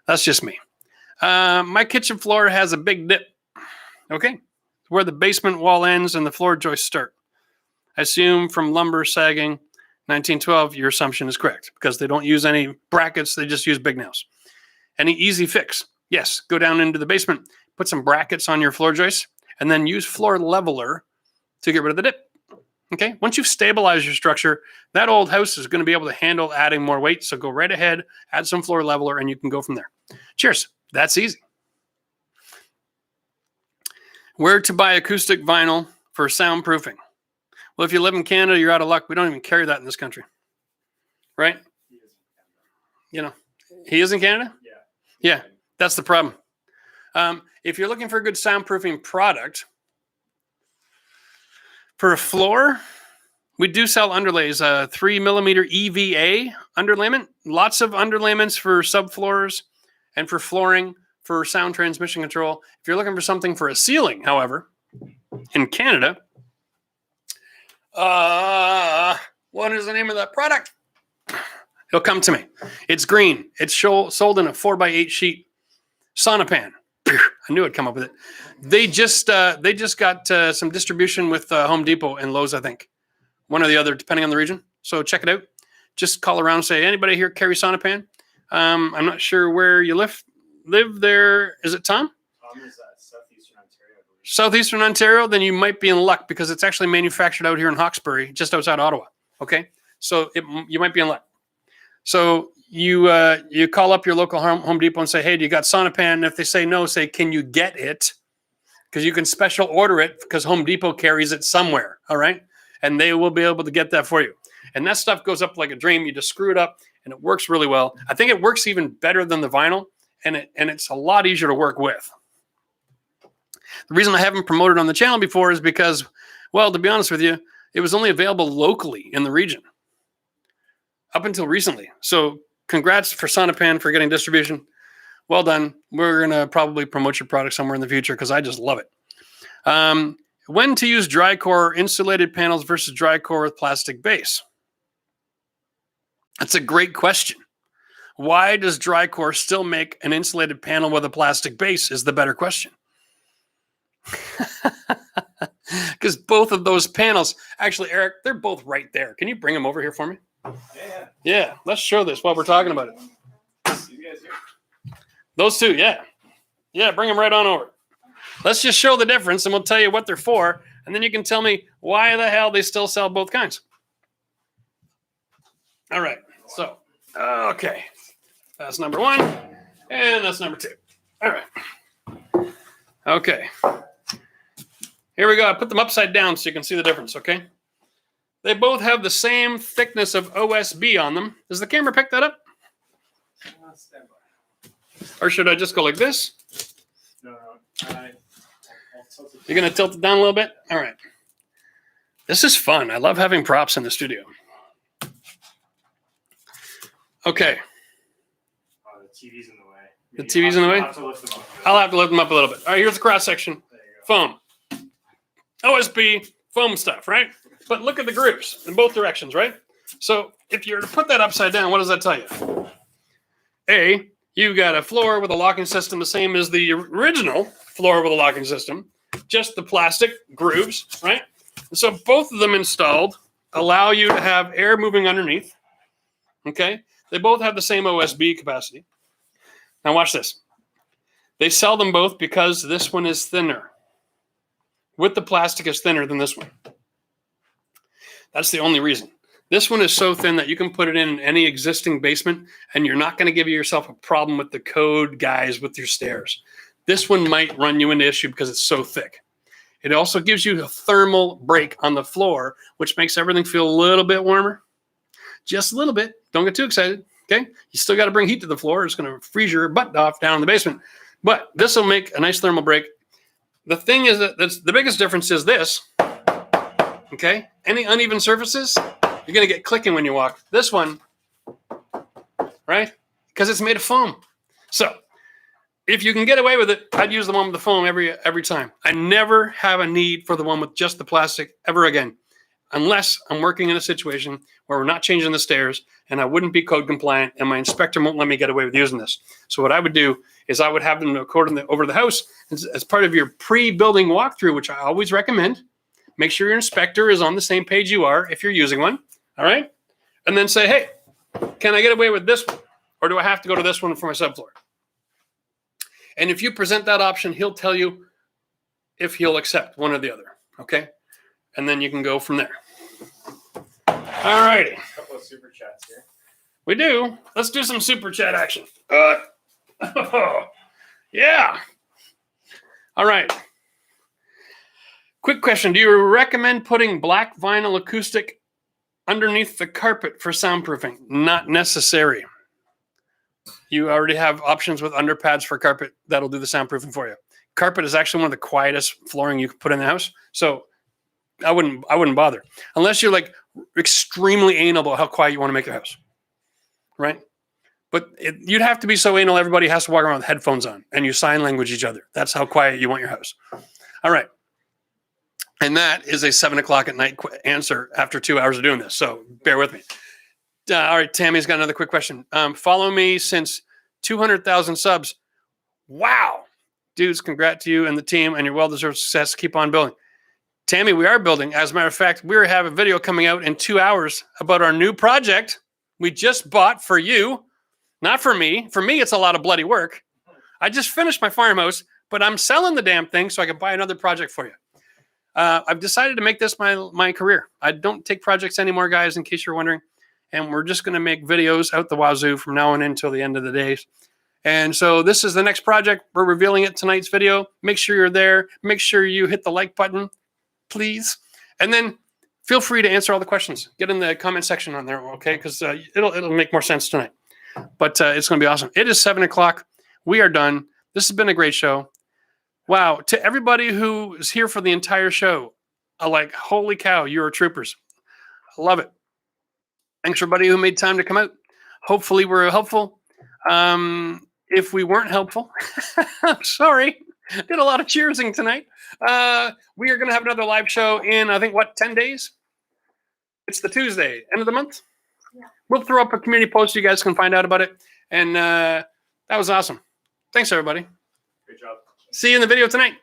That's just me. My kitchen floor has a big dip. Okay? Where the basement wall ends and the floor joists start. I assume from lumber sagging 1912, your assumption is correct because they don't use any brackets. They just use big nails. Any easy fix? Yes. Go down into the basement, put some brackets on your floor joists, and then use floor leveler to get rid of the dip. Okay. Once you've stabilized your structure, that old house is going to be able to handle adding more weight. So go right ahead, add some floor leveler, and you can go from there. Cheers. That's easy. Where to buy acoustic vinyl for soundproofing? Well, if you live in Canada, you're out of luck. We don't even carry that in this country. Right? You know, he is in Canada? Yeah, that's the problem. If you're looking for a good soundproofing product, for a floor, we do sell underlays, 3mm EVA underlayment. Lots of underlayments for subfloors and for flooring for sound transmission control. If you're looking for something for a ceiling, however, in Canada, what is the name of that product? It'll come to me. It's green. It's sold in a 4x8 sheet. Sonopan. I knew I'd come up with it. They just got some distribution with Home Depot and Lowe's, I think. One or the other, depending on the region. So check it out. Just call around and say, anybody here carry Sonopan? I'm not sure where you live there. Is it Tom? Tom is Southeastern Ontario, I believe. Southeastern Ontario, then you might be in luck because it's actually manufactured out here in Hawkesbury, just outside Ottawa. Okay, so you might be in luck. So you call up your local Home Depot and say, hey, do you got Sonopan? And if they say no, say, can you get it? Because you can special order it because Home Depot carries it somewhere. All right, and they will be able to get that for you. And that stuff goes up like a dream. You just screw it up, and it works really well. I think it works even better than the vinyl, and it's a lot easier to work with. The reason I haven't promoted on the channel before is because, well, to be honest with you, it was only available locally in the region up until recently. So congrats for Sonopan for getting distribution. Well done. We're going to probably promote your product somewhere in the future because I just love it. When to use dry core insulated panels versus dry core with plastic base? That's a great question. Why does dry core still make an insulated panel with a plastic base is the better question. Because both of those panels, actually, Eric, they're both right there. Can you bring them over here for me? Yeah, let's show this while we're talking about it. You guys here? Those two, yeah. Yeah, bring them right on over. Let's just show the difference, and we'll tell you what they're for, and then you can tell me why the hell they still sell both kinds. All right, so, okay. That's number one, and that's number two. All right. Okay. Here we go. I put them upside down so you can see the difference, okay? They both have the same thickness of OSB on them. Does the camera pick that up? Stand by. Or should I just go like this? No. You're going to tilt it down a little bit? All right. This is fun. I love having props in the studio. Okay. Oh, the TV's in the way. The TV's in the way? I'll have to lift them up. I'll have to lift them up a little bit. All right, here's the cross section. There you go. Foam. OSB, foam stuff, right? But look at the grooves in both directions, right? So if you're to put that upside down, what does that tell you? A, you've got a floor with a locking system the same as the original floor with a locking system, just the plastic grooves, right? And so both of them installed allow you to have air moving underneath, okay? They both have the same OSB capacity. Now watch this. They sell them both because this one is thinner. With the plastic is thinner than this one. That's the only reason. This one is so thin that you can put it in any existing basement and you're not going to give yourself a problem with the code guys with your stairs. This one might run you into issue because it's so thick. It also gives you a thermal break on the floor, which makes everything feel a little bit warmer. Just a little bit. Don't get too excited. Okay. You still got to bring heat to the floor. It's going to freeze your butt off down in the basement. But this will make a nice thermal break. The thing is that the biggest difference is this. Okay. Any uneven surfaces, you're going to get clicking when you walk. This one, right? Because it's made of foam. So if you can get away with it, I'd use the one with the foam every time. I never have a need for the one with just the plastic ever again, unless I'm working in a situation where we're not changing the stairs and I wouldn't be code compliant and my inspector won't let me get away with using this. So what I would do is I would have them record over the house as part of your pre-building walkthrough, which I always recommend. Make sure your inspector is on the same page you are if you're using one. All right. And then say, hey, can I get away with this one? Or do I have to go to this one for my subfloor? And if you present that option, he'll tell you if he'll accept one or the other. Okay. And then you can go from there. All righty. A couple of super chats here. We do. Let's do some super chat action. Yeah. All right. Quick question. Do you recommend putting black vinyl acoustic underneath the carpet for soundproofing? Not necessary. You already have options with underpads for carpet that'll do the soundproofing for you. Carpet is actually one of the quietest flooring you can put in the house. So I wouldn't bother unless you're like extremely anal about how quiet you want to make your house. Right. But you'd have to be so anal. Everybody has to walk around with headphones on and you sign language each other. That's how quiet you want your house. All right. And that is a 7 o'clock at night answer after 2 hours of doing this. So bear with me. All right. Tammy's got another quick question. Follow me since 200,000 subs. Wow. Dudes, congrats to you and the team and your well-deserved success. Keep on building. Tammy, we are building. As a matter of fact, we have a video coming out in 2 hours about our new project we just bought for you. Not for me. For me, it's a lot of bloody work. I just finished my farmhouse, but I'm selling the damn thing so I can buy another project for you. I've decided to make this my career. I don't take projects anymore, guys, in case you're wondering. And we're just going to make videos out the wazoo from now on until the end of the days. And so this is the next project. We're revealing it tonight's video. Make sure you're there. Make sure you hit the like button, please. And then feel free to answer all the questions. Get in the comment section on there, okay? Because it'll make more sense tonight. But it's going to be awesome. It is 7 o'clock. We are done. This has been a great show. Wow. To everybody who is here for the entire show, holy cow, you are troopers. I love it. Thanks for everybody who made time to come out. Hopefully we're helpful. If we weren't helpful, I'm sorry. Did a lot of cheersing tonight. We are going to have another live show in, 10 days? It's the Tuesday, end of the month? Yeah. We'll throw up a community post so you guys can find out about it. And that was awesome. Thanks, everybody. Great job. See you in the video tonight.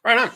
Right on.